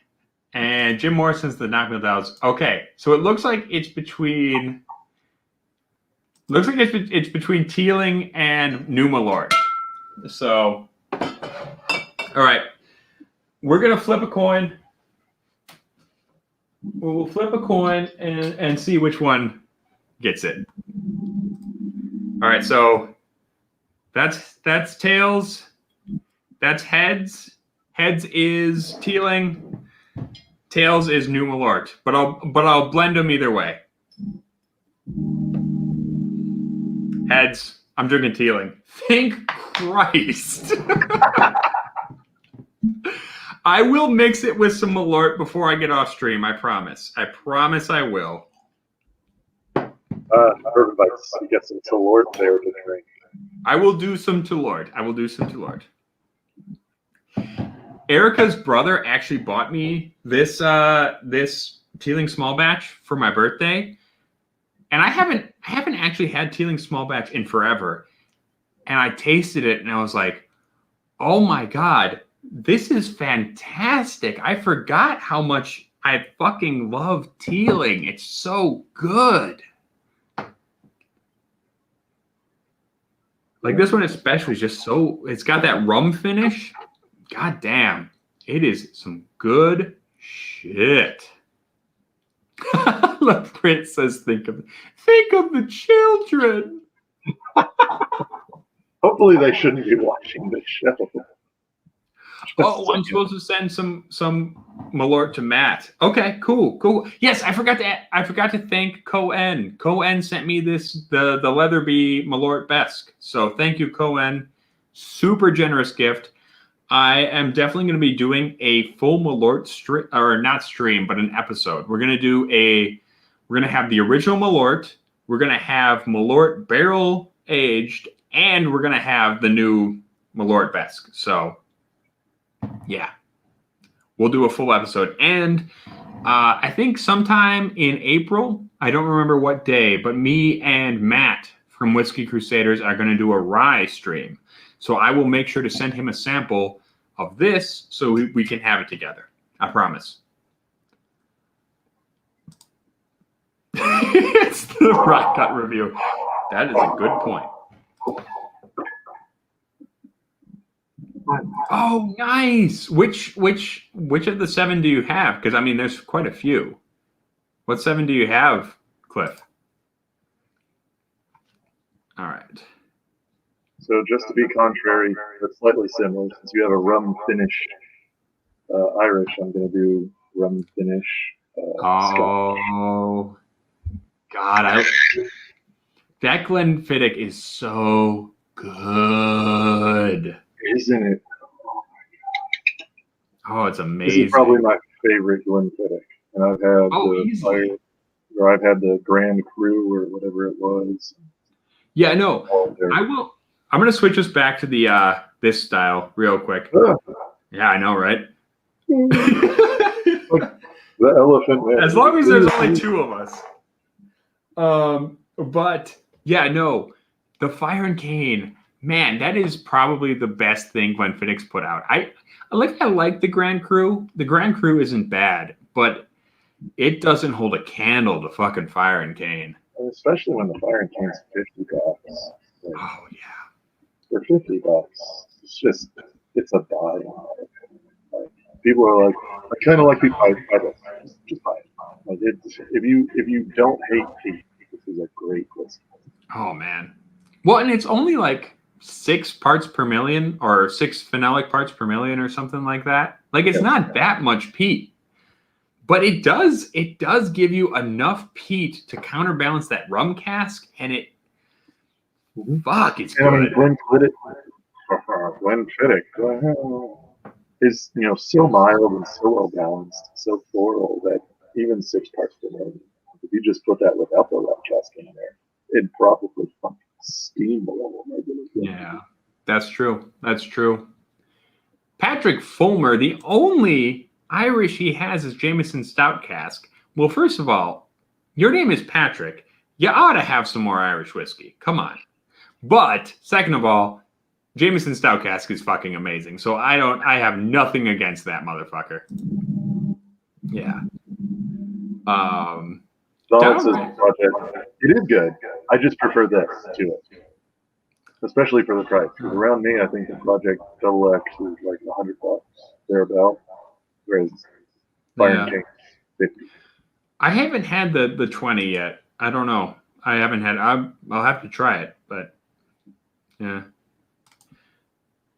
And Jim Morrison's the Knockmill Downs. Okay, so it looks like it's between... it's between Teeling and New Malort. So, all right. We're going to flip a coin. We'll flip a coin and see which one gets it. All right, so that's tails. That's heads. Heads is Teeling. Tails is New Malort. But I'll blend them either way. Heads. I'm drinking Teeling. Thank Christ. I will mix it with some Malort before I get off stream. I promise. I promise I will. Bourbon Bites, you get some Malort there to drink. I will do some Lord. Erica's brother actually bought me this Teeling Small Batch for my birthday, and I haven't actually had Teeling Small Batch in forever. And I tasted it, and I was like, "Oh my god, this is fantastic! I forgot how much I fucking love Teeling. It's so good." Like this one especially is just so, it's got that rum finish. God damn. It is some good shit. Love Prince says, think of the children. Hopefully they shouldn't be watching this show. Oh, I'm supposed to send some Malort to Matt. Okay, cool. Yes, I forgot to thank Cohen. Cohen sent me the Leatherby Malort Besk. So thank you, Cohen. Super generous gift. I am definitely going to be doing a full Malort stream, or not stream, but an episode. We're going to have the original Malort. We're going to have Malort barrel aged, and we're going to have the new Malort Besk. So, yeah, we'll do a full episode. And I think sometime in April, I don't remember what day, but me and Matt from Whiskey Crusaders are going to do a rye stream. So I will make sure to send him a sample of this so we can have it together. I promise. It's the Rock Cut review. That is a good point. Oh, nice. Which of the 7 do you have? Because I mean, there's quite a few. What 7 do you have, Cliff? All right. So just to be contrary, but slightly similar, since you have a rum finish Irish, I'm going to do rum finish Scotch. Oh, God. That Glenfiddich is so good. Isn't it? Oh, it's This amazing. is probably my favorite Glenfiddich. And I've had easy. I've had the Grand Cru or whatever it was. Yeah, no. I'm going to switch us back to the this style real quick. Yeah, I know, right? The elephant man. As long as there's only 2 of us. But yeah, no, the Fire and Cane, man, that is probably the best thing Glenfiddich's put out. I like the Grand Cru. The Grand Cru isn't bad, but it doesn't hold a candle to fucking Fire and Cane. Especially when the Fire and Cane's $50. Oh yeah. For $50, it's a buy. Like, people are like, I kind of like to buy this. Just buy it. Like, if you don't hate peat, this is a great whiskey. Oh man. Well, and it's only like 6 parts per million or 6 phenolic parts per million or something like that. Like it's not that much peat. But it does give you enough peat to counterbalance that rum cask, and it's And good. I mean, Glenfiddich is so mild and so well balanced, so floral that even 6 parts per million. If you just put that without the rum cask in there, it'd probably fucking steamroll. Yeah, that's true. Patrick Fulmer, the only Irish he has is Jameson Stout cask. Well, first of all, your name is Patrick. You ought to have some more Irish whiskey. Come on. But second of all, Jameson Stout cask is fucking amazing. So I have nothing against that motherfucker. Yeah. Project. It is good. I just prefer this to it, especially for the price. Because around me, I think the Project Double X is like $100 thereabout, whereas Fire and King 50. I haven't had the 20 yet. I don't know. I haven't had. I'll have to try it, but yeah.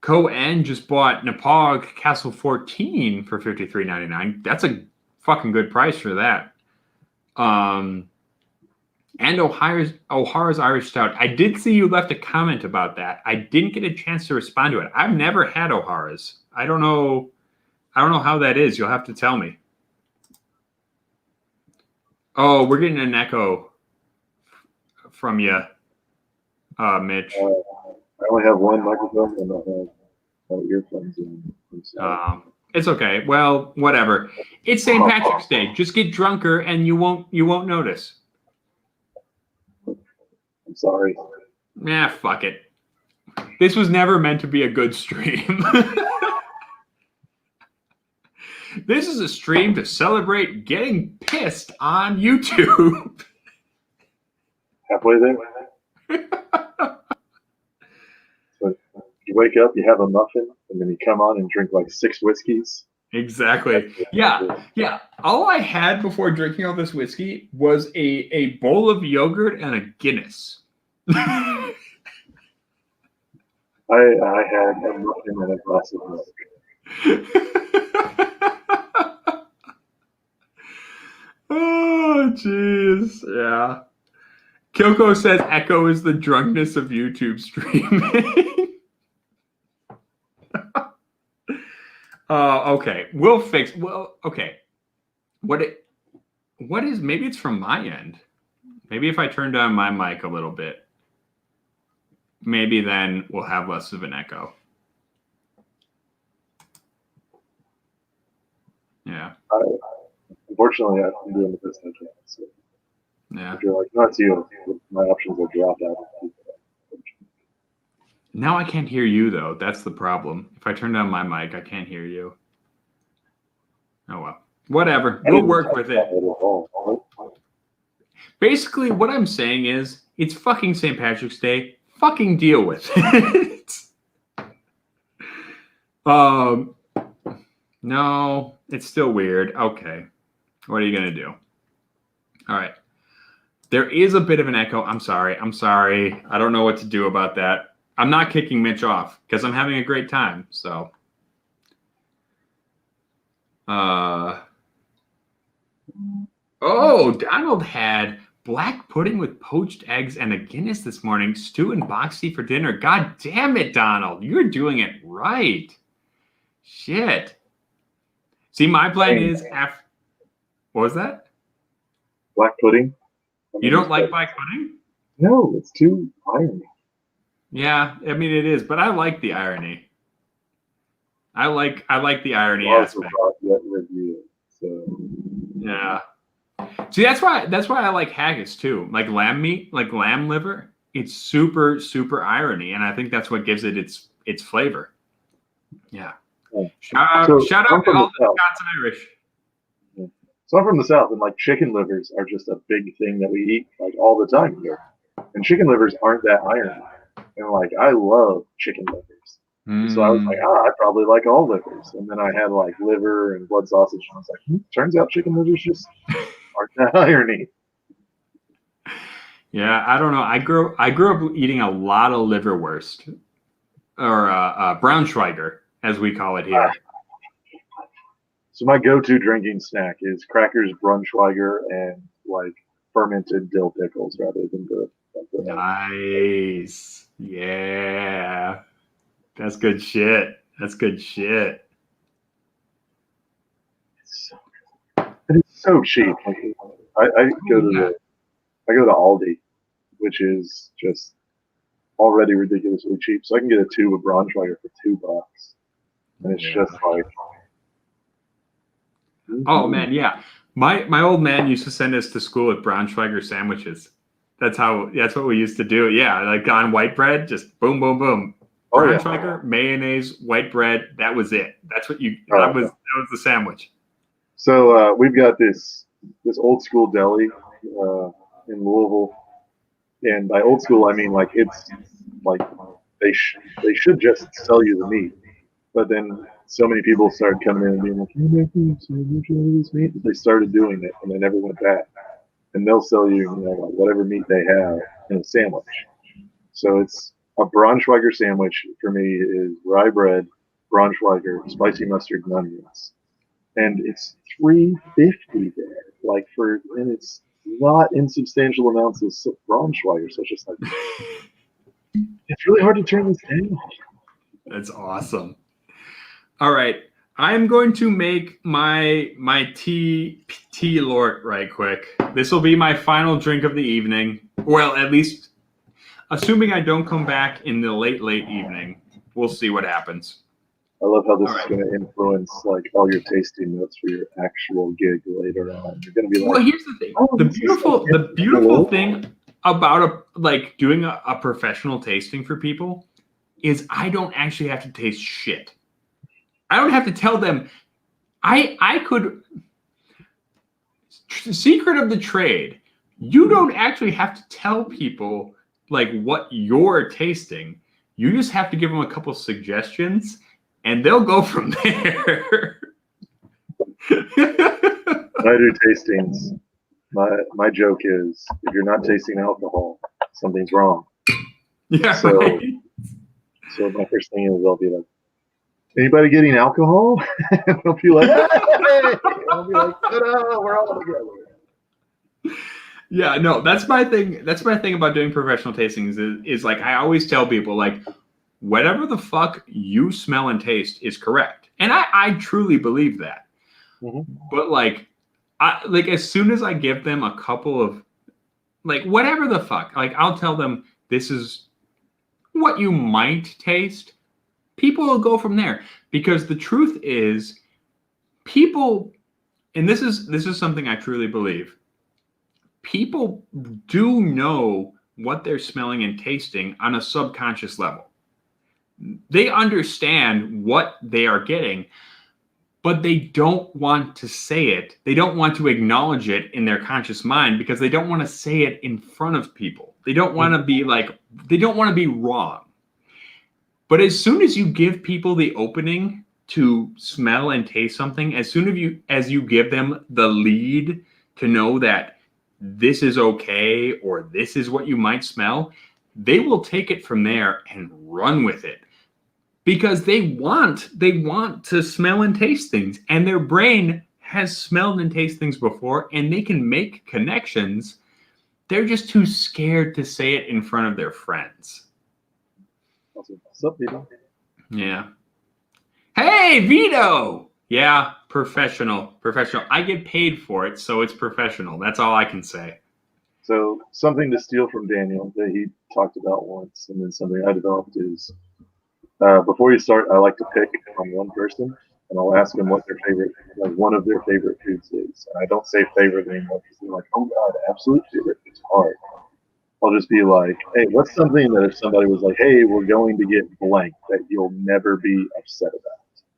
Cohen just bought Nepog Castle 14 for $53.99. That's a fucking good price for that. And O'Hara's Irish Stout. I did see you left a comment about that. I didn't get a chance to respond to it. I've never had O'Hara's. I don't know how that is. You'll have to tell me. Oh, we're getting an echo from you, Mitch. I only have one microphone and I have earphones in. It's okay. Well, whatever. It's St. Patrick's Day. Just get drunker and you won't notice. I'm sorry. Nah, fuck it. This was never meant to be a good stream. This is a stream to celebrate getting pissed on YouTube. Halfway there. So you wake up, you have a muffin, and then you come on and drink like 6 whiskeys. Exactly. Yeah. All I had before drinking all this whiskey was a bowl of yogurt and a Guinness. I had a muffin and a glass of milk. jeez. Yeah. Kyoko says echo is the drunkenness of YouTube streaming. Okay. We'll fix. Well, okay. What is? Maybe it's from my end. Maybe if I turn down my mic a little bit, maybe then we'll have less of an echo. Yeah. Unfortunately, I'm doing the best I can. So Yeah. if you're like, no, it's you, my options are dropped out. Now I can't hear you though. That's the problem. If I turn down my mic, I can't hear you. Oh well. Whatever. We'll work with it. Basically, what I'm saying is, it's fucking St. Patrick's Day. Fucking deal with it. No, it's still weird. Okay. What are you going to do? All right. There is a bit of an echo. I'm sorry. I don't know what to do about that. I'm not kicking Mitch off because I'm having a great time. So, oh, Donald had black pudding with poached eggs and a Guinness this morning. Stew and boxy for dinner. God damn it, Donald. You're doing it right. Shit. See, my plan is after. What was that? Black pudding? You don't like black pudding? No, it's too irony. Yeah, I mean it is, but I like the irony. I like the irony Well, aspect. review, so. Yeah. See, that's why I like haggis too. Like lamb meat, like lamb liver. It's super, super irony, and I think that's what gives it its flavor. Yeah. Yeah. Shout out to all the Scots and Irish. So I'm from the South, and like chicken livers are just a big thing that we eat like all the time here. And chicken livers aren't that irony. And like I love chicken livers. So I was like, I probably like all livers. And then I had like liver and blood sausage, and I was like, turns out chicken livers just aren't that irony. Yeah, I don't know. I grew up eating a lot of liverwurst, or Braunschweiger, as we call it here. So my go-to drinking snack is crackers, Braunschweiger, and like fermented dill pickles rather than the. Nice. Yeah. That's good shit. It's so cheap. Like, I go to Aldi, which is just already ridiculously cheap. So I can get a tube of Braunschweiger for $2, and it's just like. Oh man, yeah. My old man used to send us to school with Braunschweiger sandwiches. That's what we used to do. Yeah, like on white bread, just boom, boom, boom. Braunschweiger, mayonnaise, white bread. That was it. That's what you. That was the sandwich. So we've got this old school deli in Louisville, and by old school I mean like it's like they should just sell you the meat, but then so many people started coming in and being like, "Can you make me a sandwich out of this meat?" They started doing it, and they never went back. And they'll sell you, like whatever meat they have in a sandwich. So it's a Braunschweiger sandwich for me is rye bread, Braunschweiger, spicy mustard, and onions, and it's $3.50 there. And it's not insubstantial amounts of Braunschweiger. So it's just like it's really hard to turn this down. That's awesome. All right. I'm going to make my tea lort right quick. This will be my final drink of the evening. Well, at least assuming I don't come back in the late evening. We'll see what happens. I love how this is going to influence like all your tasting notes for your actual gig later on. You're going to be like, well, here's the thing. The beautiful thing about doing a professional tasting for people is I don't actually have to taste shit. I don't have to tell them. I could. Secret of the trade. You don't actually have to tell people like what you're tasting. You just have to give them a couple suggestions, and they'll go from there. When I do tastings, my joke is if you're not tasting alcohol, something's wrong. Yeah. So, right. So my first thing is I'll be like, anybody getting alcohol? And they'll be like, hey! And I'll be like, ta-da, we're all together. Yeah, no, that's my thing. That's my thing about doing professional tastings is like I always tell people like whatever the fuck you smell and taste is correct. And I truly believe that. Mhm. But like as soon as I give them a couple of like whatever the fuck, like I'll tell them this is what you might taste. People will go from there because the truth is people, and this is something I truly believe. People do know what they're smelling and tasting on a subconscious level. They understand what they are getting, but they don't want to say it. They don't want to acknowledge it in their conscious mind because they don't want to say it in front of people. They don't want to be they don't want to be wrong. But as soon as you give people the opening to smell and taste something, as soon as you give them the lead to know that this is okay or this is what you might smell, they will take it from there and run with it because they want to smell and taste things, and their brain has smelled and tasted things before and they can make connections. They're just too scared to say it in front of their friends. What's up, people? Yeah. Hey, Vito! Yeah, professional. I get paid for it, so it's professional. That's all I can say. So something to steal from Daniel that he talked about once, and then something I developed is before you start, I like to pick on one person, and I'll ask them what their favorite, like one of their favorite foods is. And I don't say favorite anymore because they're like, oh god, absolute favorite. It's hard. I'll just be like, hey, what's something that if somebody was like, hey, we're going to get blank, that you'll never be upset about?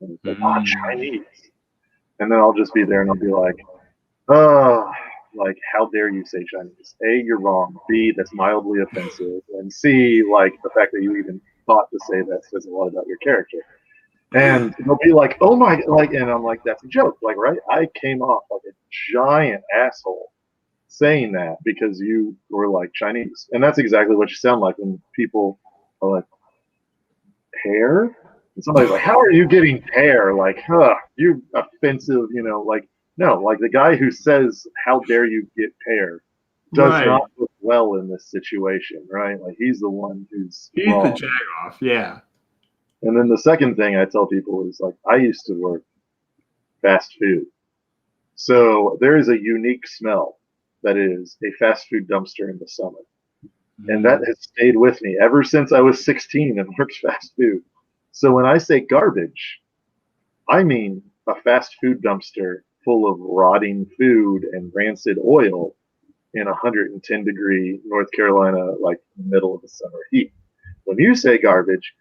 And it's like, Chinese. And then I'll just be there and I'll be like, oh, like, how dare you say Chinese? A, you're wrong. B, that's mildly offensive. And C, like, the fact that you even thought to say that says a lot about your character. And they'll be like, oh my, like, and I'm like, that's a joke. Like, right? I came off like a giant asshole saying that because you were like Chinese. And that's exactly what you sound like when people are like, pear? And somebody's like, how are you getting pear? Like, you're offensive, like, no, like the guy who says, how dare you get pear does not look well in this situation, right? Like he's the one who's wrong. The jag off, yeah. And then the second thing I tell people is like, I used to work fast food. So there is a unique smell that is a fast food dumpster in the summer. And that has stayed with me ever since I was 16 and worked fast food. So when I say garbage, I mean a fast food dumpster full of rotting food and rancid oil in 110 degree North Carolina, like middle of the summer heat. When you say garbage,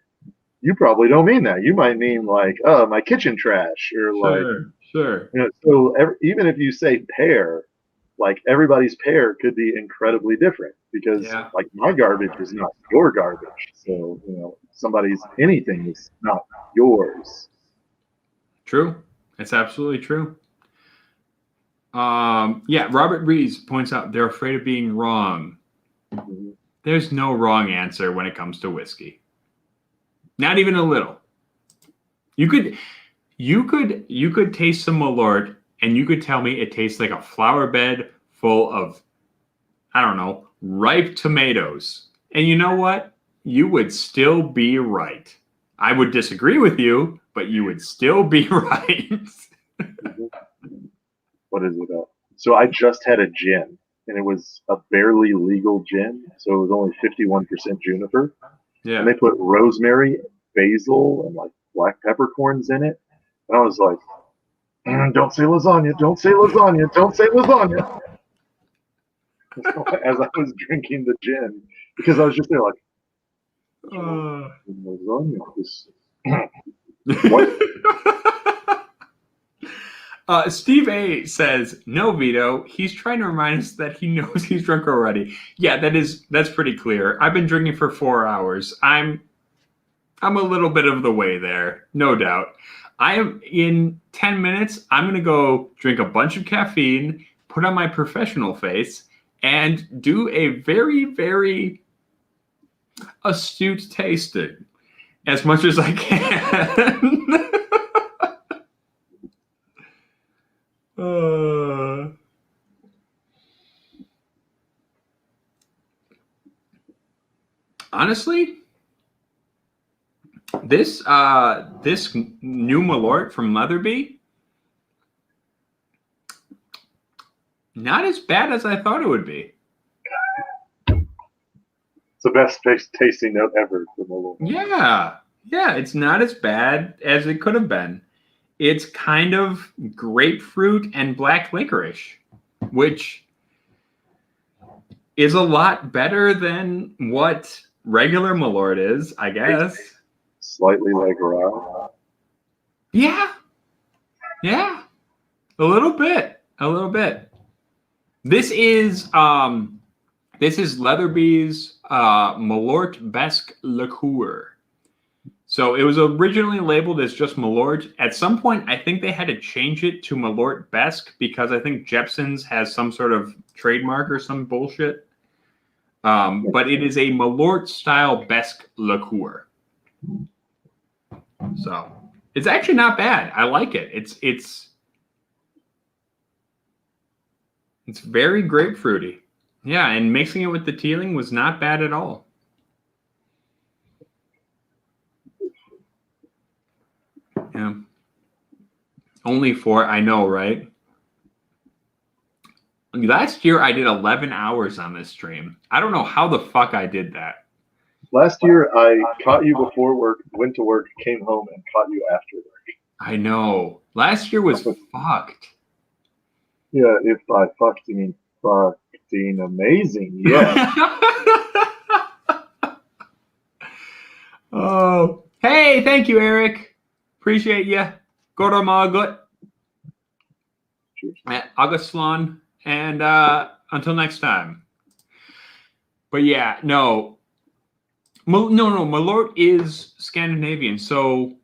you probably don't mean that. You might mean like, my kitchen trash or Sure. So even if you say pear, like everybody's pear could be incredibly different because like my garbage is not your garbage. So, somebody's anything is not yours. True. It's absolutely true. Robert Rees points out they're afraid of being wrong. Mm-hmm. There's no wrong answer when it comes to whiskey. Not even a little. You could taste some Malort and you could tell me it tastes like a flower bed full of, I don't know, ripe tomatoes. And you know what? You would still be right. I would disagree with you, but you would still be right. What is it? So I just had a gin, and it was a barely legal gin, so it was only 51% juniper. Yeah. And they put rosemary, basil, and like black peppercorns in it. And I was like, don't say lasagna, don't say lasagna, don't say lasagna. As I was drinking the gin, because I was just there like, lasagna. What? Steve A says, no, Vito, he's trying to remind us that he knows he's drunk already. Yeah, that's pretty clear. I've been drinking for 4 hours. I'm a little bit of the way there, no doubt. I am in 10 minutes. I'm going to go drink a bunch of caffeine, put on my professional face, and do a very, very astute tasting as much as I can. Honestly, this this new Malort from Leatherby, not as bad as I thought it would be. It's the best tasting note ever for Malort. Yeah, it's not as bad as it could have been. It's kind of grapefruit and black licorice, which is a lot better than what regular Malort is, I guess. Slightly like rye. Yeah, a little bit. This is Leatherby's Malort Besque liqueur. So it was originally labeled as just Malort. At some point, I think they had to change it to Malort Besque because I think Jepson's has some sort of trademark or some bullshit. But it is a Malort style Besque liqueur. So it's actually not bad. I like it. It's very grapefruity. Yeah, and mixing it with the Teeling was not bad at all. Yeah. Only 4, I know, right? Last year I did 11 hours on this stream. I don't know how the fuck I did that. Last year, I caught you before work, went to work, came home, and caught you after work. I know. Last year was fucked. Yeah, if I fucked, you mean fucking amazing. Yeah. Oh, hey, thank you, Eric. Appreciate you. Go to Margaret. Augustlon. And until next time. But yeah, no, Malort is Scandinavian. So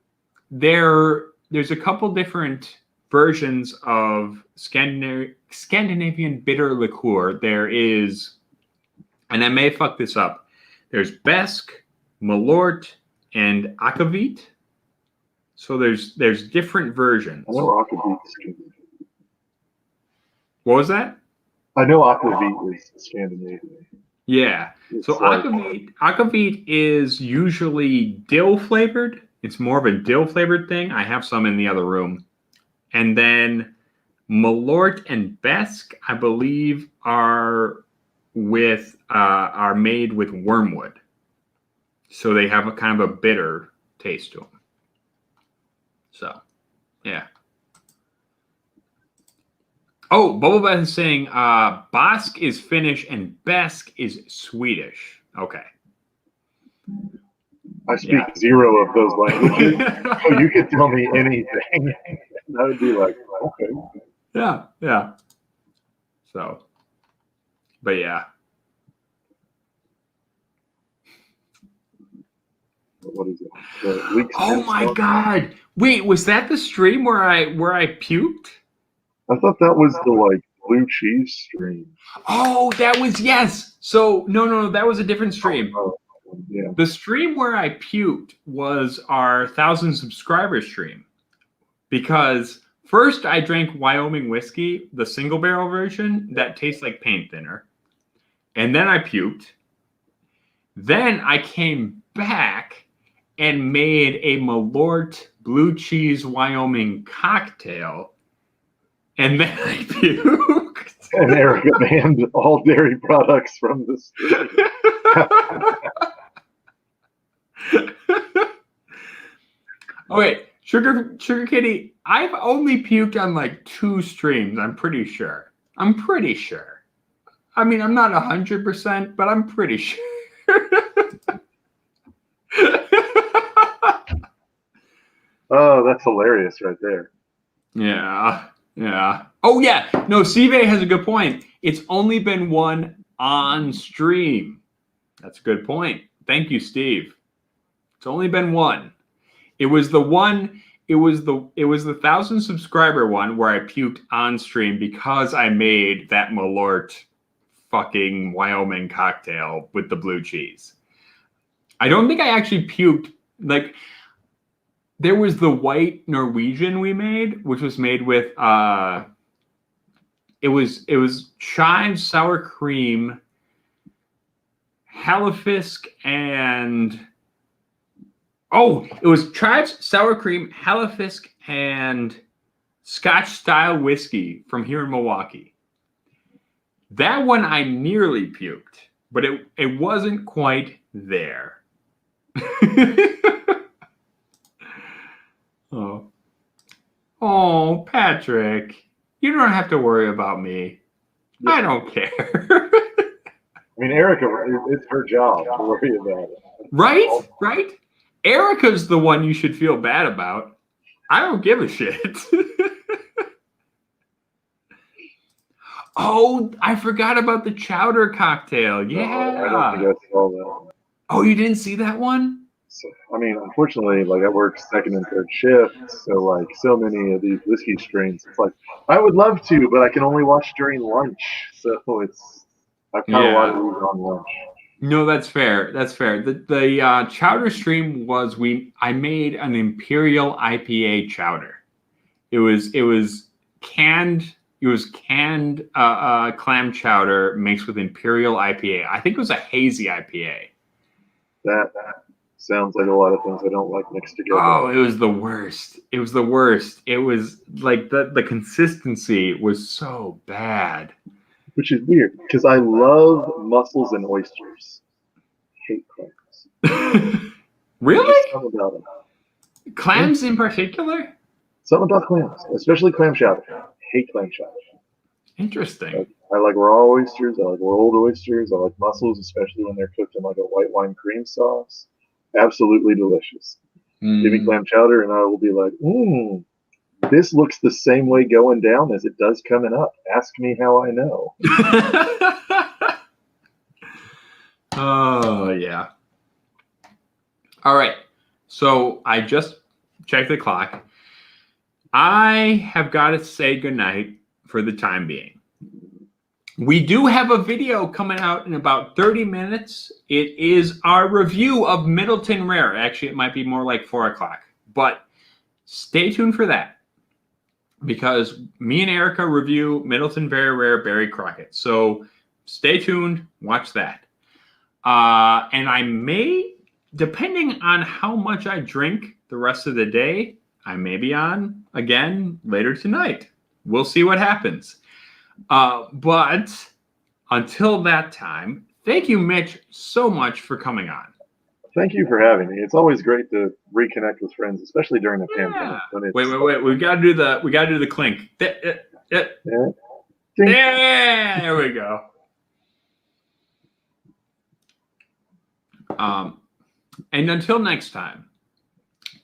there's a couple different versions of Scandinavian bitter liqueur. There is, and I may fuck this up, there's Besque, Malort, and Akavit. So there's different versions. I know Akavit. What was that? I know Akavit is Scandinavian. Yeah. So Akavit is usually dill flavored. It's more of a dill flavored thing. I have some in the other room. And then Malort and Besque, I believe, are made with wormwood. So they have a kind of a bitter taste to them. So, yeah. Oh, Bubble Bath is saying Basque is Finnish and Besque is Swedish. Okay. I speak zero of those languages, so you could tell me anything. I would be like, okay. Yeah. So, but yeah. What is it? Oh my God! Wait, was that the stream where I puked? I thought that was the blue cheese stream. Oh, that was yes. So no, that was a different stream. Oh, yeah. The stream where I puked was our 1,000 subscriber stream, because first I drank Wyoming whiskey, the single barrel version that tastes like paint thinner, and then I puked. Then I came back and made a Malort blue cheese Wyoming cocktail, and then I puked. And Eric banned all dairy products from the stream. Oh wait, Sugar Kitty, I've only puked on 2 streams, I'm pretty sure. I mean, I'm not 100%, but I'm pretty sure. Oh, that's hilarious right there. Yeah. Oh yeah, no, Sive has a good point. It's only been one on stream. That's a good point. Thank you, Steve. It's only been one. It was the 1,000 subscriber one where I puked on stream because I made that Malort fucking Wyoming cocktail with the blue cheese. I don't think I actually puked. There was the white Norwegian we made, which was made with it was chive, sour cream, Halifax and it was Tribes Sour Cream, Halifax and Scotch style whiskey from here in Milwaukee. That one I nearly puked, but it wasn't quite there. Oh, Patrick, you don't have to worry about me. I don't care. I mean, Erica, it's her job to worry about it. Right? Erica's the one you should feel bad about. I don't give a shit. Oh, I forgot about the chowder cocktail. Yeah. I don't think I saw that. Oh, you didn't see that one? So, I mean, unfortunately, like I work second and third shift, so like so many of these whiskey strains, it's like I would love to, but I can only watch during lunch. So I've caught a lot of these on lunch. No, that's fair. That's fair. The chowder stream was I made an Imperial IPA chowder. It was canned. It was canned clam chowder mixed with Imperial IPA. I think it was a hazy IPA. That sounds like a lot of things I don't like mixed together. Oh, it was the worst. It was the worst. It was like the consistency was so bad. Which is weird because I love mussels and oysters. Hate clams. Really? Something about them. Clams in particular? Something about clams, especially clam chowder. Hate clam chowder. Interesting. I like raw oysters. I like rolled oysters. I like mussels, especially when they're cooked in like a white wine cream sauce. Absolutely delicious. Give me clam chowder, and I will be like, this looks the same way going down as it does coming up. Ask me how I know. Oh, yeah. All right. So I just checked the clock. I have got to say goodnight for the time being. We do have a video coming out in about 30 minutes. It is our review of Middleton Rare. Actually, it might be more like 4 o'clock. But stay tuned for that, because me and Erica review Middleton Very Rare Barry Crockett. So stay tuned. Watch that. And I may, depending on how much I drink the rest of the day, I may be on again later tonight. We'll see what happens. But until that time, thank you, Mitch, so much for coming on. Thank you for having me. It's always great to reconnect with friends, especially during the pandemic. Wait. We gotta do the clink. Yeah, there we go. And until next time,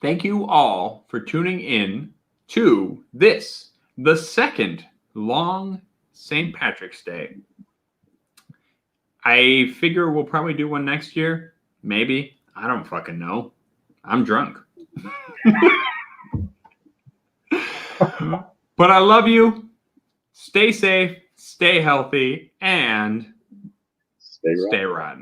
thank you all for tuning in to this, the second long St. Patrick's Day. I figure we'll probably do one next year. Maybe. I don't fucking know. I'm drunk. But I love you. Stay safe, stay healthy, and stay rotten.